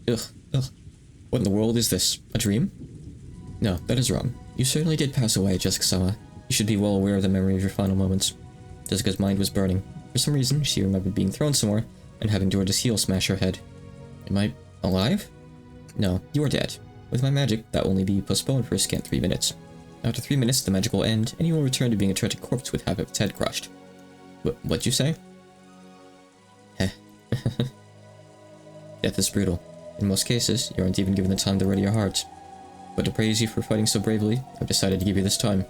Ugh. What in the world is this? A dream? No, that is wrong. You certainly did pass away, Jessica-sama. You should be well aware of the memory of your final moments. Jessica's mind was burning. For some reason, she remembered being thrown somewhere, and having George's heel smash her head. Am I alive? No, you are dead. With my magic, that will only be postponed for a scant 3 minutes. After 3 minutes, the magic will end, and you will return to being a tragic corpse with half of its head crushed. What'd you say? Heh. Death is brutal. In most cases, you aren't even given the time to ready your heart. But to praise you for fighting so bravely, I've decided to give you this time.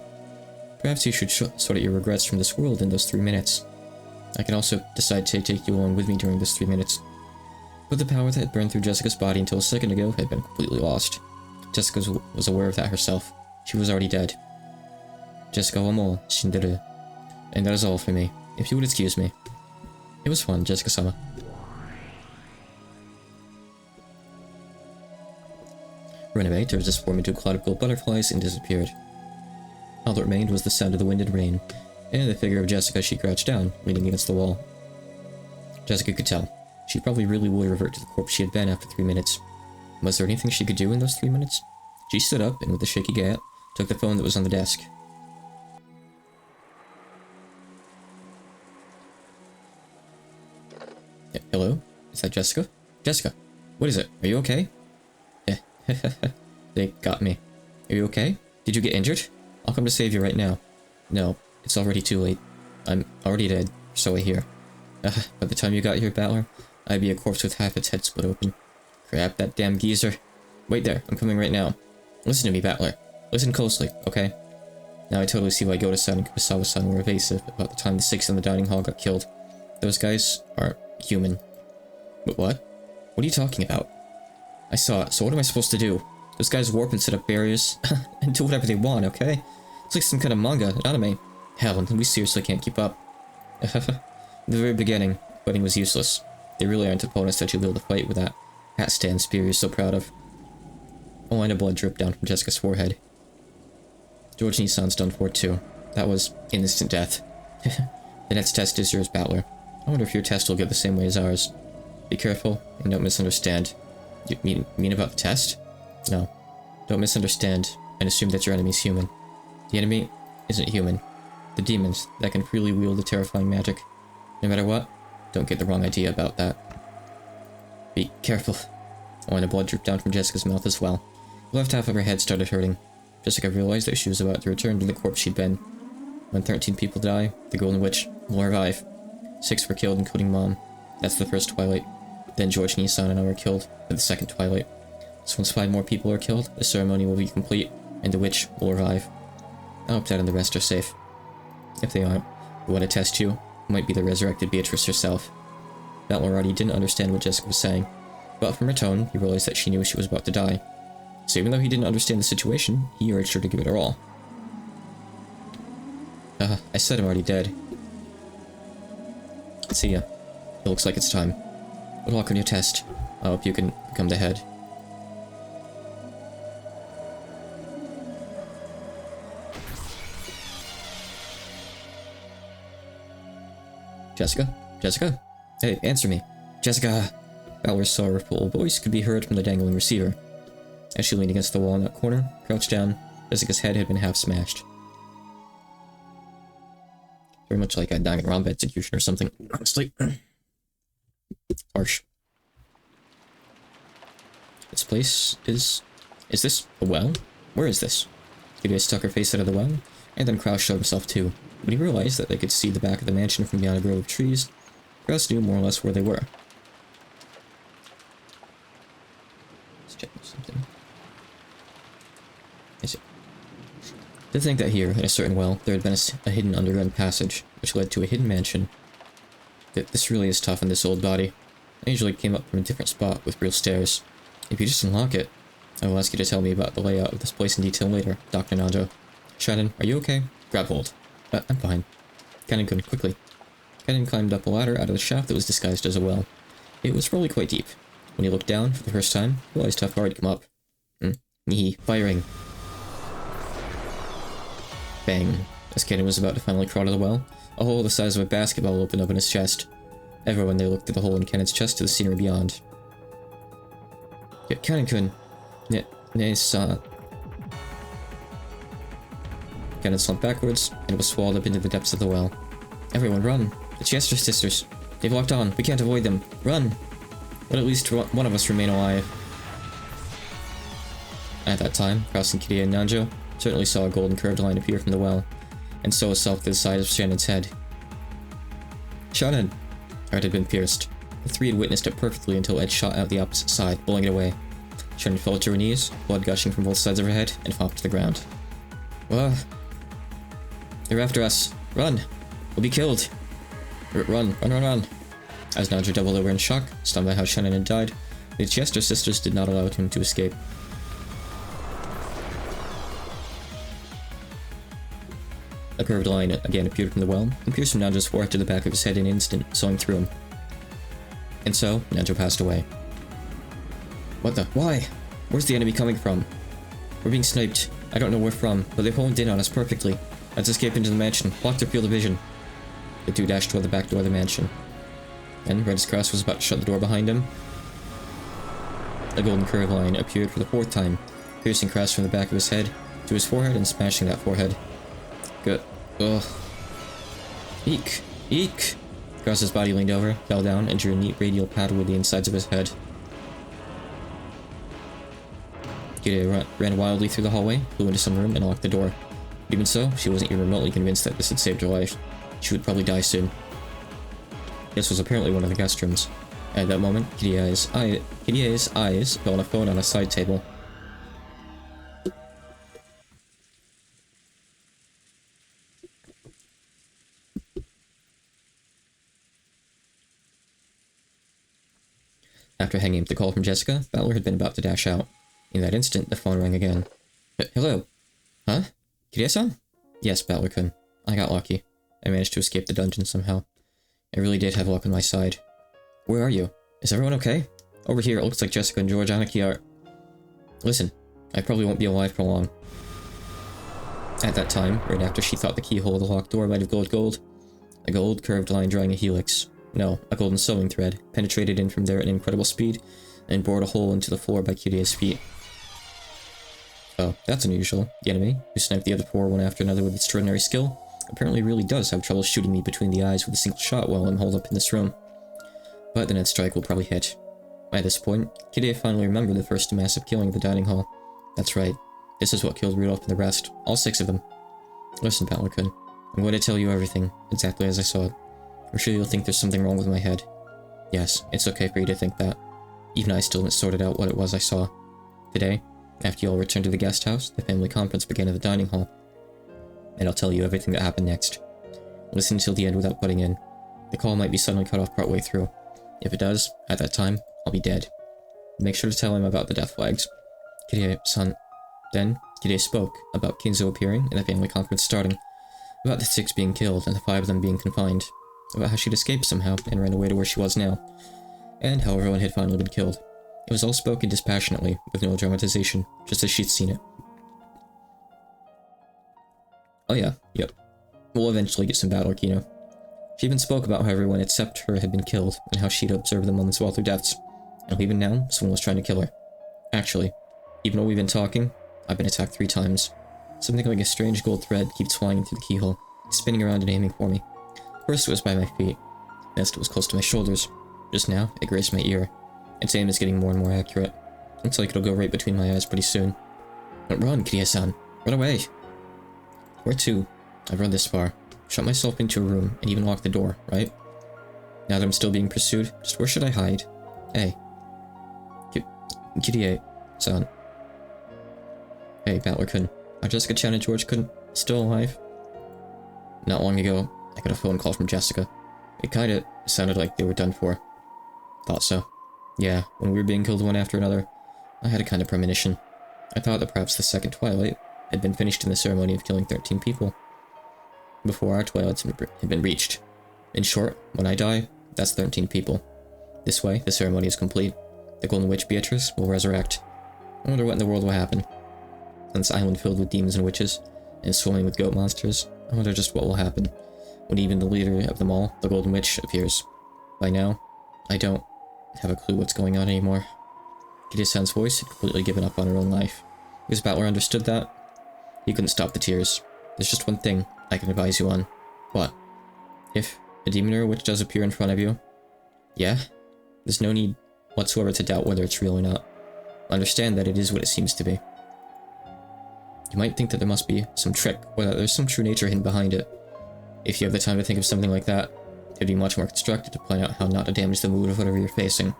Perhaps you should sort out your regrets from this world in those 3 minutes. I can also decide to take you along with me during those 3 minutes. But the power that had burned through Jessica's body until a second ago had been completely lost. Jessica was aware of that herself. She was already dead. Jessica wa mou shinderu. And that is all for me, if you would excuse me. It was fun, Jessica-sama. Runabe turned his form into a cloud of gold butterflies and disappeared. All that remained was the sound of the wind and rain, and the figure of Jessica she crouched down, leaning against the wall. Jessica could tell. She probably really would revert to the corpse she had been after 3 minutes. Was there anything she could do in those 3 minutes? She stood up, and with a shaky gait, took the phone that was on the desk. Hello? Is that Jessica? Jessica! What is it? Are you okay? They got me. Are you okay? Did you get injured? I'll come to save you right now. No, it's already too late. I'm already dead, so I hear. By the time you got here, Battler, I'd be a corpse with half its head split open. Crap, that damn geezer. Wait there, I'm coming right now. Listen to me, Battler. Listen closely, okay? Now I totally see why Goda-san and Kurosawa-san were evasive about the time the 6 in the dining hall got killed. Those guys aren't human. But what? What are you talking about? I saw it, so what am I supposed to do? Those guys warp and set up barriers, and do whatever they want, okay? It's like some kind of manga, an anime. Hell, we seriously can't keep up. In the very beginning, fighting was useless. They really aren't opponents that you'll be able to fight with that hat stand spear you're so proud of. A line of blood dripped down from Jessica's forehead. George Nissan's done for it too. That was instant death. The next test is yours, Battler. I wonder if your test will go the same way as ours. Be careful, and don't misunderstand. You mean about the test? No. Don't misunderstand. and assume that your enemy's human. The enemy isn't human. The demons that can freely wield the terrifying magic. No matter what, don't get the wrong idea about that. Be careful. Oh, and the blood dripped down from Jessica's mouth as well. The left half of her head started hurting. Jessica realized that she was about to return to the corpse she'd been. When 13 people die, the Golden Witch will revive. 6 were killed, including Mom. That's the first Twilight. Then George, Nissan, and I were killed for the second Twilight. So once 5 more people are killed, the ceremony will be complete, and the witch will arrive. I hope Dad and the rest are safe. If they aren't, we want to test you. It might be the resurrected Beatrice herself. Battler already didn't understand what Jessica was saying, but from her tone, he realized that she knew she was about to die. So even though he didn't understand the situation, he urged her to give it her all. I said I'm already dead. See ya. It looks like it's time. Good luck on your test. I hope you can become the head. Jessica? Jessica? Hey, answer me. Jessica! Balor's sorrowful voice could be heard from the dangling receiver. As she leaned against the wall in that corner, crouched down, Jessica's head had been half smashed. Very much like a Danganronpa execution or something, honestly. Harsh. This place is... Is this a well? Where is this? Kiria stuck her face out of the well, and then Kraus showed himself too. When he realized that they could see the back of the mansion from beyond a grove of trees, Kraus knew more or less where they were. Let's check something. To think that here, in a certain well, there had been a hidden underground passage, which led to a hidden mansion. This really is tough on this old body. I usually came up from a different spot with real stairs. If you just unlock it, I will ask you to tell me about the layout of this place in detail later, Dr. Nanjo. Shannon, are you okay? Grab hold. I'm fine. Kanin-kun, quickly. Kanin climbed up a ladder out of the shaft that was disguised as a well. It was probably quite deep. When he looked down for the first time, he realized how far he'd come up. Firing. Bang. As Kanin was about to finally crawl to the well, a hole the size of a basketball opened up in his chest. Everyone there looked through the hole in Kanen's chest to the scenery beyond. Kanin-kun. Kanen slumped backwards, and was swallowed up into the depths of the well. Everyone, run! The Chester sisters! They've locked on! We can't avoid them! Run! Let at least one of us remain alive. At that time, Kraus and Kiria and Nanjo certainly saw a golden curved line appear from the well, and so itself to the side of Shannon's head. Shannon! Her head had been pierced. The three had witnessed it perfectly until Ed shot out the opposite side, blowing it away. Shannon fell to her knees, blood gushing from both sides of her head, and flopped to the ground. They're after us. Run! We'll be killed! Run. As Nanjo doubled over in shock, stunned by how Shannon had died, the Chester sisters did not allow him to escape. A curved line again appeared from the well, and pierced from Nanjo's forehead to the back of his head in an instant, sewing through him. And so, Nanjo passed away. What the? Why? Where's the enemy coming from? We're being sniped. I don't know where from, but they've honed in on us perfectly. Let's escape into the mansion. Block their field of vision. The two dashed toward the back door of the mansion. Then, right as Kraus was about to shut the door behind him, a golden curved line appeared for the 4th time, piercing Kraus from the back of his head to his forehead and smashing that forehead. Good. Ugh. Eek! Eek! Kraus's body leaned over, fell down, and drew a neat radial pattern with the insides of his head. Kiria ran wildly through the hallway, flew into some room, and locked the door. But even so, she wasn't even remotely convinced that this had saved her life. She would probably die soon. This was apparently one of the guest rooms. At that moment, Kiria's eyes fell on a phone on a side table. After hanging up the call from Jessica, Balor had been about to dash out. In that instant, the phone rang again. Hello? Huh? Kiria-san? Yes, Balor-kun. I got lucky. I managed to escape the dungeon somehow. I really did have luck on my side. Where are you? Is everyone okay? Over here, it looks like Jessica and George Anaki are... Listen, I probably won't be alive for long. At that time, right after she thought the keyhole of the locked door might have glowed gold, a gold curved line drawing a helix. No, a golden sewing thread, penetrated in from there at an incredible speed, and bored a hole into the floor by Kiria's feet. Oh, that's unusual. The enemy, who sniped the other poor one after another with extraordinary skill, apparently really does have trouble shooting me between the eyes with a single shot while I'm holed up in this room. But the next strike will probably hit. By this point, Kitty finally remembered the first massive killing at the dining hall. That's right. This is what killed Rudolph and the rest. All 6 of them. Listen, Battler-kun. I'm going to tell you everything, exactly as I saw it. I'm sure you'll think there's something wrong with my head. Yes, it's okay for you to think that. Even I still haven't sorted out what it was I saw. Today, after you all returned to the guest house, the family conference began at the dining hall. And I'll tell you everything that happened next. Listen until the end without butting in. The call might be suddenly cut off partway through. If it does, at that time, I'll be dead. Make sure to tell him about the death flags. Kirie-san. Then, Kirie spoke about Kinzo appearing and the family conference starting, about the 6 being killed and the 5 of them being confined, about how she'd escaped somehow and ran away to where she was now, and how everyone had finally been killed. It was all spoken dispassionately, with no dramatization, just as she'd seen it. Oh yeah, yep. We'll eventually get some battle, Kino. She even spoke about how everyone except her had been killed, and how she'd observed them moments while their deaths, and even now, someone was trying to kill her. Actually, even while we've been talking, I've been attacked 3 times. Something like a strange gold thread keeps flying through the keyhole, spinning around and aiming for me. First it was by my feet, next it was close to my shoulders. Just now, it grazed my ear. Its aim is getting more and more accurate. Looks like it'll go right between my eyes pretty soon. But run, Kirie-san! Run away! Where to? I've run this far. Shut myself into a room, and even locked the door, right? Now that I'm still being pursued, just where should I hide? Hey. Kirie-san. Hey, Battler-kun. Are Jessica-chan and George-kun still alive? Not long ago, I got a phone call from Jessica. It kinda sounded like they were done for. Thought so. Yeah, when we were being killed one after another, I had a kind of premonition. I thought that perhaps the second twilight had been finished in the ceremony of killing 13 people, before our twilights had been reached. In short, when I die, that's 13 people. This way, the ceremony is complete. The Golden Witch Beatrice will resurrect. I wonder what in the world will happen. On this island filled with demons and witches, and swimming with goat monsters, I wonder just what will happen when even the leader of them all, the Golden Witch, appears. By now, I don't have a clue what's going on anymore. Kirie-san's voice had completely given up on her own life. Because Battler understood that, he couldn't stop the tears. There's just one thing I can advise you on. What? If a demon or a witch does appear in front of you, yeah? There's no need whatsoever to doubt whether it's real or not. Understand that it is what it seems to be. You might think that there must be some trick, or that there's some true nature hidden behind it. If you have the time to think of something like that, it'd be much more constructive to point out how not to damage the mood of whatever you're facing.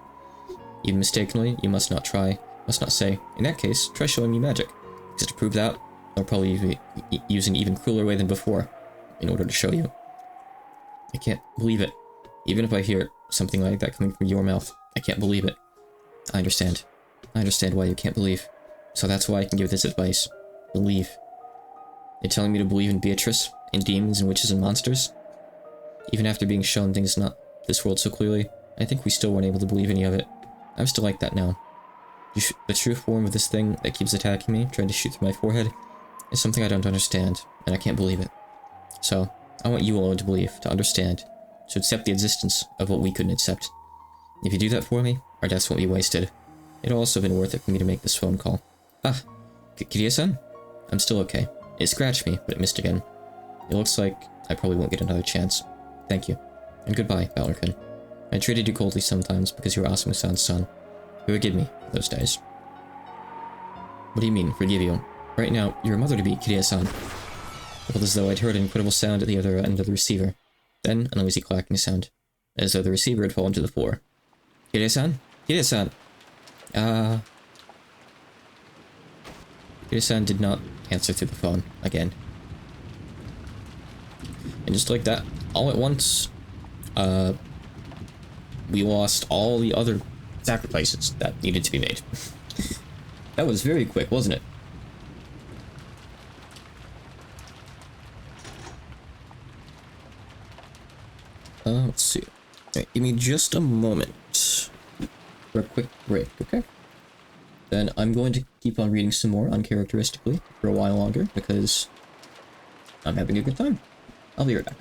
Even mistakenly, you must not say, in that case, try showing me magic. Because to prove that, I'll probably use an even crueler way than before, in order to show you. I can't believe it. Even if I hear something like that coming from your mouth, I can't believe it. I understand. I understand why you can't believe. So that's why I can give this advice. Believe. You're telling me to believe in Beatrice, in demons and witches and monsters? Even after being shown things not this world so clearly, I think we still weren't able to believe any of it. I'm still like that now. The true form of this thing that keeps attacking me, trying to shoot through my forehead, is something I don't understand, and I can't believe it. So, I want you alone to believe, to understand, to accept the existence of what we couldn't accept. If you do that for me, our deaths won't be wasted. It'll also have been worth it for me to make this phone call. Ah, Kirie-san? I'm still okay. It scratched me, but it missed again. It looks like I probably won't get another chance. Thank you. And goodbye, Battler-kun. I treated you coldly sometimes because you were Asuma-san's son. Forgive me for those days. What do you mean, forgive you? Right now, you're a mother-to-be, Kirie-san. It felt as though I'd heard an incredible sound at the other end of the receiver. Then, a noisy clacking sound, as though the receiver had fallen to the floor. Kirie-san? Kirie-san! Kirie-san did not answer through the phone, again. And just like that, all at once, we lost all the other sacrifices that needed to be made. That was very quick, wasn't it? Let's see. Right, give me just a moment for a quick break, okay? Then I'm going to keep on reading some more uncharacteristically for a while longer because I'm having a good time. I'll be right back.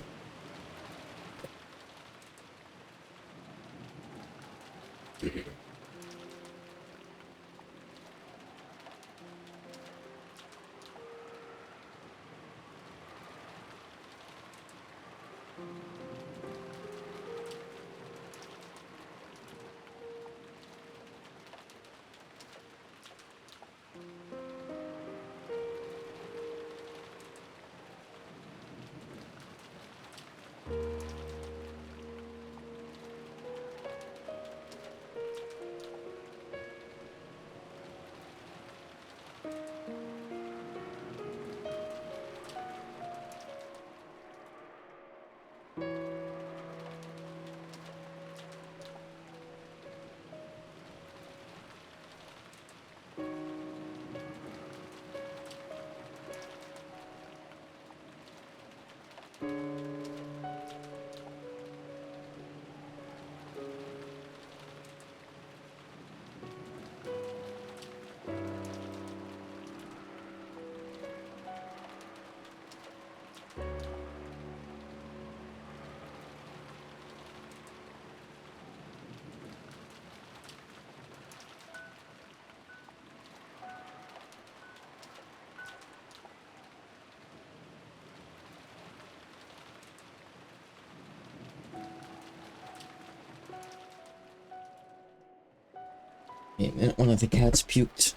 Wait a minute, one of the cats puked.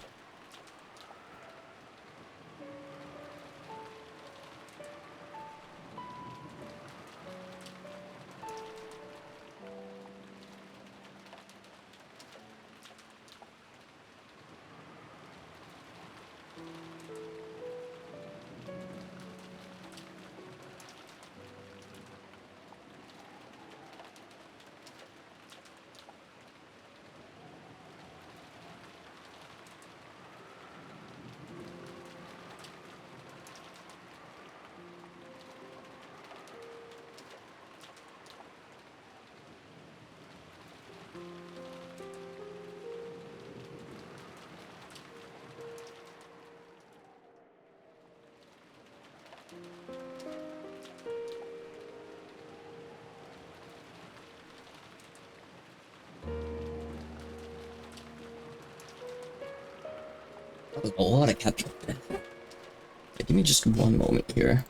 That was a lot of cat puke. Give me just one moment here.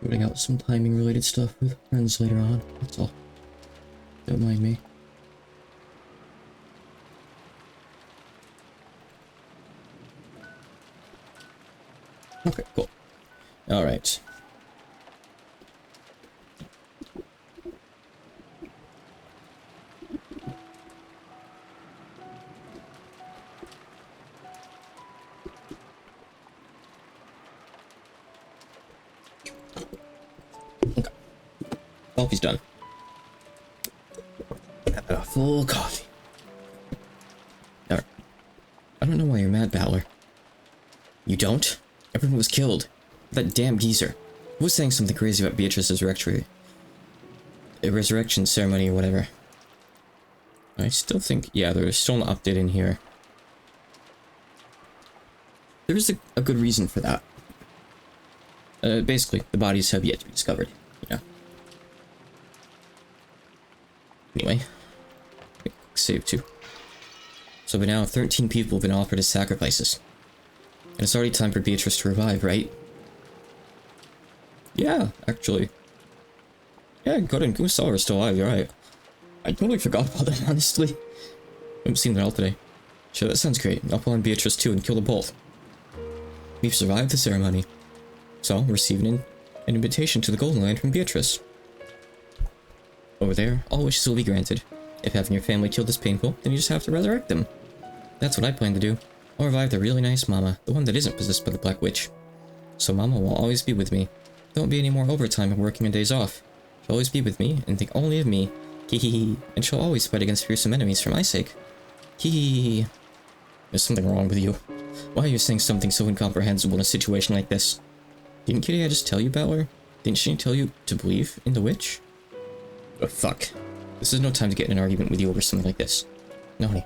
Putting out some timing related stuff with friends later on, that's all. Don't mind me. Okay, cool. Alright. Coffee's done. Have a full coffee. Alright. I don't know why you're mad, Battler. You don't? Everyone was killed. That damn geezer. Who was saying something crazy about Beatrice's resurrection ceremony or whatever. I still think, yeah, there's still an update in here. There is a good reason for that. Basically, the bodies have yet to be discovered, you know. Anyway, save too. So by now, 13 people have been offered as sacrifices. And it's already time for Beatrice to revive, right? Yeah, actually. Yeah, good and Gustav are still alive, you're right. I totally forgot about them, honestly. I haven't seen them all today. Sure, that sounds great. I'll pull on Beatrice too and kill them both. We've survived the ceremony. So, we're receiving an invitation to the Golden Land from Beatrice. Over there, all wishes will be granted. If having your family killed is painful, then you just have to resurrect them. That's what I plan to do. I'll revive the really nice Mama, the one that isn't possessed by the Black Witch. So Mama will always be with me. There won't be any more overtime and working on days off. She'll always be with me and think only of me. Hee. And she'll always fight against fearsome enemies for my sake. Hee. There's something wrong with you. Why are you saying something so incomprehensible in a situation like this? Didn't Kitty just tell you, Battler? Didn't she tell you to believe in the witch? Oh, fuck. This is no time to get in an argument with you over something like this. No, honey.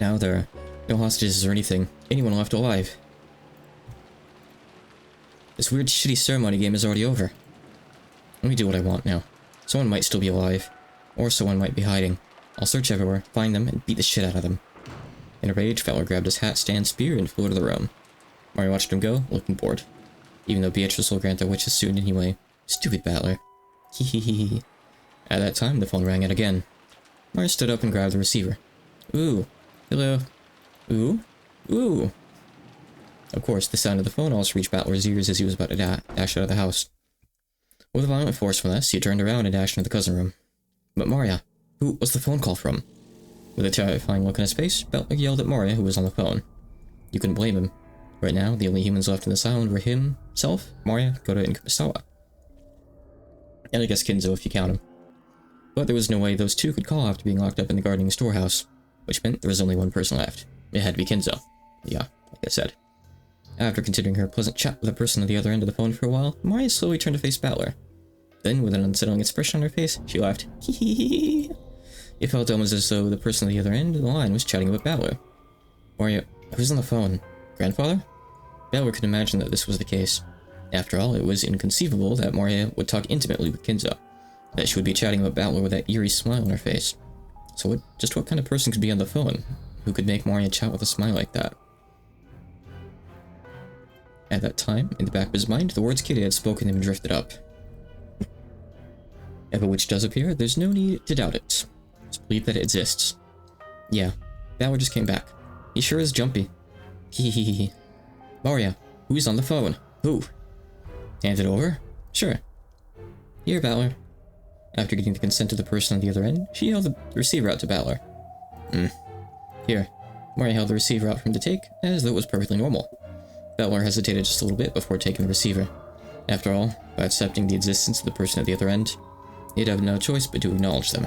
Now there are no hostages or anything. Anyone left alive. This weird shitty ceremony game is already over. Let me do what I want now. Someone might still be alive. Or someone might be hiding. I'll search everywhere, find them, and beat the shit out of them. In a rage, Fowler grabbed his hat, stand, spear, and flew out of the room. Mario watched him go, looking bored. Even though Beatrice will grant their wishes soon anyway. Stupid Battler. Hehehe. At that time, the phone rang out again. Mario stood up and grabbed the receiver. Ooh. Hello. Ooh. Ooh. Of course, the sound of the phone also reached Battler's ears as he was about to dash out of the house. With a violent forcefulness, he turned around and dashed into the cousin room. But Mario, who was the phone call from? With a terrifying look on his face, Battler yelled at Mario, who was on the phone. You couldn't blame him. Right now, the only humans left in this island were himself, Mario, Kota, and Kurosawa. And I guess Kinzo if you count him. But there was no way those two could call after being locked up in the gardening storehouse, which meant there was only one person left. It had to be Kinzo. Yeah, like I said. After continuing her pleasant chat with the person at the other end of the phone for a while, Maria slowly turned to face Battler. Then, with an unsettling expression on her face, she laughed. Hee. It felt almost as though the person on the other end of the line was chatting with Balor. Moria, who's on the phone? Grandfather? Balor could imagine that this was the case. After all, it was inconceivable that Moria would talk intimately with Kinzo, that she would be chatting about Balor with that eerie smile on her face. So just what kind of person could be on the phone, who could make Moria chat with a smile like that? At that time, in the back of his mind, the words Kitty had spoken to him drifted up. If a witch does appear, there's no need to doubt it. Just believe that it exists. Yeah, Balor just came back. He sure is jumpy. Hehehe. Moria, who's on the phone? Who? Hand it over? Sure. Here, Balor. After getting the consent of the person on the other end, she held the receiver out to Balor. Here. Moria held the receiver out for him to take, as though it was perfectly normal. Balor hesitated just a little bit before taking the receiver. After all, by accepting the existence of the person at the other end, he'd have no choice but to acknowledge them.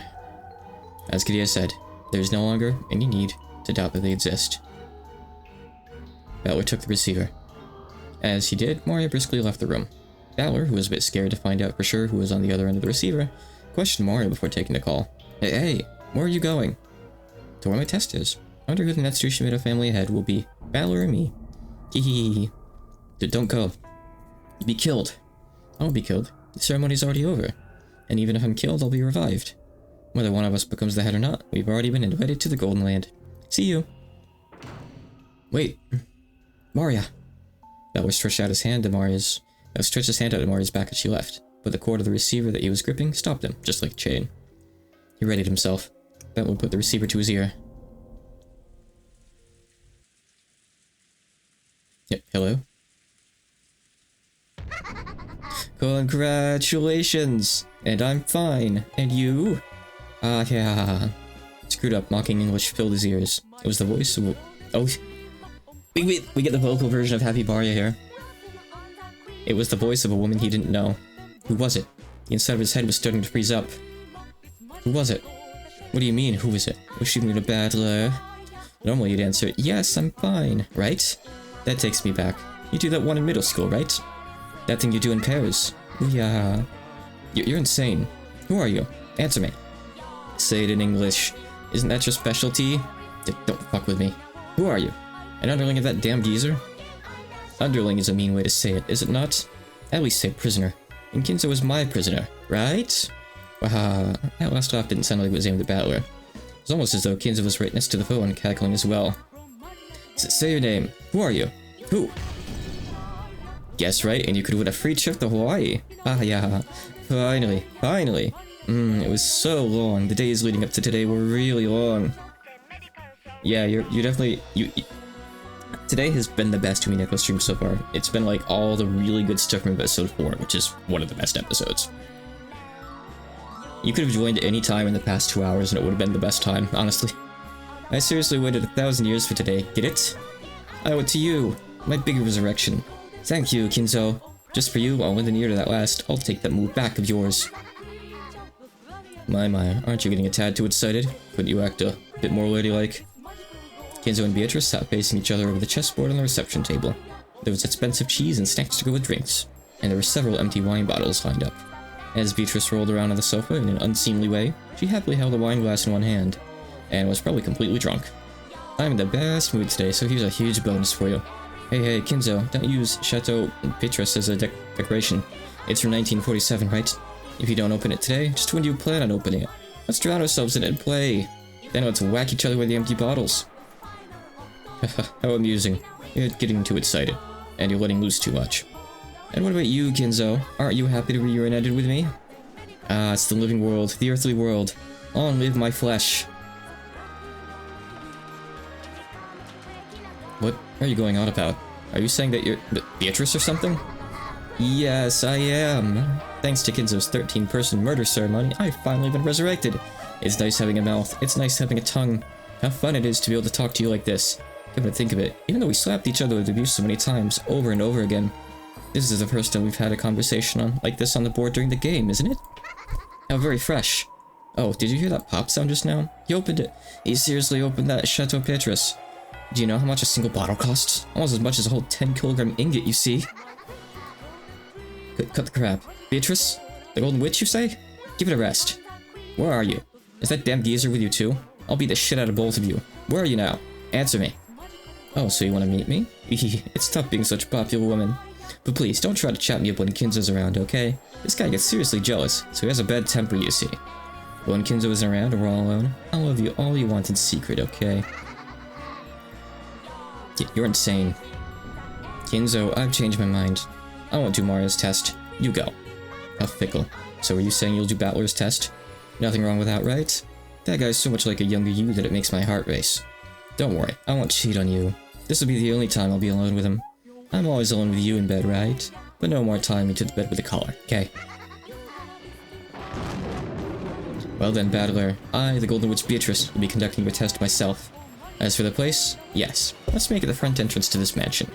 As Kadia said, there is no longer any need to doubt that they exist. Balor took the receiver. As he did, Moria briskly left the room. Balor, who was a bit scared to find out for sure who was on the other end of the receiver, questioned Moria before taking the call. Hey, where are you going? To where my test is. I wonder who the next Yoshimura family ahead will be, Balor or me. Hehehe. Don't go. You'll be killed. I won't be killed. The ceremony's already over. And even if I'm killed, I'll be revived. Whether one of us becomes the head or not, we've already been invited to the Golden Land. See you. Wait. Moria. Balor stretched his hand at Moria's back as she left, but the cord of the receiver that he was gripping stopped him, just like a chain. He readied himself. Balor put the receiver to his ear. Yep, hello? Congratulations! And I'm fine. And you? Yeah. Screwed up, mocking English filled his ears. It was the voice of... Oh. We get the vocal version of Happy Barya here. It was the voice of a woman he didn't know. Who was it? The inside of his head was starting to freeze up. Who was it? What do you mean, who was it? Was she in a battle? Normally you'd answer, yes, I'm fine, right? That takes me back. You do that one in middle school, right? That thing you do in pairs. Yeah. You're insane. Who are you? Answer me. Say it in English. Isn't that your specialty? Don't fuck with me. Who are you? An underling of that damn geezer? Underling is a mean way to say it, is it not? At least say prisoner. And Kinzo is my prisoner, right? Waha. That last laugh didn't sound like it was aimed at Balor. It was almost as though Kinzo was right next to the phone, cackling as well. Say your name. Who are you? Who? Guess right, and you could win a free trip to Hawaii. Ah, yeah. Finally. It was so long. The days leading up to today were really long. Yeah, you're definitely... Today has been the best Umineko stream so far. It's been like all the really good stuff from episode 4, which is one of the best episodes. You could have joined any time in the past 2 hours and it would have been the best time, honestly. I seriously waited 1,000 years for today, get it? I owe it to you, my big resurrection. Thank you, Kinzo. Just for you, I'll win the near to that last. I'll take that move back of yours. My, aren't you getting a tad too excited? Couldn't you act a bit more ladylike? Kinzo and Beatrice sat facing each other over the chessboard on the reception table. There was expensive cheese and snacks to go with drinks, and there were several empty wine bottles lined up. As Beatrice rolled around on the sofa in an unseemly way, she happily held a wine glass in one hand, and was probably completely drunk. I'm in the best mood today, so here's a huge bonus for you. Hey, Kinzo, don't use Chateau Beatrice as a decoration. It's from 1947, right? If you don't open it today, just when do you plan on opening it? Let's drown ourselves in it and play. Then let's whack each other with the empty bottles. How amusing. You're getting too excited, and you're letting loose too much. And what about you, Kinzo? Aren't you happy to be reunited with me? Ah, it's the living world, the earthly world. Long live my flesh. What are you going on about? Are you saying that you're Beatrice or something? Yes, I am. Thanks to Kinzo's 13-person murder ceremony, I've finally been resurrected. It's nice having a mouth. It's nice having a tongue. How fun it is to be able to talk to you like this. Come to think of it, even though we slapped each other with abuse so many times, over and over again, this is the first time we've had a conversation like this on the board during the game, isn't it? How very fresh. Oh, did you hear that pop sound just now? He opened it. He seriously opened that Chateau Beatrice. Do you know how much a single bottle costs? Almost as much as a whole 10-kilogram ingot, you see? Cut the crap. Beatrice? The Golden Witch, you say? Give it a rest. Where are you? Is that damn geezer with you too? I'll beat the shit out of both of you. Where are you now? Answer me. Oh, so you want to meet me? It's tough being such a popular woman. But please, don't try to chat me up when Kinzo's around, okay? This guy gets seriously jealous, so he has a bad temper, you see. But when Kinzo isn't around and we're all alone, I'll love you all you want in secret, okay? You're insane. Kinzo, I've changed my mind. I won't do Mario's test. You go. How fickle. So are you saying you'll do Battler's test? Nothing wrong with that, right? That guy's so much like a younger you that it makes my heart race. Don't worry, I won't cheat on you. This will be the only time I'll be alone with him. I'm always alone with you in bed, right? But no more tying me to the bed with a collar, okay? Well then, Battler, I, the Golden Witch Beatrice, will be conducting a test myself. As for the place, yes, let's make it the front entrance to this mansion.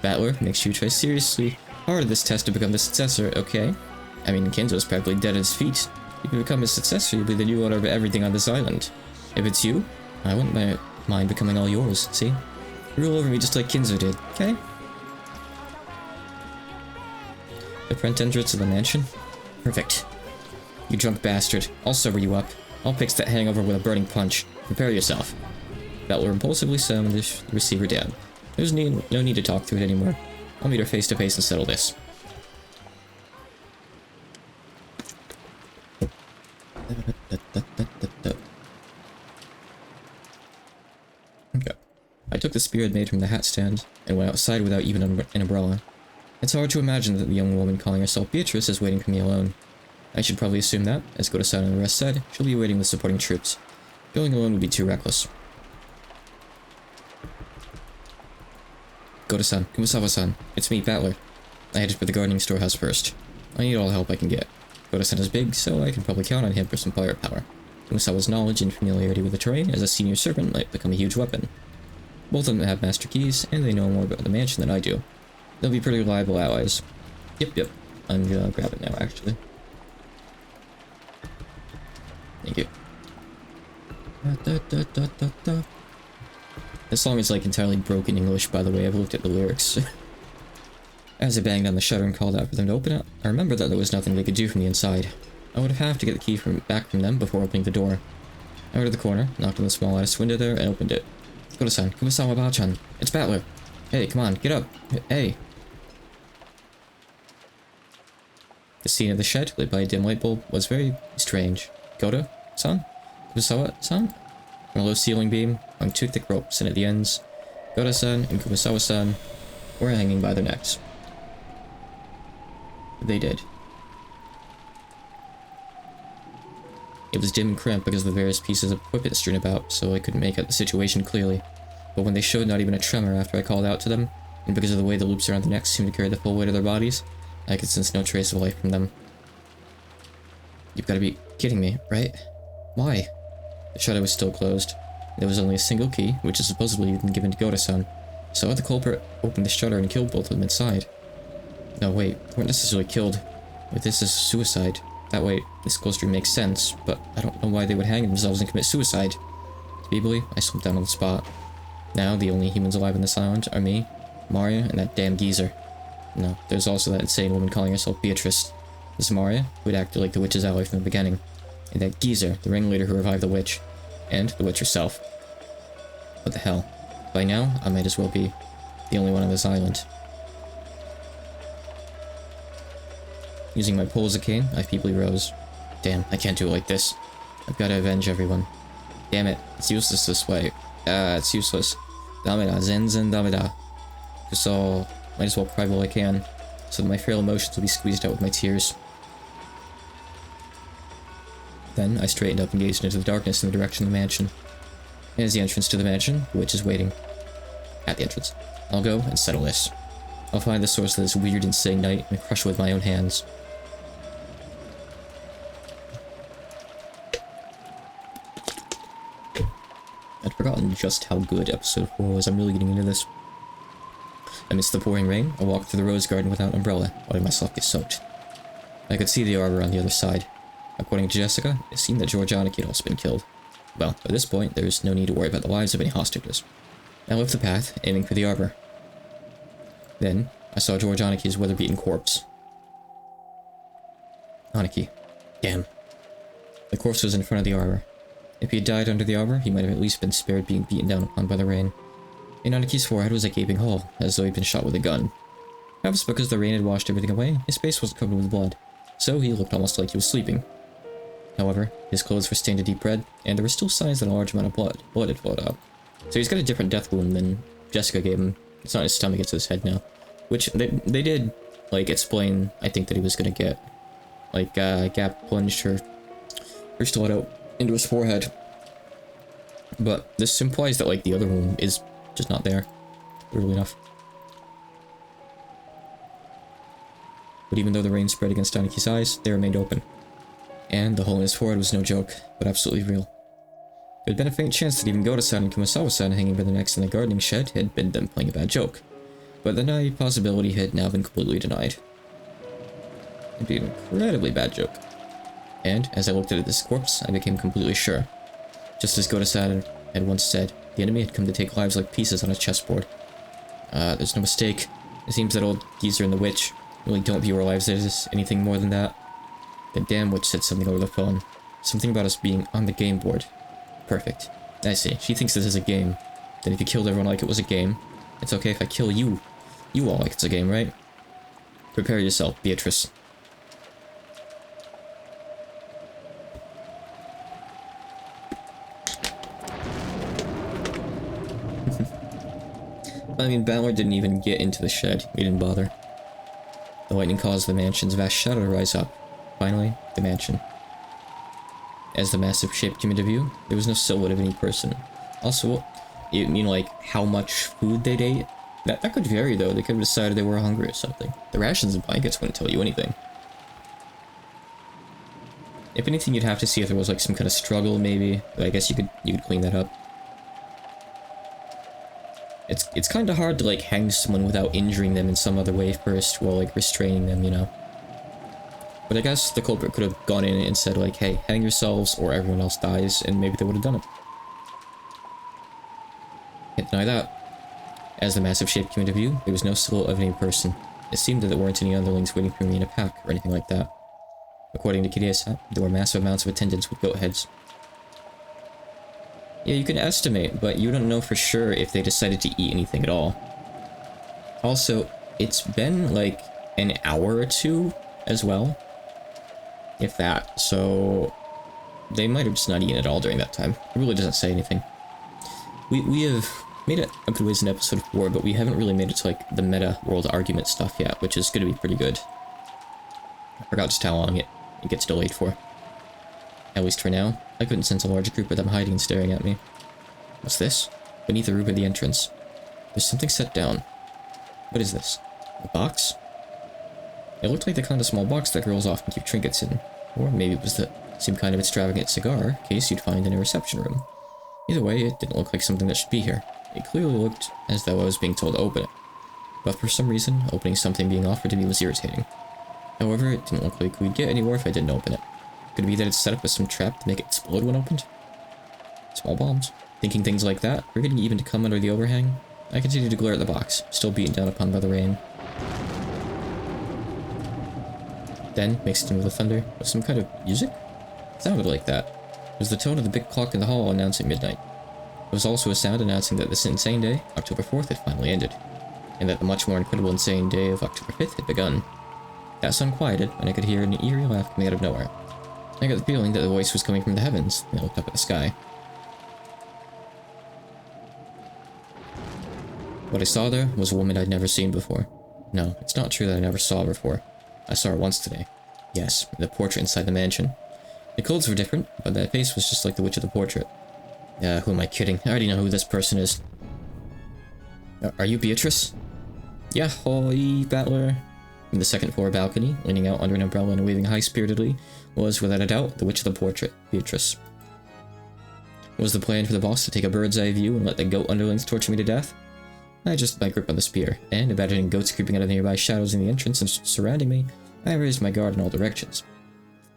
Battler, make sure you try seriously hard at this test to become the successor, okay? I mean, Kinzo's practically dead at his feet. If you become his successor, you'll be the new owner of everything on this island. If it's you, I wouldn't mind becoming all yours, see? Rule over me just like Kinzo did, okay? The front entrance of the mansion? Perfect. You drunk bastard. I'll sober you up. I'll fix that hangover with a burning punch. Prepare yourself. Battler impulsively summoned the receiver down. There's no need to talk through it anymore. I'll meet her face to face and settle this. Okay. I took the spear I'd made from the hat stand and went outside without even an umbrella. It's hard to imagine that the young woman calling herself Beatrice is waiting for me alone. I should probably assume that, as Goto-san and the rest said, she'll be waiting with supporting troops. Going alone would be too reckless. Goto-san, Kumasawa-san, it's me, Battler. I headed for the gardening storehouse first. I need all the help I can get. Goto-san is big, so I can probably count on him for some firepower. Kumasawa's knowledge and familiarity with the terrain as a senior servant might become a huge weapon. Both of them have master keys, and they know more about the mansion than I do. They'll be pretty reliable allies. Yep. I'm gonna grab it now, actually. Thank you. This song is like entirely broken English, by the way. I've looked at the lyrics. As I banged on the shutter and called out for them to open it, I remembered that there was nothing they could do from the inside. I would have to get the key back from them before opening the door. I went to the corner, knocked on the small lattice window there, and opened it. Goto-san, Kumasawa-ba-chan, it's Battler. Hey, come on, get up. Hey. The scene of the shed, lit by a dim light bulb, was very strange. Goto-san? Kumasawa-san? From a low ceiling beam, hung two thick ropes, and at the ends, Goto-san and Kumasawa-san were hanging by their necks. They did. It was dim and cramped because of the various pieces of equipment strewn about, so I couldn't make out the situation clearly. But when they showed not even a tremor after I called out to them, and because of the way the loops around the necks seemed to carry the full weight of their bodies, I could sense no trace of life from them. You've got to be kidding me, right? Why? The shutter was still closed. There was only a single key, which is supposedly been given to Goto-san. So the culprit opened the shutter and killed both of them inside. No, wait, they weren't necessarily killed. But this is suicide. That way, this closely makes sense, but I don't know why they would hang themselves and commit suicide. To be believe, I slumped down on the spot. Now, the only humans alive in this island are me, Maria, and that damn geezer. No, there's also that insane woman calling herself Beatrice. This Maria, who had acted like the witch's ally from the beginning. And that geezer, the ringleader who revived the witch. And the witch herself. What the hell? By now, I might as well be the only one on this island. Using my pole as a cane, I feebly rose. Damn, I can't do it like this. I've got to avenge everyone. Damn it, it's useless this way. It's useless. Dameda, zenzen dameda. So, might as well cry while I can, so that my frail emotions will be squeezed out with my tears. Then, I straightened up and gazed into the darkness in the direction of the mansion. Here's the entrance to the mansion, the witch is waiting. At the entrance. I'll go and settle this. I'll find the source of this weird, insane night and crush it with my own hands. I'd forgotten just how good episode 4 was. I'm really getting into this. Amidst the pouring rain, I walked through the rose garden without an umbrella, letting myself get soaked. I could see the arbor on the other side. According to Jessica, it seemed that Georgiana had also been killed. Well, at this point, there was no need to worry about the lives of any hostages. I left the path, aiming for the arbor. Then, I saw George Anaki's weather-beaten corpse. Anaki. Damn. The corpse was in front of the arbor. If he had died under the arbor, he might have at least been spared being beaten down upon by the rain. In Anaki's forehead was a gaping hole, as though he'd been shot with a gun. Perhaps because the rain had washed everything away, his face wasn't covered with blood, so he looked almost like he was sleeping. However, his clothes were stained a deep red, and there were still signs that a large amount of blood had flowed out. So he's got a different death wound than Jessica gave him. It's not his stomach, it's his head now. Which, they did, like, explain, I think, that he was gonna get, like, Gap plunged her sword out into his forehead. But this implies that, like, the other wound is just not there, weirdly enough. But even though the rain spread against Anaki's eyes, they remained open. And the hole in his forehead was no joke, but absolutely real. There had been a faint chance that even Goto-san and Kumasawa-san hanging by their necks in the gardening shed had been them playing a bad joke. But the naive possibility had now been completely denied. It'd be an incredibly bad joke. And, as I looked at this corpse, I became completely sure. Just as Goto-san had once said, the enemy had come to take lives like pieces on a chessboard. There's no mistake. It seems that old geezer and the witch really don't view our lives as anything more than that. The damn witch said something over the phone. Something about us being on the game board. Perfect. I see. She thinks this is a game. Then if you killed everyone like it was a game, it's okay if I kill you. You all like it's a game, right? Prepare yourself, Beatrice. I mean, Balor didn't even get into the shed. He didn't bother. The lightning caused the mansion's vast shadow to rise up. Finally, the mansion. As the massive shape came into view, there was no silhouette of any person. Also, you mean like how much food they'd ate? That could vary though, they could have decided they were hungry or something. The rations and blankets wouldn't tell you anything. If anything, you'd have to see if there was like some kind of struggle maybe, but I guess you could clean that up. It's kind of hard to like hang someone without injuring them in some other way first, while like restraining them, you know. But I guess the culprit could have gone in and said like, hey, hang yourselves or everyone else dies, and maybe they would have done it. Can't deny that. As the massive shape came into view, there was no silhouette of any person. It seemed that there weren't any underlings waiting for me in a pack or anything like that. According to Kirie-san, there were massive amounts of attendants with goat heads. Yeah, you can estimate, but you don't know for sure if they decided to eat anything at all. Also, it's been like an hour or two as well. If that, so they might have just not eaten at all during that time. It really doesn't say anything. We have made it a good ways in episode 4, but we haven't really made it to like the meta world argument stuff yet, which is going to be pretty good. I forgot just how long it gets delayed for. At least for now, I couldn't sense a large group of them hiding and staring at me. What's this? Beneath the roof of the entrance. There's something set down. What is this? A box? It looked like the kind of small box that girls often keep trinkets in. Or maybe it was the same kind of extravagant cigar case you'd find in a reception room. Either way, it didn't look like something that should be here. It clearly looked as though I was being told to open it. But for some reason, opening something being offered to me was irritating. However, it didn't look like we'd get anywhere if I didn't open it. Could it be that it's set up with some trap to make it explode when opened? Small bombs. Thinking things like that, forgetting even to come under the overhang, I continued to glare at the box, still beaten down upon by the rain. Then, mixed in with the thunder, was some kind of music? It sounded like that. It was the tone of the big clock in the hall announcing midnight. It was also a sound announcing that this insane day, October 4th, had finally ended, and that the much more incredible insane day of October 5th had begun. That sound quieted, and I could hear an eerie laugh coming out of nowhere. I got the feeling that the voice was coming from the heavens, and I looked up at the sky. What I saw there was a woman I'd never seen before. No, it's not true that I never saw her before. I saw her once today. Yes, the portrait inside the mansion. The clothes were different, but that face was just like the witch of the portrait. Who am I kidding? I already know who this person is. Are you Beatrice? Yeah, hoy, battler. In the second floor balcony, leaning out under an umbrella and waving high-spiritedly, was, without a doubt, the witch of the portrait, Beatrice. Was the plan for the boss to take a bird's-eye view and let the goat underlings torture me to death? I adjusted my grip on the spear, and, imagining goats creeping out of the nearby shadows in the entrance and surrounding me, I raised my guard in all directions.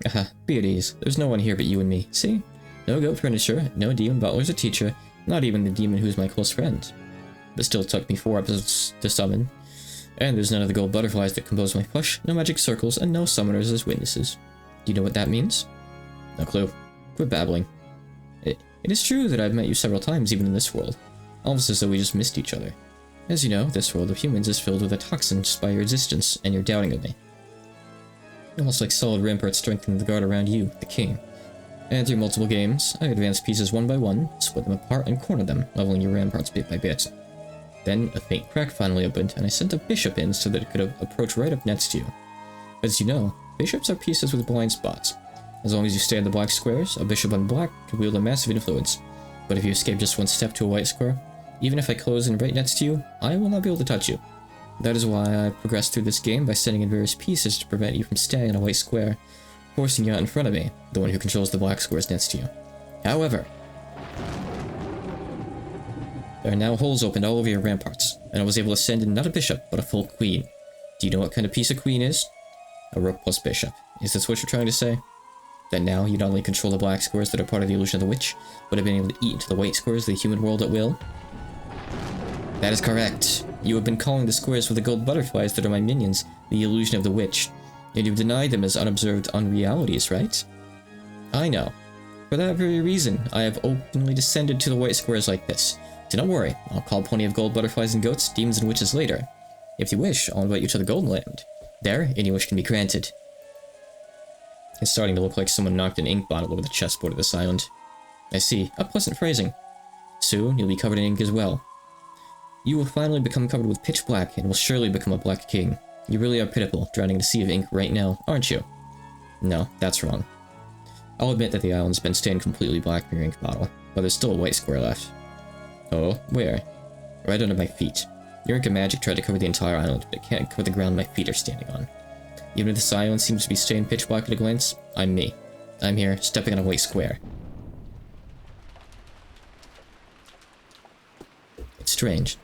Aha, be at ease. There's no one here but you and me, see? No goat furniture, no demon butlers or teacher, not even the demon who's my close friend. But still took me 4 episodes to summon. And there's none of the gold butterflies that compose my plush, no magic circles, and no summoners as witnesses. Do you know what that means? No clue. Quit babbling. It is true that I've met you several times even in this world, almost as though we just missed each other. As you know, this world of humans is filled with a toxin just by your existence and your doubting of me. Almost like solid ramparts strengthening the guard around you, the king. And through multiple games, I advanced pieces one by one, split them apart and cornered them, leveling your ramparts bit by bit. Then, a faint crack finally opened, and I sent a bishop in so that it could approach right up next to you. As you know, bishops are pieces with blind spots. As long as you stay in the black squares, a bishop on black can wield a massive influence. But if you escape just one step to a white square, even if I close in right next to you, I will not be able to touch you. That is why I progressed through this game by sending in various pieces to prevent you from staying in a white square, forcing you out in front of me, the one who controls the black squares next to you. However, there are now holes opened all over your ramparts, and I was able to send in not a bishop, but a full queen. Do you know what kind of piece a queen is? A rook plus bishop. Is this what you're trying to say? That now you not only control the black squares that are part of the illusion of the witch, but have been able to eat into the white squares of the human world at will? That is correct. You have been calling the squares with the gold butterflies that are my minions the illusion of the witch, and you've denied them as unobserved unrealities, right? I know. For that very reason, I have openly descended to the white squares like this. Do not worry, I'll call plenty of gold butterflies and goats, demons and witches later. If you wish, I'll invite you to the Golden Land. There, any wish can be granted. It's starting to look like someone knocked an ink bottle over the chessboard of this island. I see. A pleasant phrasing. Soon, you'll be covered in ink as well. You will finally become covered with pitch black and will surely become a black king. You really are pitiful, drowning in a sea of ink right now, aren't you? No, that's wrong. I'll admit that the island's been stained completely black from your ink bottle, but there's still a white square left. Oh, where? Right under my feet. Your ink of magic tried to cover the entire island, but it can't cover the ground my feet are standing on. Even if this island seems to be stained pitch black at a glance, I'm me. I'm here, stepping on a white square. It's strange.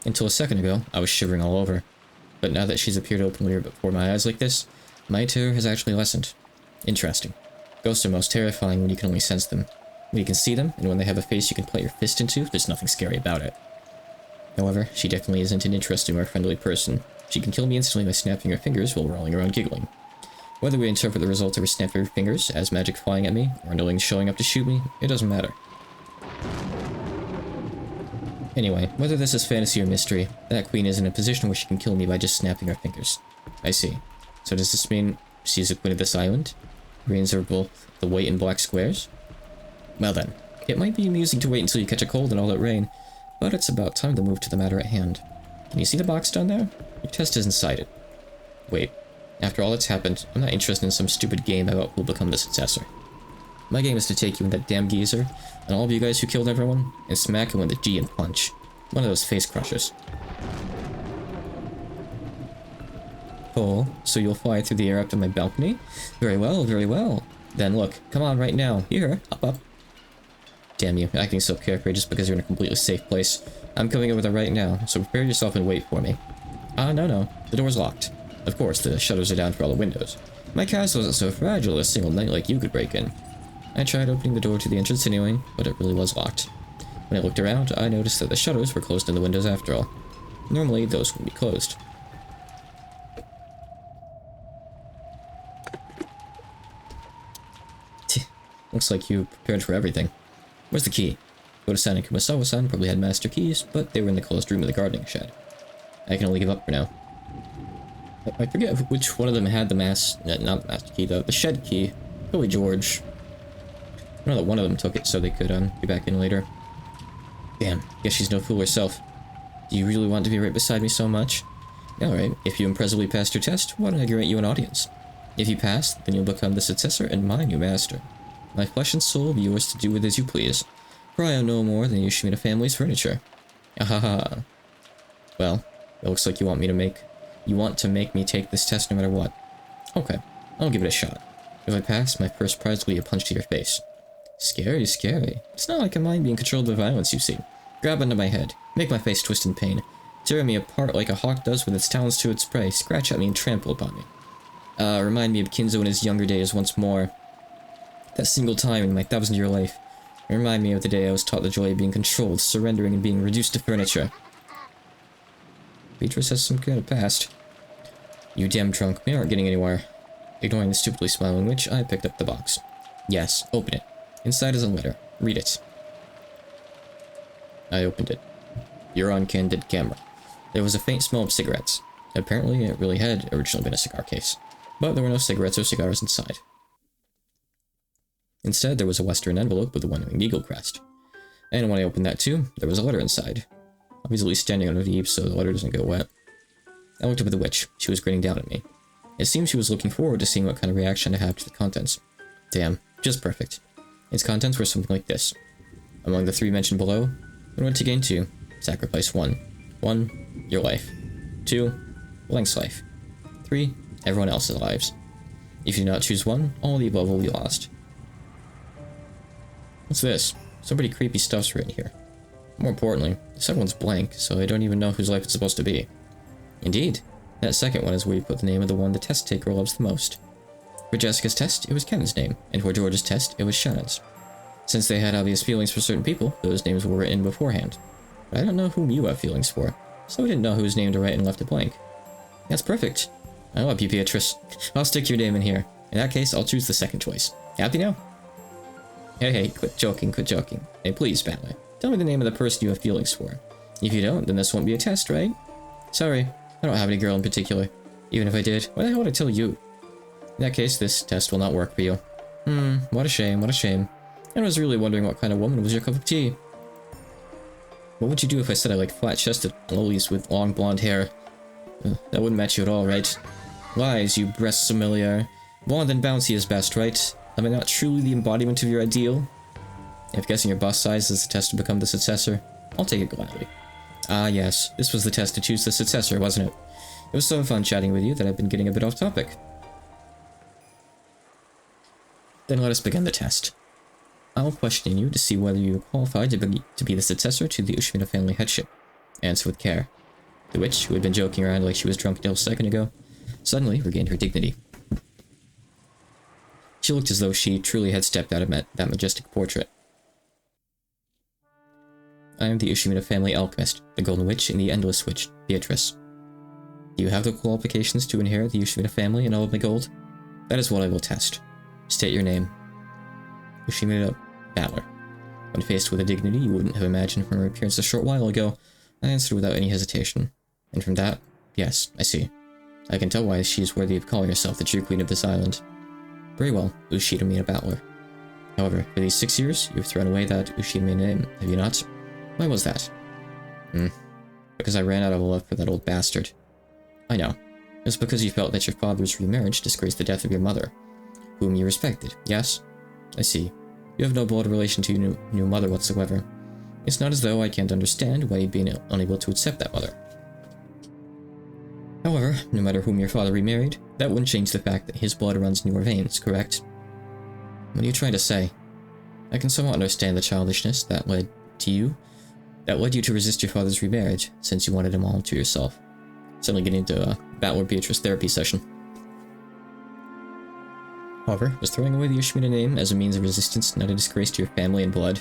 Until a second ago, I was shivering all over. But now that she's appeared openly before my eyes like this, my terror has actually lessened. Interesting. Ghosts are most terrifying when you can only sense them. When you can see them, and when they have a face you can put your fist into, there's nothing scary about it. However, she definitely isn't an interesting or friendly person. She can kill me instantly by snapping her fingers while rolling around giggling. Whether we interpret the result of her snapping her fingers as magic flying at me, or knowing showing up to shoot me, it doesn't matter. Anyway, whether this is fantasy or mystery, that queen is in a position where she can kill me by just snapping her fingers. I see. So does this mean she's the queen of this island? Reigns over both the white and black squares? Well then, it might be amusing to wait until you catch a cold and all that rain, but it's about time to move to the matter at hand. Can you see the box down there? Your test is inside it. Wait, after all that's happened, I'm not interested in some stupid game about who'll become the successor. My game is to take you and that damn geezer, and all of you guys who killed everyone, and smack him with a G and punch. One of those face crushers. Oh, so you'll fly through the air up to my balcony? Very well, very well. Then look, come on right now. Here, up. Damn you, acting so carefree just because you're in a completely safe place. I'm coming over there right now, so prepare yourself and wait for me. No, the door's locked. Of course, the shutters are down for all the windows. My castle isn't so fragile a single night like you could break in. I tried opening the door to the entrance anyway, but it really was locked. When I looked around, I noticed that the shutters were closed in the windows after all. Normally, those would be closed. Looks like you prepared for everything. Where's the key? Koda-san and Kumasawa-san probably had master keys, but they were in the closed room of the gardening shed. I can only give up for now. I forget which one of them had the not the master key, the shed key. Probably George. I know that one of them took it so they could be back in later. Damn, guess she's no fool herself. Do you really want to be right beside me so much? Alright, if you impressively passed your test, why don't I grant you an audience? If you pass, then you'll become the successor and my new master. My flesh and soul will be yours to do with as you please, for I am no more than Yoshimina family's furniture. Ahaha. Well, it looks like you want to make me take this test no matter what. Okay, I'll give it a shot. If I pass, my first prize will be a punch to your face. Scary, scary. It's not like a mind being controlled by violence, you see. Grab onto my head, make my face twist in pain, tear me apart like a hawk does with its talons to its prey, scratch at me and trample upon me. Remind me of Kinzo in his younger days once more. That single time in my 1,000-year life. Remind me of the day I was taught the joy of being controlled, surrendering, and being reduced to furniture. Beatrice has some kind of past. You damn drunk, we aren't getting anywhere. Ignoring the stupidly smiling witch, I picked up the box. Yes, open it. Inside is a letter. Read it. I opened it. You're on candid camera. There was a faint smell of cigarettes. Apparently, it really had originally been a cigar case. But there were no cigarettes or cigars inside. Instead, there was a Western envelope with a one-winged eagle crest. And when I opened that too, there was a letter inside. Obviously standing underneath so the letter doesn't go wet. I looked up at the witch. She was grinning down at me. It seemed she was looking forward to seeing what kind of reaction I have to the contents. Damn, just perfect. Its contents were something like this. Among the 3 mentioned below, in order to gain 2, sacrifice 1. 1, your life. 2, blank's life. 3, everyone else's lives. If you do not choose 1, all the above will be lost. What's this? Some pretty creepy stuff's written here. More importantly, the second one's blank, so I don't even know whose life it's supposed to be. Indeed, that second one is where you put the name of the one the test taker loves the most. For Jessica's test, it was Ken's name, and for George's test, it was Shannon's. Since they had obvious feelings for certain people, those names were written beforehand. But I don't know whom you have feelings for, so I didn't know whose name to write and left it blank. That's perfect. I love you, Beatrice. I'll stick your name in here. In that case, I'll choose the second choice. Happy now? Hey, quit joking, quit joking. Hey, please, Battler, tell me the name of the person you have feelings for. If you don't, then this won't be a test, right? Sorry, I don't have any girl in particular. Even if I did, why the hell would I tell you? In that case, this test will not work for you. What a shame, what a shame. I was really wondering what kind of woman was your cup of tea. What would you do if I said I like flat-chested lolies with long blonde hair? That wouldn't match you at all, right? Lies, you breast sommelier. Blonde and bouncy is best, right? Am I not truly the embodiment of your ideal? If guessing your bust size is the test to become the successor, I'll take it gladly. Ah yes, this was the test to choose the successor, wasn't it? It was so fun chatting with you that I've been getting a bit off topic. Then let us begin the test. I'll question you to see whether you are qualified to be the successor to the Ushimina family headship. Answer with care. The witch, who had been joking around like she was drunk until a second ago, suddenly regained her dignity. She looked as though she truly had stepped out of that majestic portrait. I am the Ushimina family alchemist, the Golden Witch and the Endless Witch, Beatrice. Do you have the qualifications to inherit the Ushimina family and all of my gold? That is what I will test. State your name. Ushimina Battler. When faced with a dignity you wouldn't have imagined from her appearance a short while ago, I answered without any hesitation. And from that, yes, I see. I can tell why she is worthy of calling herself the true queen of this island. Very well, Ushimina Battler. However, for these 6 years, you have thrown away that Ushimina name, have you not? Why was that? Because I ran out of love for that old bastard. I know. It's because you felt that your father's remarriage disgraced the death of your mother, whom you respected, yes? I see. You have no blood relation to your new mother whatsoever. It's not as though I can't understand why you'd be unable to accept that mother. However, no matter whom your father remarried, that wouldn't change the fact that his blood runs in your veins, correct? What are you trying to say? I can somewhat understand the childishness that led you to resist your father's remarriage, since you wanted him all to yourself. Suddenly getting into a Battler Beatrice therapy session. However, was throwing away the Ushimina name as a means of resistance not a disgrace to your family and blood?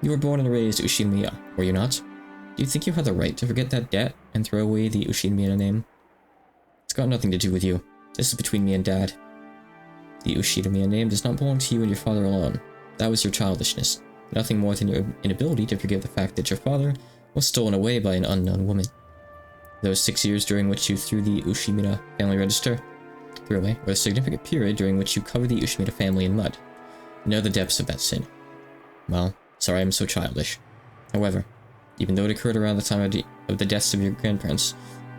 You were born and raised Ushimiya, were you not? Do you think you have the right to forget that debt and throw away the Ushimiya name? It's got nothing to do with you. This is between me and Dad. The Ushimiya name does not belong to you and your father alone. That was your childishness. Nothing more than your inability to forgive the fact that your father was stolen away by an unknown woman. Those 6 years during which you threw the Ushimina family register away were a significant period during which you covered the Ushimina family in mud. You know the depths of that sin. Well, sorry I'm so childish. However, even though it occurred around the time of the deaths of your grandparents,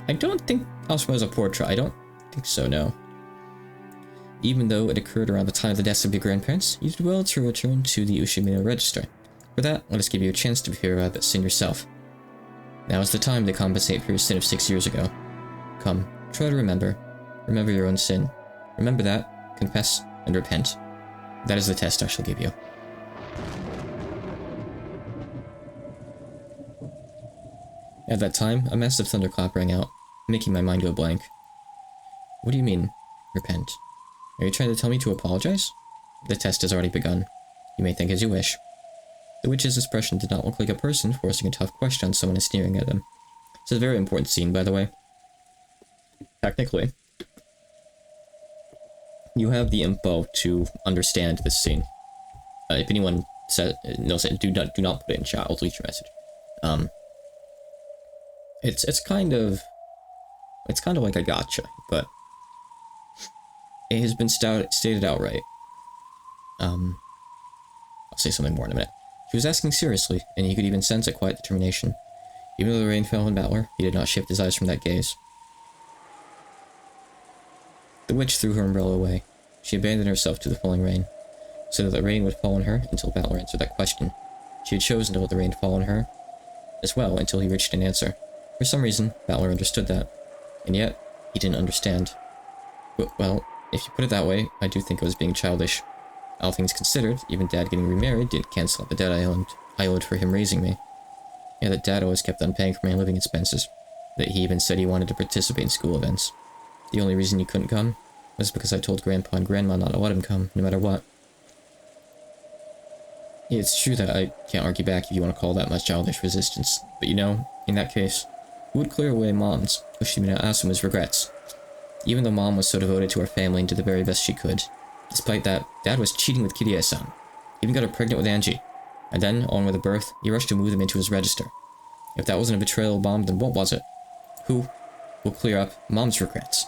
I don't think Alcima was a portrait. I don't think so, no. Even though it occurred around the time of the deaths of your grandparents, you did well to return to the Ushimina register. For that, let us give you a chance to be fair about that sin yourself. Now is the time to compensate for your sin of 6 years ago. Come, try to remember. Remember your own sin. Remember that, confess, and repent. That is the test I shall give you. At that time, a massive thunderclap rang out, making my mind go blank. What do you mean, repent? Are you trying to tell me to apologize? The test has already begun. You may think as you wish. The witch's expression did not look like a person forcing a tough question on someone and sneering at them. It's a very important scene, by the way. Technically, you have the info to understand this scene. If anyone knows it, do not put it in chat. I'll delete your message. It's kind of like a gotcha, but it has been stated outright. I'll say something more in a minute. She was asking seriously, and he could even sense a quiet determination. Even though the rain fell on Battler, he did not shift his eyes from that gaze. The witch threw her umbrella away. She abandoned herself to the falling rain, so that the rain would fall on her until Battler answered that question. She had chosen to let the rain fall on her as well until he reached an answer. For some reason, Battler understood that, and yet he didn't understand. Well, if you put it that way, I do think I was being childish. All things considered, even Dad getting remarried didn't cancel out the debt I owed for him raising me. Yeah, that Dad always kept on paying for my living expenses. That he even said he wanted to participate in school events. The only reason he couldn't come was because I told Grandpa and Grandma not to let him come, no matter what. Yeah, it's true that I can't argue back if you want to call that much childish resistance, but you know, in that case, who would clear away Mom's, Ushimina Asuma's regrets? Even though Mom was so devoted to her family and did the very best she could, despite that, Dad was cheating with Kirie-san. Even got her pregnant with Angie. And then, on with the birth, he rushed to move them into his register. If that wasn't a betrayal of Mom, then what was it? Who will clear up Mom's regrets?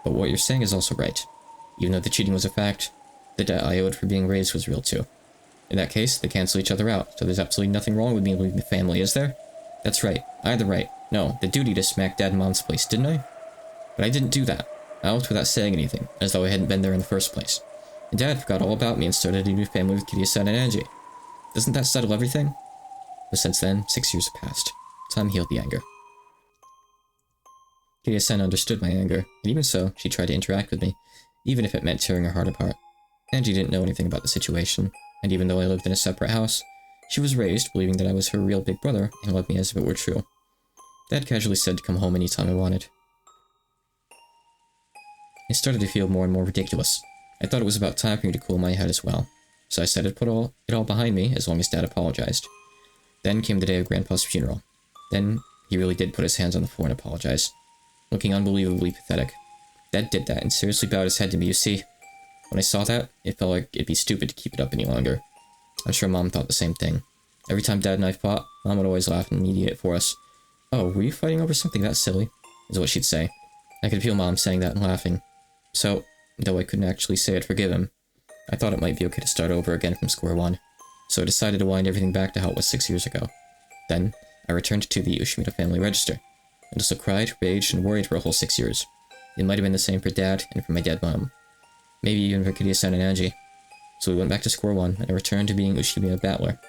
But what you're saying is also right. Even though the cheating was a fact, the debt I owed for being raised was real too. In that case, they cancel each other out, so there's absolutely nothing wrong with me leaving the family, is there? That's right. I had the right. No, the duty to smack Dad and Mom's place, didn't I? But I didn't do that. I left without saying anything, as though I hadn't been there in the first place. And Dad forgot all about me and started a new family with Kirie-san and Angie. Doesn't that settle everything? But since then, 6 years have passed. Time healed the anger. Kirie-san understood my anger, and even so, she tried to interact with me, even if it meant tearing her heart apart. Angie didn't know anything about the situation, and even though I lived in a separate house, she was raised believing that I was her real big brother and loved me as if it were true. Dad casually said to come home anytime I wanted. It started to feel more and more ridiculous. I thought it was about time for me to cool my head as well, so I said I'd put it all behind me as long as Dad apologized. Then came the day of Grandpa's funeral. Then he really did put his hands on the floor and apologize, looking unbelievably pathetic. Dad did that and seriously bowed his head to me, you see. When I saw that, it felt like it'd be stupid to keep it up any longer. I'm sure Mom thought the same thing. Every time Dad and I fought, Mom would always laugh and mediate for us. Oh, were you fighting over something that silly? Is what she'd say. I could feel Mom saying that and laughing. So, though I couldn't actually say I'd forgive him, I thought it might be okay to start over again from square one. So I decided to wind everything back to how it was 6 years ago. Then, I returned to the Ushimita family register. I also cried, raged, and worried for a whole 6 years. It might have been the same for Dad and for my dead mom. Maybe even for Kirie-san and Angie. So we went back to square one, and I returned to being Ushimita Battler.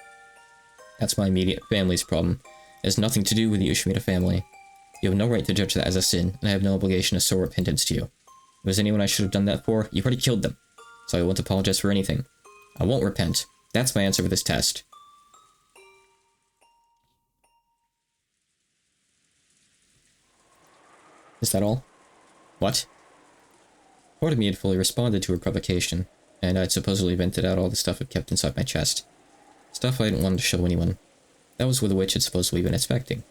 That's my immediate family's problem. It has nothing to do with the Ushimita family. You have no right to judge that as a sin, and I have no obligation to show repentance to you. If there's anyone I should have done that for, you've already killed them. So I won't apologize for anything. I won't repent. That's my answer for this test. Is that all? What? Part of me had fully responded to her provocation, and I'd supposedly vented out all the stuff I'd kept inside my chest. Stuff I didn't want to show anyone. That was what the witch had supposedly been expecting.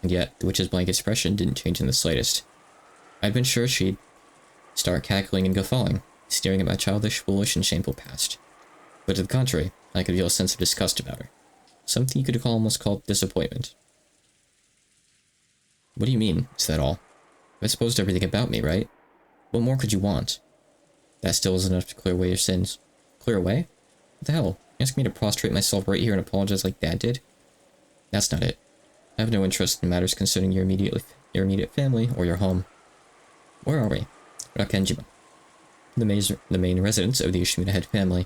And yet, the witch's blank expression didn't change in the slightest. I'd been sure she'd start cackling and guffawing, staring at my childish, foolish, and shameful past. But to the contrary, I could feel a sense of disgust about her. Something you could almost call disappointment. What do you mean, is that all? I exposed everything about me, right? What more could you want? That still isn't enough to clear away your sins. Clear away? What the hell? You ask me to prostrate myself right here and apologize like Dad did? That's not it. I have no interest in matters concerning your immediate family or your home. Where are we? Rakenjima. The main residence of the Ushimita head family.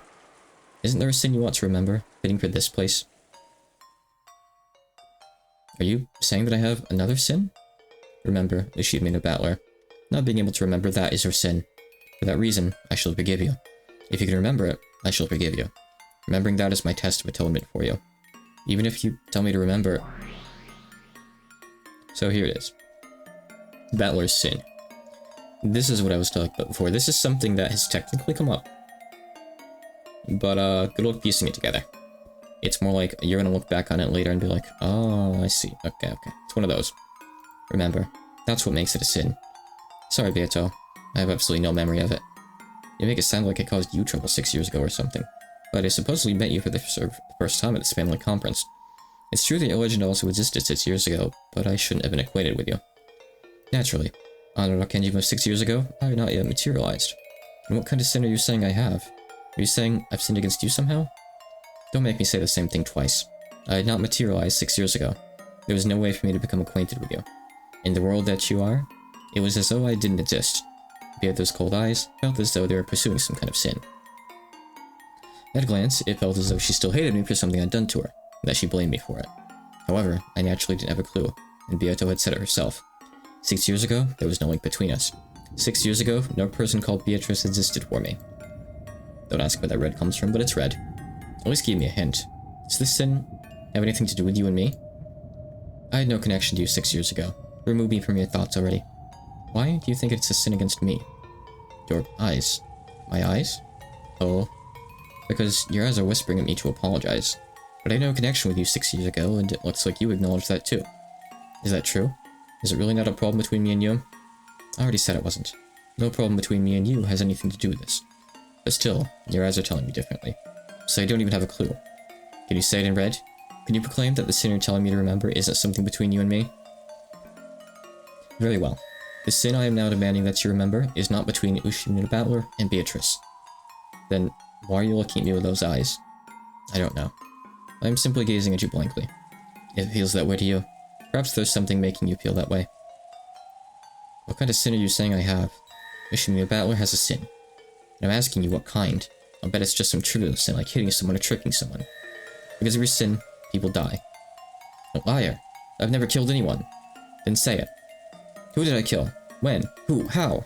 Isn't there a sin you want to remember, fitting for this place? Are you saying that I have another sin? Remember, Ushimita Battler. Not being able to remember that is your sin. For that reason, I shall forgive you. If you can remember it, I shall forgive you. Remembering that is my test of atonement for you. Even if you tell me to remember... So here it is. Battler's sin. This is what I was talking about before. This is something that has technically come up. But, good luck piecing it together. It's more like, you're gonna look back on it later and be like, oh, I see. Okay. It's one of those. Remember, that's what makes it a sin. Sorry, Beato. I have absolutely no memory of it. You make it sound like it caused you trouble 6 years ago or something. but I supposedly met you for the first time at this family conference. It's true that your legend also existed 6 years ago, but I shouldn't have been acquainted with you. Naturally, on Rakenjima 6 years ago, I had not yet materialized. And what kind of sin are you saying I have? Are you saying I've sinned against you somehow? Don't make me say the same thing twice. I had not materialized 6 years ago. There was no way for me to become acquainted with you. In the world that you are, it was as though I didn't exist. Be it those cold eyes, felt as though they were pursuing some kind of sin. At a glance, it felt as though she still hated me for something I'd done to her, and that she blamed me for it. However, I naturally didn't have a clue, and Beato had said it herself. 6 years ago, there was no link between us. 6 years ago, no person called Beatrice existed for me. Don't ask where that red comes from, but it's red. At least give me a hint. Does this sin have anything to do with you and me? I had no connection to you 6 years ago. Remove me from your thoughts already. Why do you think it's a sin against me? Your eyes. My eyes? Oh. Because your eyes are whispering at me to apologize. But I had no connection with you 6 years ago, and it looks like you acknowledged that too. Is that true? Is it really not a problem between me and you? I already said it wasn't. No problem between me and you has anything to do with this. But still, your eyes are telling me differently. So I don't even have a clue. Can you say it in red? Can you proclaim that the sin you're telling me to remember isn't something between you and me? Very well. The sin I am now demanding that you remember is not between Ushimura the Battler and Beatrice. Then, why are you looking at me with those eyes? I don't know. I am simply gazing at you blankly. It feels that way to you. Perhaps there's something making you feel that way. What kind of sin are you saying I have? Ushimura the Battler has a sin. And I'm asking you what kind. I'll bet it's just some trivial sin like hitting someone or tricking someone. Because of your sin, people die. A liar. I've never killed anyone. Then say it. Who did I kill? When? Who? How?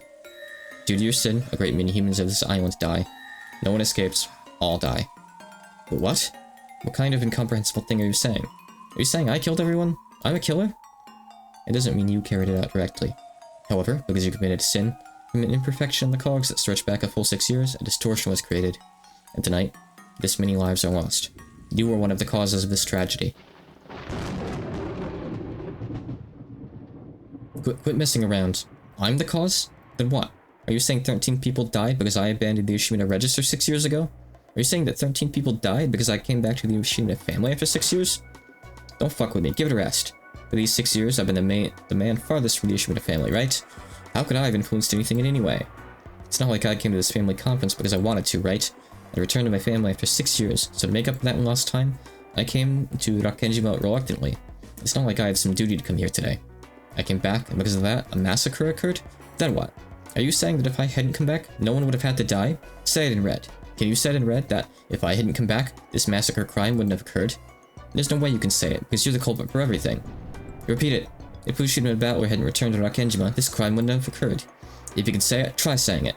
Due to your sin, a great many humans of this island die. No one escapes. All die. But what? What kind of incomprehensible thing are you saying? Are you saying I killed everyone? I'm a killer? It doesn't mean you carried it out directly. However, because you committed a sin, from an imperfection in the cogs that stretched back a full 6 years, a distortion was created. And tonight, this many lives are lost. You were one of the causes of this tragedy. Quit messing around. I'm the cause? Then what? Are you saying 13 people died because I abandoned the Ushimura register 6 years ago? Are you saying that 13 people died because I came back to the Ushimura family after 6 years? Don't fuck with me, give it a rest. For these 6 years, I've been the man farthest from the Ushimura family, right? How could I have influenced anything in any way? It's not like I came to this family conference because I wanted to, right? I returned to my family after 6 years, so to make up for that in lost time, I came to Rakenjima reluctantly. It's not like I had some duty to come here today. I came back, and because of that, a massacre occurred? Then what? Are you saying that if I hadn't come back, no one would have had to die? Say it in red. Can you say it in red that if I hadn't come back, this massacre crime wouldn't have occurred? There's no way you can say it, because you're the culprit for everything. Repeat it. If Ushimura the Battler hadn't returned to Rakenjima, this crime wouldn't have occurred. If you can say it, try saying it.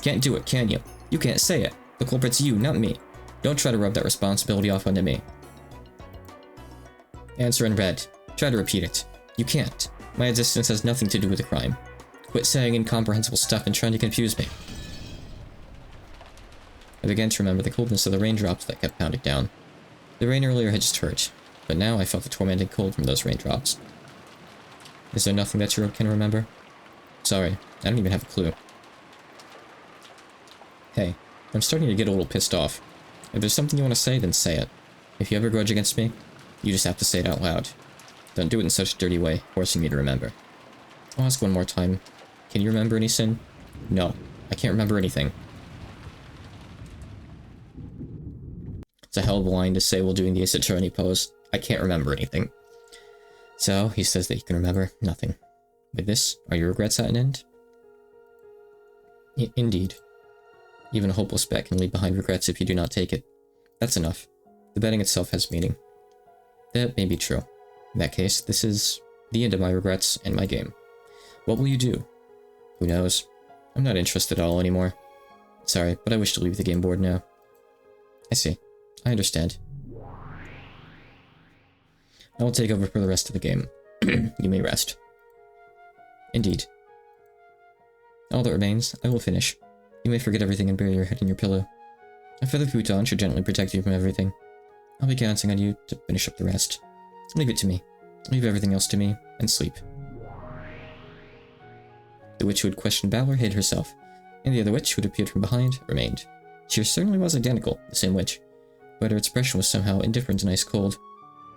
Can't do it, can you? You can't say it. The culprit's you, not me. Don't try to rub that responsibility off onto me. Answer in red. Try to repeat it. You can't. My existence has nothing to do with the crime. Quit saying incomprehensible stuff and trying to confuse me. I began to remember the coldness of the raindrops that kept pounding down. The rain earlier had just hurt, but now I felt the tormenting cold from those raindrops. Is there nothing that you can remember? Sorry, I don't even have a clue. Hey, I'm starting to get a little pissed off. If there's something you want to say, then say it. If you have a grudge against me, you just have to say it out loud. Don't do it in such a dirty way, forcing me to remember. I'll ask one more time. Can you remember any sin? No, I can't remember anything. It's a hell of a line to say while doing the Ace Attorney pose. I can't remember anything. So, he says that he can remember nothing. With this, are your regrets at an end? Indeed. Even a hopeless bet can leave behind regrets if you do not take it. That's enough. The betting itself has meaning. That may be true. In that case, this is the end of my regrets and my game. What will you do? Who knows? I'm not interested at all anymore. Sorry, but I wish to leave the game board now. I see. I understand. I will take over for the rest of the game. You may rest. Indeed. All that remains, I will finish. You may forget everything and bury your head in your pillow. A feather futon should gently protect you from everything. I'll be counting on you to finish up the rest. Leave it to me. Leave everything else to me, and sleep. The witch who had questioned Battler hid herself, and the other witch who had appeared from behind remained. She certainly was identical, the same witch, but her expression was somehow indifferent and ice cold,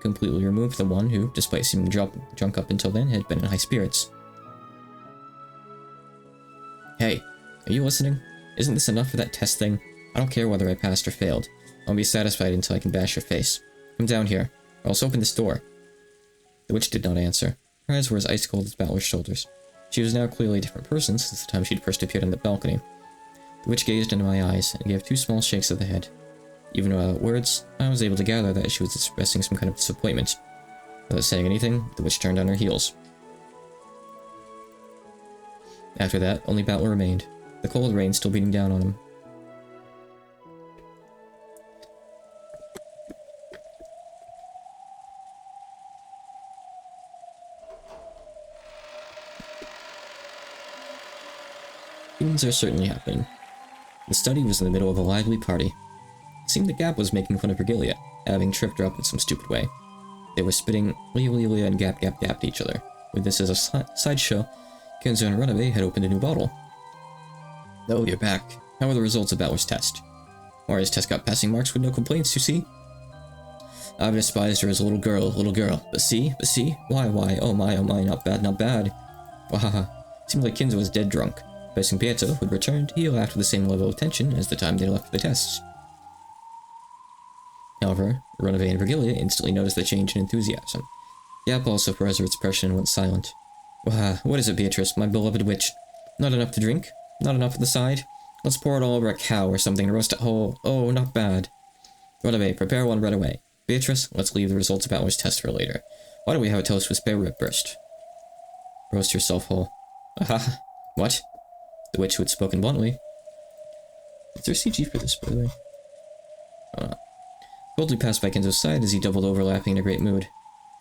completely removed the one who, despite seeming drunk up until then, had been in high spirits. Hey, are you listening? Isn't this enough for that test thing? I don't care whether I passed or failed. I won't be satisfied until I can bash your face. Come down here, or else open this door. The witch did not answer. Her eyes were as ice cold as Battler's shoulders. She was now clearly a different person since the time she'd first appeared on the balcony. The witch gazed into my eyes and gave 2 small shakes of the head. Even without words, I was able to gather that she was expressing some kind of disappointment. Without saying anything, the witch turned on her heels. After that, only Battler remained, the cold rain still beating down on him. Things are certainly happening. The study was in the middle of a lively party. It seemed that Gap was making fun of Virgilia, having tripped her up in some stupid way. They were spitting Leolia and Gap to each other. With this as a sideshow, Kenzo and Runaway had opened a new bottle. Oh, you're back. How were the results of Battler's test? Maria's test got passing marks with no complaints, you see? I've despised her as a little girl. But see? Why? Oh my, not bad. Wahaha. Seemed like Kenzo was dead drunk. Facing Beato, who had returned, he laughed with the same level of tension as the time they left for the tests. However, Runaway and Virgilia instantly noticed the change in enthusiasm. Gap also froze her expression and went silent. What is it, Beatrice, my beloved witch? Not enough to drink? Not enough on the side? Let's pour it all over a cow or something and roast it whole. Oh, not bad. Runaway, prepare one right away. Beatrice, let's leave the results of Battler's test for later. Why don't we have a toast with spare rib burst? Roast yourself whole. What? The witch who had spoken bluntly. Is there CG for this, by the way? Oh no. Coldly passed by Kenzo's side as he doubled over, laughing in a great mood.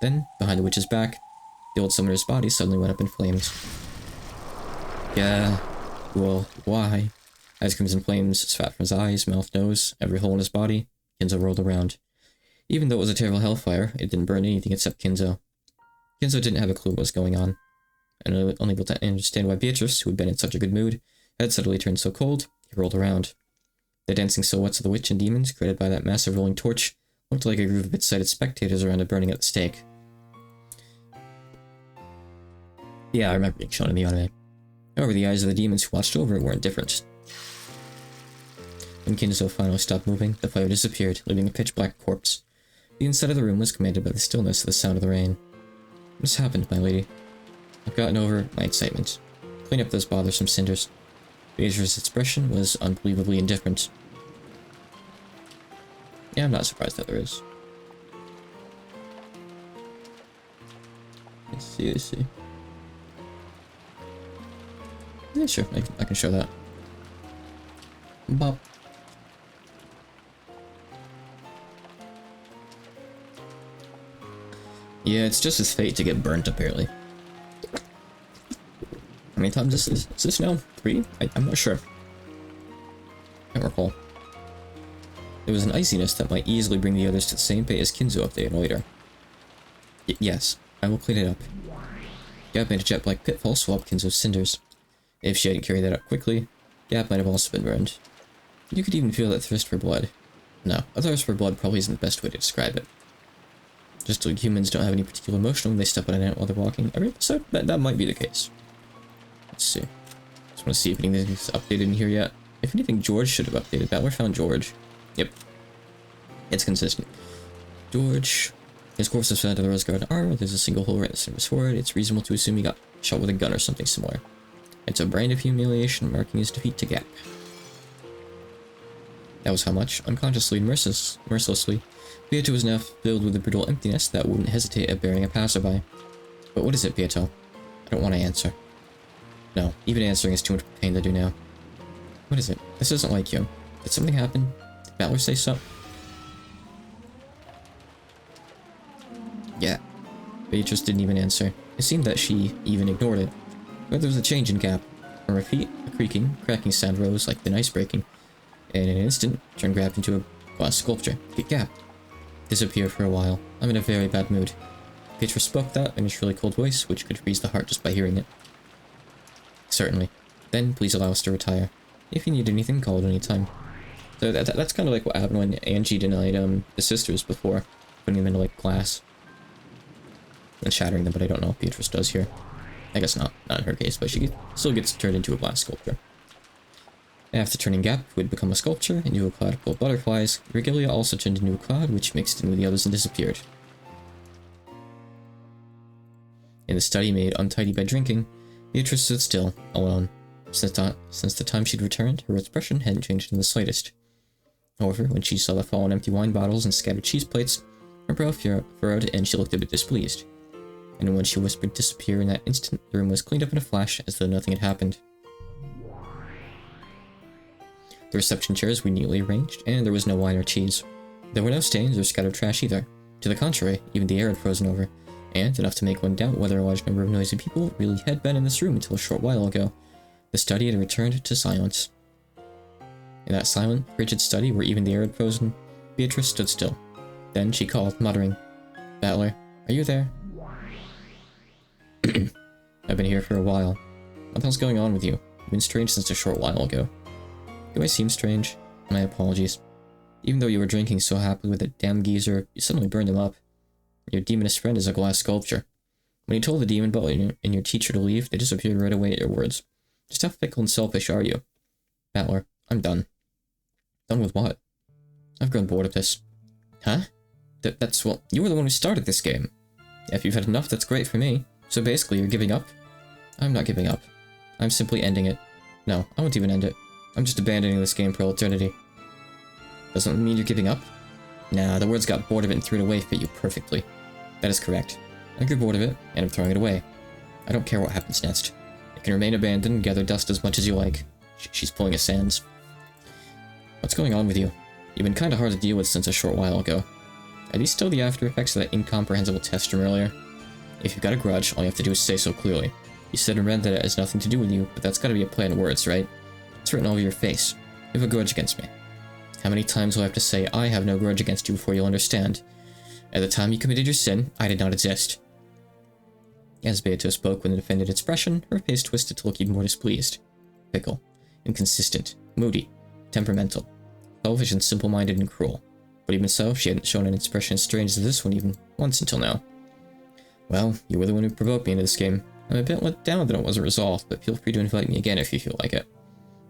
Then, behind the witch's back, the old summoner's body suddenly went up in flames. Yeah, well, why? As crimson flames spat from his eyes, mouth, nose, every hole in his body, Kenzo rolled around. Even though it was a terrible hellfire, it didn't burn anything except Kenzo. Kenzo didn't have a clue what was going on. And unable to understand why Beatrice, who had been in such a good mood, had suddenly turned so cold, he rolled around. The dancing silhouettes of the witch and demons, created by that massive rolling torch, looked like a group of excited spectators around it burning at the stake. Yeah, I remember being shown in the anime. However, the eyes of the demons who watched over it were indifferent. When Kenzo finally stopped moving, the fire disappeared, leaving a pitch-black corpse. The inside of the room was commanded by the stillness of the sound of the rain. What's happened, my lady? I've gotten over my excitement. Clean up those bothersome cinders. Beatrice's expression was unbelievably indifferent. Yeah, I'm not surprised that there is. Let's see. Yeah, sure, I can show that. Bop. Yeah, it's just his fate to get burnt, apparently. How many times is this now? 3? I'm not sure. Can't recall. There was an iciness that might easily bring the others to the same fate as Kenzo if they annoyed her. Yes, I will clean it up. Gap made a jet-black pitfall swap Kenzo's cinders. If she hadn't carried that up quickly, Gap might have also been burned. You could even feel that thirst for blood. No, a thirst for blood probably isn't the best way to describe it. Just like humans don't have any particular emotion when they step on an ant while they're walking every episode, that might be the case. Let's see. Just want to see if anything's updated in here yet. If anything, George should have updated. Battler found George. Yep. It's consistent. George. His corpse is found to the Rose Garden armor. There's a single hole right in the center of his forehead. It's reasonable to assume he got shot with a gun or something similar. It's a brand of humiliation marking his defeat to Gap. That was how much, unconsciously and mercilessly, Beato was now filled with a brutal emptiness that wouldn't hesitate at burying a passerby. But what is it, Beato? I don't want to answer. No, even answering is too much pain to do now. What is it? This isn't like you. Did something happen? Did Battler say so? Yeah. Beatrice didn't even answer. It seemed that she even ignored it. But there was a change in Gap. From her feet, a creaking, cracking sound rose like thin ice breaking, and in an instant, turned Gap into a glass sculpture. Get Gap. Disappeared for a while. I'm in a very bad mood. Beatrice spoke that in a shrilly cold voice, which could freeze the heart just by hearing it. Certainly. Then, please allow us to retire. If you need anything, call at any time. So that's kind of like what happened when Angie denied the sisters before, putting them into like glass and shattering them, but I don't know if Beatrice does here. I guess not in her case, but she still gets turned into a glass sculpture. After turning Gap, who had become a sculpture, into a cloud full of butterflies, Regalia also turned into a cloud, which mixed in with the others and disappeared. In the study made untidy by drinking, Beatrice stood still, alone. Since the time she'd returned, her expression hadn't changed in the slightest. However, when she saw the fallen empty wine bottles and scattered cheese plates, her brow furrowed and she looked a bit displeased. And when she whispered disappear in that instant, the room was cleaned up in a flash as though nothing had happened. The reception chairs were neatly arranged, and there was no wine or cheese. There were no stains or scattered trash either. To the contrary, even the air had frozen over, and enough to make one doubt whether a large number of noisy people really had been in this room until a short while ago. The study had returned to silence. In that silent, frigid study where even the air had frozen, Beatrice stood still. Then she called, muttering, "Battler, are you there?" "I've been here for a while. What the hell's going on with you? You've been strange since a short while ago." "Do I seem strange? My apologies. Even though you were drinking so happily with that damn geezer, you suddenly burned him up. Your demonist friend is a glass sculpture. When you told the demon butler and your teacher to leave, they disappeared right away at your words. Just how fickle and selfish are you?" "Battler, I'm done." "Done with what?" "I've grown bored of this." "Huh? That's, well, you were the one who started this game. If you've had enough, that's great for me. So basically, you're giving up?" "I'm not giving up. I'm simply ending it. No, I won't even end it. I'm just abandoning this game for all eternity." "Doesn't mean you're giving up?" "Nah, the words got bored of it and threw it away fit you perfectly." "That is correct. I grew bored of it, and I'm throwing it away. I don't care what happens next. It can remain abandoned and gather dust as much as you like." She's pulling a Sans. "What's going on with you? You've been kinda hard to deal with since a short while ago. Are these still the after effects of that incomprehensible test from earlier? If you've got a grudge, all you have to do is say so clearly. You said and read that it has nothing to do with you, but that's gotta be a play on words, right? It's written all over your face. You have a grudge against me. How many times will I have to say I have no grudge against you before you'll understand? At the time you committed your sin, I did not exist." As Beato spoke with an offended expression, her face twisted to look even more displeased. Fickle, inconsistent, moody, temperamental, selfish and simple-minded and cruel. But even so, she hadn't shown an expression as strange as this one even once until now. "Well, you were the one who provoked me into this game. I'm a bit let down that it wasn't resolved, but feel free to invite me again if you feel like it.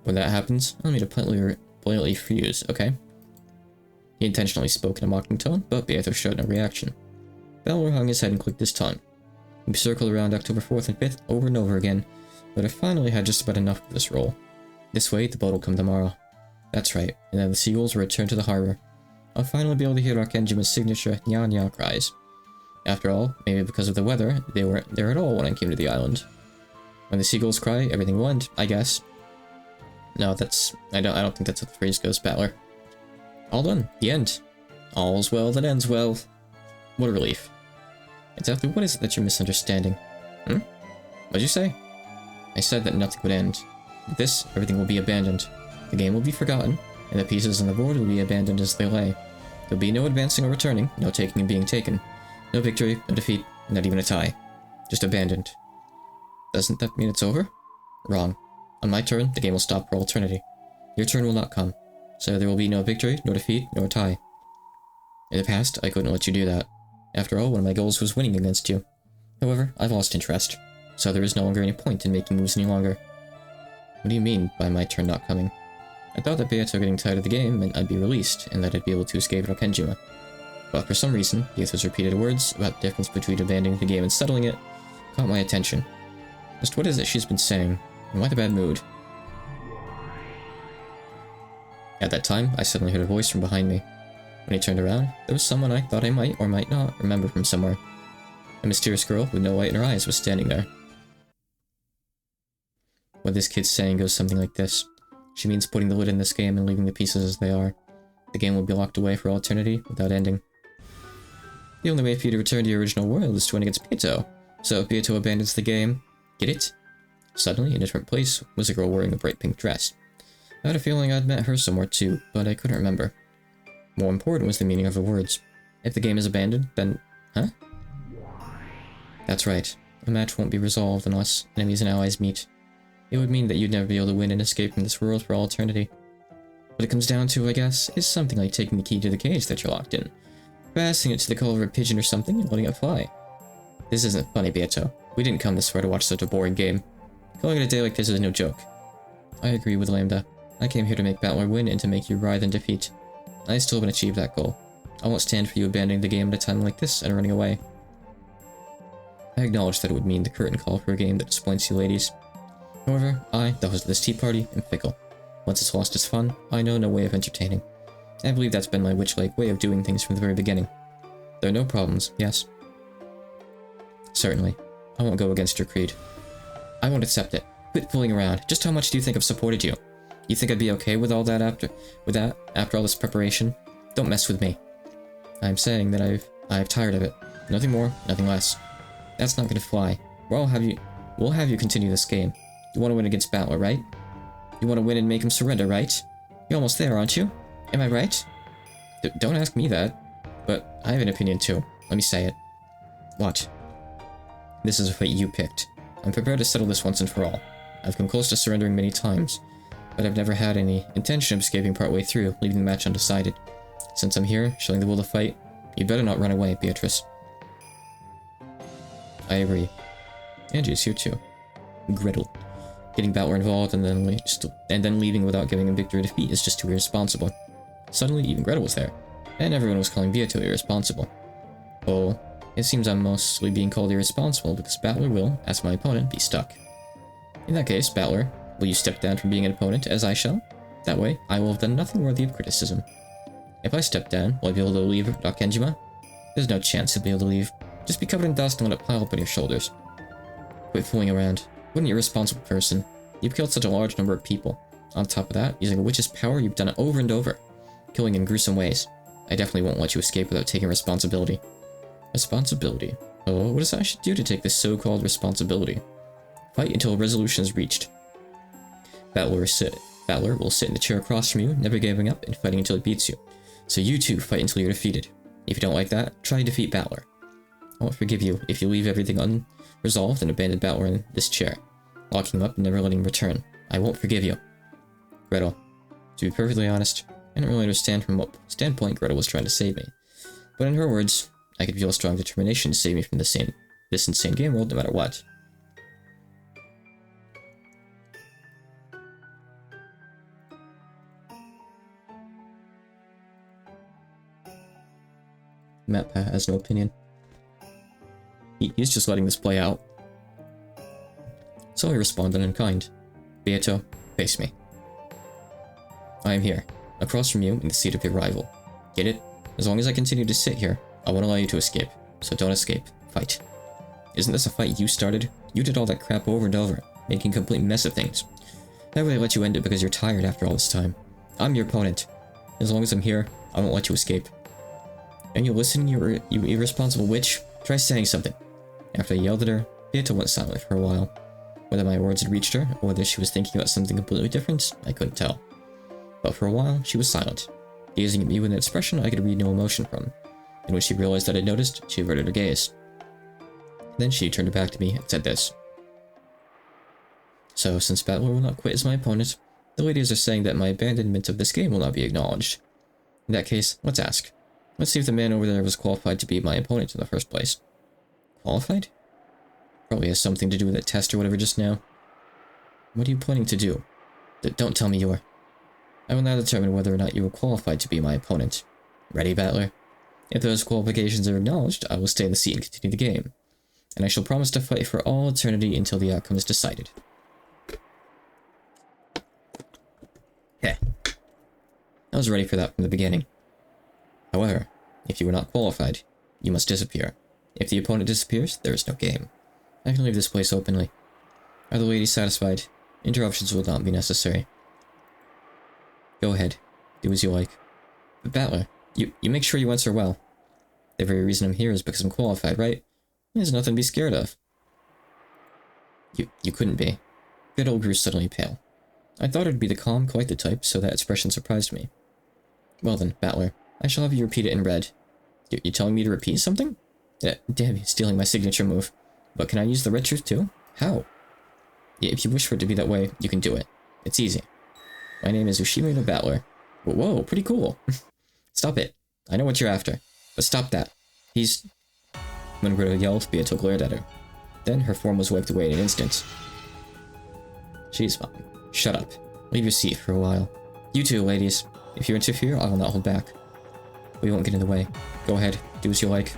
When that happens, I'll need to politely refuse, okay?" He intentionally spoke in a mocking tone, but Beato showed no reaction. Battler hung his head and clicked his tongue. He circled around October 4th and 5th over and over again, but I finally had just about enough of this role. This way, the boat will come tomorrow. That's right, and then the seagulls will return to the harbor. I'll finally be able to hear Rakenjima's signature nya-nya cries. After all, maybe because of the weather, they weren't there at all when I came to the island. When the seagulls cry, everything will end, I guess. No, I don't think that's how the phrase goes, Battler. All done. The end. All's well that ends well. What a relief. Exactly what is it that you're misunderstanding? What'd you say? I said that nothing would end. With this, everything will be abandoned. The game will be forgotten, and the pieces on the board will be abandoned as they lay. There'll be no advancing or returning, no taking and being taken. No victory, no defeat, not even a tie. Just abandoned. Doesn't that mean it's over? Wrong. On my turn, the game will stop for all eternity. Your turn will not come. So there will be no victory, no defeat, nor tie. In the past, I couldn't let you do that. After all, one of my goals was winning against you. However, I've lost interest, so there is no longer any point in making moves any longer. What do you mean by my turn not coming? I thought that Beato getting tired of the game meant I'd be released, and that I'd be able to escape Rakenjima. But for some reason, Beato's repeated words about the difference between abandoning the game and settling it caught my attention. Just what is it she's been saying, and why the bad mood? At that time, I suddenly heard a voice from behind me. When I turned around, there was someone I thought I might or might not remember from somewhere. A mysterious girl with no light in her eyes was standing there. What this kid's saying goes something like this. She means putting the lid in this game and leaving the pieces as they are. The game will be locked away for all eternity without ending. The only way for you to return to your original world is to win against Beato. So if Beato abandons the game, get it? Suddenly, in a different place, was a girl wearing a bright pink dress. I had a feeling I'd met her somewhere too, but I couldn't remember. More important was the meaning of her words. If the game is abandoned, then... Huh? That's right. A match won't be resolved unless enemies and allies meet. It would mean that you'd never be able to win and escape from this world for all eternity. What it comes down to, I guess, is something like taking the key to the cage that you're locked in, fastening it to the collar of a pigeon or something, and letting it fly. This isn't funny, Beato. We didn't come this far to watch such a boring game. Calling it a day like this is no joke. I agree with Lambda. I came here to make Battler win and to make you writhe in defeat. I still haven't achieved that goal. I won't stand for you abandoning the game at a time like this and running away. I acknowledge that it would mean the curtain call for a game that disappoints you ladies. However, I, the host of this tea party, am fickle. Once it's lost its fun, I know no way of entertaining. I believe that's been my witch-like way of doing things from the very beginning. There are no problems, yes? Certainly. I won't go against your creed. I won't accept it. Quit fooling around. Just how much do you think I've supported you? You think I'd be okay with all that after all this preparation? Don't mess with me. I'm saying that I've tired of it. Nothing more, nothing less. That's not gonna fly. We'll have you continue this game. You want to win against Battler, right? You want to win and make him surrender, right? You're almost there, aren't you? Am I right? Don't ask me that. But I have an opinion too. Let me say it. Watch. This is a fight you picked. I'm prepared to settle this once and for all. I've come close to surrendering many times, but I've never had any intention of escaping partway through, leaving the match undecided. Since I'm here, showing the will to fight, you'd better not run away, Beatrice. I agree. Angie's here too. Gretel. Getting Battler involved and then leaving without giving him victory or defeat is just too irresponsible. Suddenly, even Gretel was there, and everyone was calling Beato irresponsible. Oh, it seems I'm mostly being called irresponsible because Battler will, as my opponent, be stuck. In that case, Battler, will you step down from being an opponent, as I shall? That way, I will have done nothing worthy of criticism. If I step down, will I be able to leave Dakenjima? There's no chance he'll be able to leave. Just be covered in dust and let it pile up on your shoulders. Quit fooling around. What an irresponsible person. You've killed such a large number of people. On top of that, using a witch's power, you've done it over and over. Killing in gruesome ways. I definitely won't let you escape without taking responsibility. Responsibility? Oh, what is that I should do to take this so-called responsibility? Fight until a resolution is reached. Battler will sit in the chair across from you, never giving up and fighting until it beats you. So you two fight until you're defeated. If you don't like that, try to defeat Battler. I won't forgive you if you leave everything unresolved and abandon Battler in this chair, locking him up and never letting him return. I won't forgive you. Gretel. To be perfectly honest, I don't really understand from what standpoint Gretel was trying to save me. But in her words, I could feel a strong determination to save me from this insane game world no matter what. Mappa has no opinion. He's just letting this play out. So I responded in kind. Beato, face me. I am here, across from you in the seat of your rival. Get it? As long as I continue to sit here, I won't allow you to escape. So don't escape. Fight. Isn't this a fight you started? You did all that crap over and over, making a complete mess of things. I really let you end it because you're tired after all this time. I'm your opponent. As long as I'm here, I won't let you escape. And you listening, you irresponsible witch? Try saying something. After I yelled at her, Beato went silent for a while. Whether my words had reached her, or whether she was thinking about something completely different, I couldn't tell. But for a while, she was silent, gazing at me with an expression I could read no emotion from. And when she realized that I'd noticed, she averted her gaze. Then she turned back to me and said this. So, since Battler will not quit as my opponent, the ladies are saying that my abandonment of this game will not be acknowledged. In that case, let's ask. Let's see if the man over there was qualified to be my opponent in the first place. Qualified? Probably has something to do with that test or whatever just now. What are you planning to do? Don't tell me you're... I will now determine whether or not you are qualified to be my opponent. Ready, Battler? If those qualifications are acknowledged, I will stay in the seat and continue the game. And I shall promise to fight for all eternity until the outcome is decided. Heh. I was ready for that from the beginning. However, if you are not qualified, you must disappear. If the opponent disappears, there is no game. I can leave this place openly. Are the ladies satisfied? Interruptions will not be necessary. Go ahead. Do as you like. But Battler, you make sure you answer well. The very reason I'm here is because I'm qualified, right? There's nothing to be scared of. You couldn't be. Gretel grew suddenly pale. I thought it'd be the calm, collected type, so that expression surprised me. Well then, Battler, I shall have you repeat it in red. You telling me to repeat something? Damn, you're stealing my signature move. But can I use the red truth too? How? Yeah, if you wish for it to be that way, you can do it. It's easy. My name is Ushimino Battler. Whoa, pretty cool. Stop it. I know what you're after. But stop that. He's... When Greta yelled, Beato glared at her. Then her form was wiped away in an instant. Jeez, Mom. Shut up. Leave your seat for a while. You two, ladies. If you interfere, I will not hold back. We won't get in the way. Go ahead. Do as you like.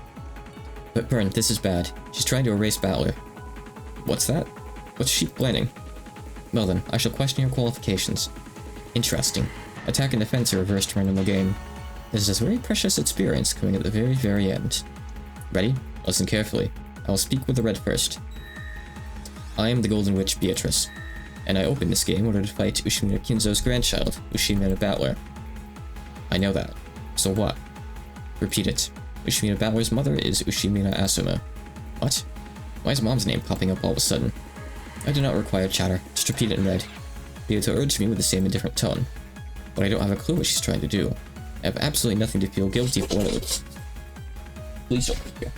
But Burn, this is bad. She's trying to erase Battler. What's that? What's she planning? Well then, I shall question your qualifications. Interesting. Attack and defense are reversed random the game. This is a very precious experience coming at the very, very end. Ready? Listen carefully. I will speak with the red first. I am the Golden Witch Beatrice, and I opened this game in order to fight Ushimina Kinzo's grandchild, Ushimina Battler. I know that. So what? Repeat it. Ushimina Battler's mother is Ushimina Asuma. What? Why is Mom's name popping up all of a sudden? I do not require chatter. Just repeat it in red. Beato urged me with the same indifferent tone. But I don't have a clue what she's trying to do. I have absolutely nothing to feel guilty for. Please don't be here.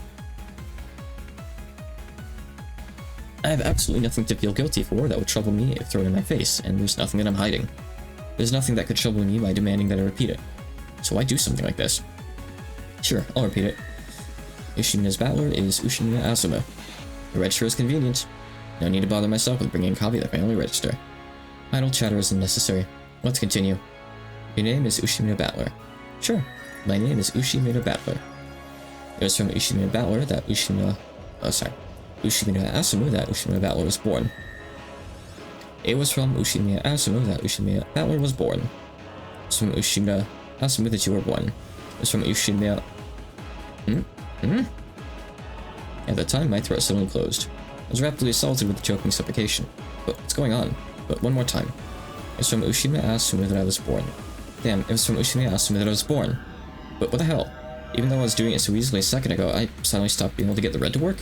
I have absolutely nothing to feel guilty for that would trouble me if thrown in my face, and there's nothing that I'm hiding. There's nothing that could trouble me by demanding that I repeat it. So why do something like this? Sure, I'll repeat it. Ushimina's Battler is Ushimina Asuma. The red sure is convenient. No need to bother myself with bringing a copy of the family register. Idle chatter isn't necessary. Let's continue. Your name is Ushimina Battler. Sure, my name is Ushimina Battler. It was from Ushimina Battler that Ushimina Asuma that Ushimina Battler was born. It was from Ushimina Asuma that Ushimina Battler was born. It was from Ushimina Asuma that you were born. It was from Ushimina... At the time, my throat suddenly closed. I was rapidly assaulted with choking suffocation. But what's going on? But one more time. It was from Ushimina Asuma that I was born. Damn, it was from Ushimina Asuma that I was born. But what the hell? Even though I was doing it so easily a second ago, I suddenly stopped being able to get the red to work?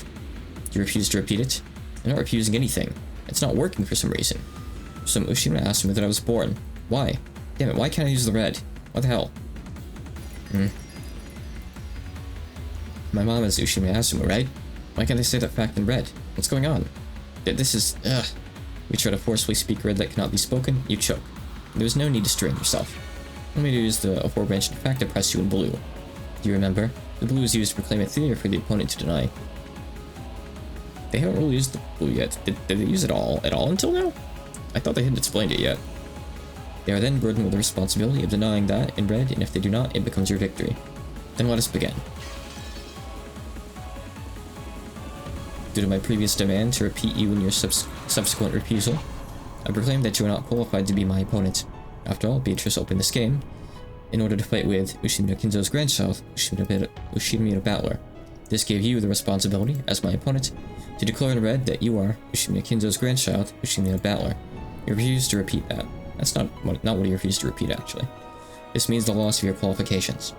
You refuse to repeat it? I'm not refusing anything. It's not working for some reason. So Ushimina Asuma that I was born. Why? Damn it, why can't I use the red? What the hell? My mom is Ushimina Asuma, right? Why can't I say that fact in red? What's going on? This is... ugh. We try to forcefully speak red that cannot be spoken, you choke. There is no need to strain yourself. Let me use the aforementioned fact to press you in blue. Do you remember? The blue is used to proclaim a theory for the opponent to deny. They haven't really used the blue yet. Did they use it all until now? I thought they hadn't explained it yet. They are then burdened with the responsibility of denying that in red, and if they do not, it becomes your victory. Then let us begin. Due to my previous demand to repeat you in your subsequent refusal, I proclaim that you are not qualified to be my opponent. After all, Beatrice opened this game in order to fight with Ushimina Kinzo's grandchild, Ushimina Battler. This gave you the responsibility, as my opponent, to declare in red that you are Ushimina Kinzo's grandchild, Ushimina Battler. You refused to repeat that. That's not what you refused to repeat, actually. This means the loss of your qualifications.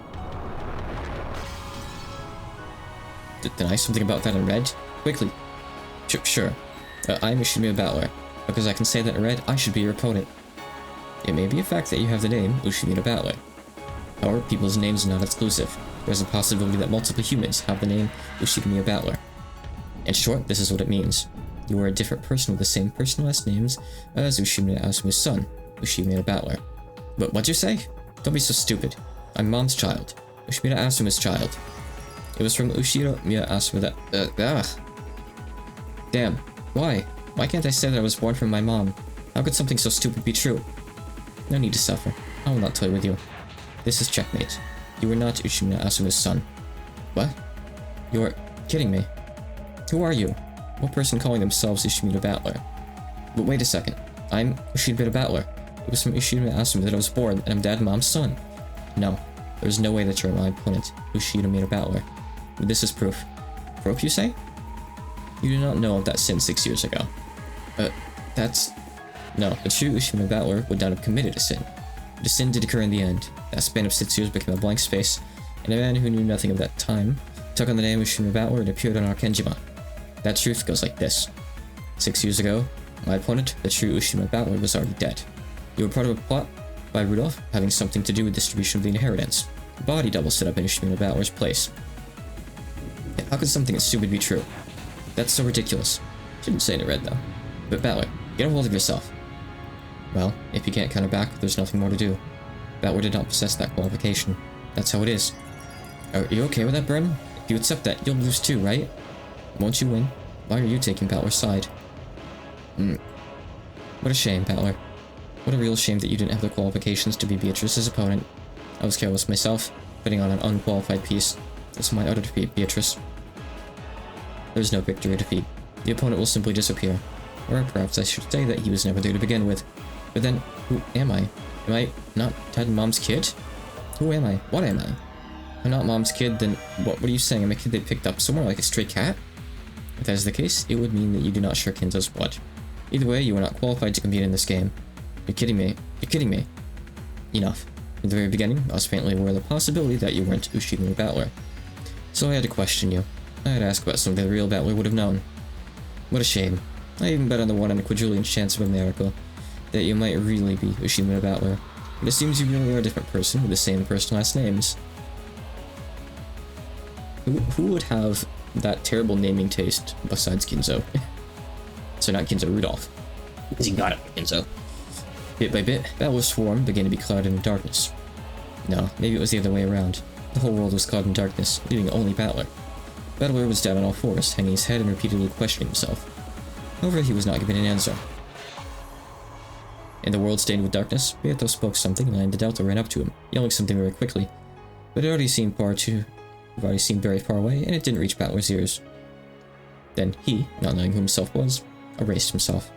Deny something about that in red? Quickly. Sure. I'm Ushimina Battler. Because I can say that in red, I should be your opponent. It may be a fact that you have the name Ushimina Battler. However, people's names are not exclusive. There's a possibility that multiple humans have the name Ushimina Battler. In short, this is what it means. You are a different person with the same first and last names as Ushimina Asuma's son, Ushimina Battler. But what'd you say? Don't be so stupid. I'm Mom's child. Ushimina Asuma's child. It was from Ushimina Asuma that... Damn. Why? Why can't I say that I was born from my mom? How could something so stupid be true? No need to suffer. I will not toy with you. This is checkmate. You are not Ushimina Asuma's son. What? You're kidding me. Who are you? What person calling themselves Ushimina Battler? But wait a second. I'm Ushimina Battler. It was from Ushimina Asuma that I was born, and I'm Dad and Mom's son. No. There's no way that you're my opponent, Ushimina Battler. But this is proof. Proof, you say? You do not know of that sin 6 years ago. No, the true Ushimina Battler would not have committed a sin. But a sin did occur in the end. That span of 6 years became a blank space, and a man who knew nothing of that time took on the name Ushimina Battler and appeared on Arkenjima. That truth goes like this. 6 years ago, my opponent, the true Ushimina Battler, was already dead. You were part of a plot by Rudolph having something to do with distribution of the inheritance. A body double set up in Ushimina Battler's place. How could something as stupid be true? That's so ridiculous. Shouldn't say it in red, though. But Battler, get a hold of yourself. Well, if you can't counter back, there's nothing more to do. Battler did not possess that qualification. That's how it is. Are you okay with that, Bren? If you accept that, you'll lose too, right? Won't you win? Why are you taking Battler's side? What a shame, Battler. What a real shame that you didn't have the qualifications to be Beatrice's opponent. I was careless myself, betting on an unqualified piece. It's my utter defeat, Beatrice. There's no victory or defeat. The opponent will simply disappear. Or perhaps I should say that he was never there to begin with. But then, who am I? Am I not Dad and Mom's kid? Who am I? What am I? I'm not Mom's kid, then what are you saying? I'm a kid they picked up somewhere like a stray cat? If that is the case, it would mean that you do not share Kinzo's blood. Either way, you are not qualified to compete in this game. You're kidding me. You're kidding me. Enough. In the very beginning, I was faintly aware of the possibility that you weren't Ushimi Battler. So I had to question you. I had to ask about something the real Battler would have known. What a shame. I even bet on the 1 in a quadrillion chance of a miracle that you might really be Ushimi Battler. But it seems you really are a different person with the same first and last names. Who would have that terrible naming taste besides Kinzo? So not Kinzo, Rudolph. Because he got it, Kinzo. Bit by bit, Battler's swarm began to be clouded in darkness. No, maybe it was the other way around. The whole world was clouded in darkness, leaving only Battler. Battler was down on all fours, hanging his head and repeatedly questioning himself. However, he was not given an answer. In the world stained with darkness, Beato spoke something and the Delta ran up to him, yelling something very quickly. But it already seemed very far away, and it didn't reach Battler's ears. Then he, not knowing who himself was, erased himself.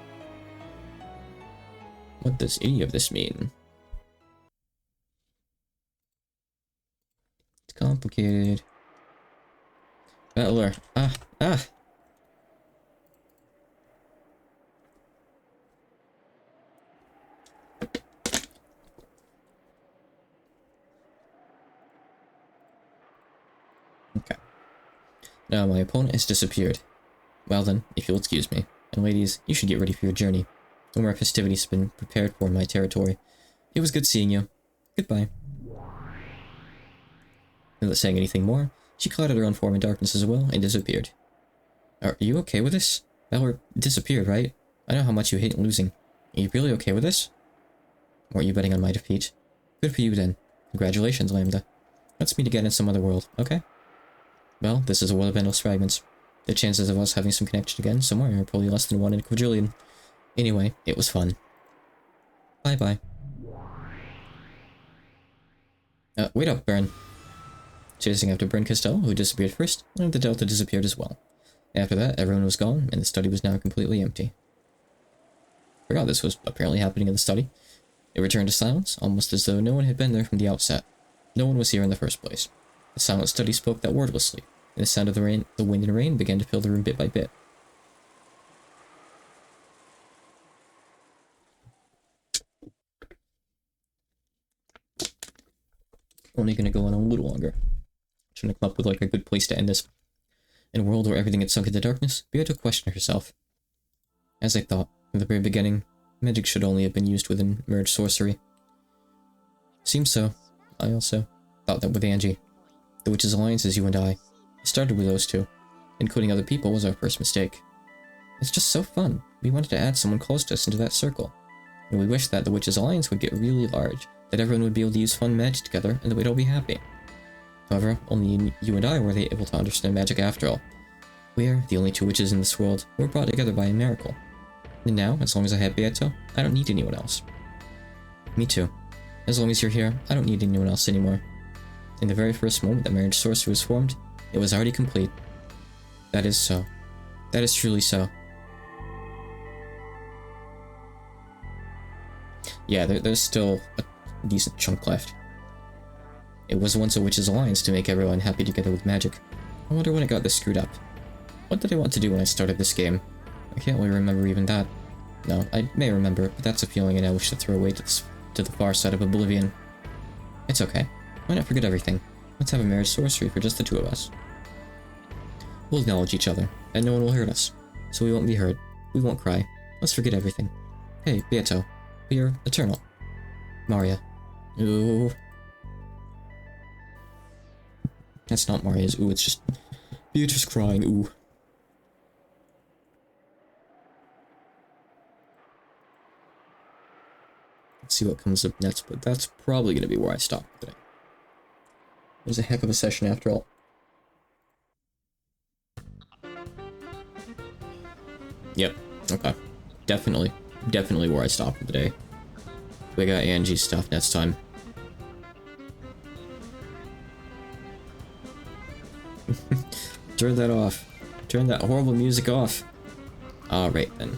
What does any of this mean? It's complicated. Battler. Ah! Okay. Now my opponent has disappeared. Well then, if you'll excuse me. And ladies, you should get ready for your journey. No more festivities have been prepared for in my territory. It was good seeing you. Goodbye. Without saying anything more, she clouded her own form in darkness as well and disappeared. Are you okay with this? Battler disappeared, right? I know how much you hate losing. Are you really okay with this? Weren't you betting on my defeat? Good for you then. Congratulations, Lambda. Let's meet again in some other world, okay? Well, this is a world of endless fragments. The chances of us having some connection again somewhere are probably less than 1 in a quadrillion. Anyway, it was fun. Bye-bye. Wait up, Baron. Chasing after Baron Costello, who disappeared first, and the Delta disappeared as well. After that, everyone was gone, and the study was now completely empty. Forgot this was apparently happening in the study. It returned to silence, almost as though no one had been there from the outset. No one was here in the first place. The silent study spoke that wordlessly, and the sound of the wind and rain began to fill the room bit by bit. Only gonna go on a little longer. Trying to come up with like a good place to end this. In a world where everything had sunk into darkness, Beato questioned herself. As I thought, from the very beginning, magic should only have been used within merged sorcery. Seems so. I also thought that with Angie. The Witches' Alliance is you and I. It started with those two. Including other people was our first mistake. It's just so fun. We wanted to add someone close to us into that circle. And we wished that the Witches' Alliance would get really large, that everyone would be able to use fun magic together, and that we'd all be happy. However, only you and I were able to understand magic after all. We're the only two witches in this world who were brought together by a miracle. And now, as long as I have Beato, I don't need anyone else. Me too. As long as you're here, I don't need anyone else anymore. In the very first moment that marriage sorcery was formed, it was already complete. That is so. That is truly so. Yeah, there's still a decent chunk left. It was once a witches' alliance to make everyone happy together with magic. I wonder when it got this screwed up. What did I want to do when I started this game? I can't really remember even that. No, I may remember, but that's a feeling I wish to throw away to the far side of oblivion. It's okay. Why not forget everything? Let's have a marriage sorcery for just the two of us. We'll acknowledge each other, and no one will hurt us. So we won't be hurt. We won't cry. Let's forget everything. Hey, Beato. We are eternal. Maria. Ooh. That's not Maria's ooh, it's just Beatrice crying ooh. Let's see what comes up next, but that's probably gonna be where I stop today. It was a heck of a session after all. Yep, okay. Definitely where I stop for the day. We got Angie's stuff next time. Turn that off. Turn that horrible music off. Alright then.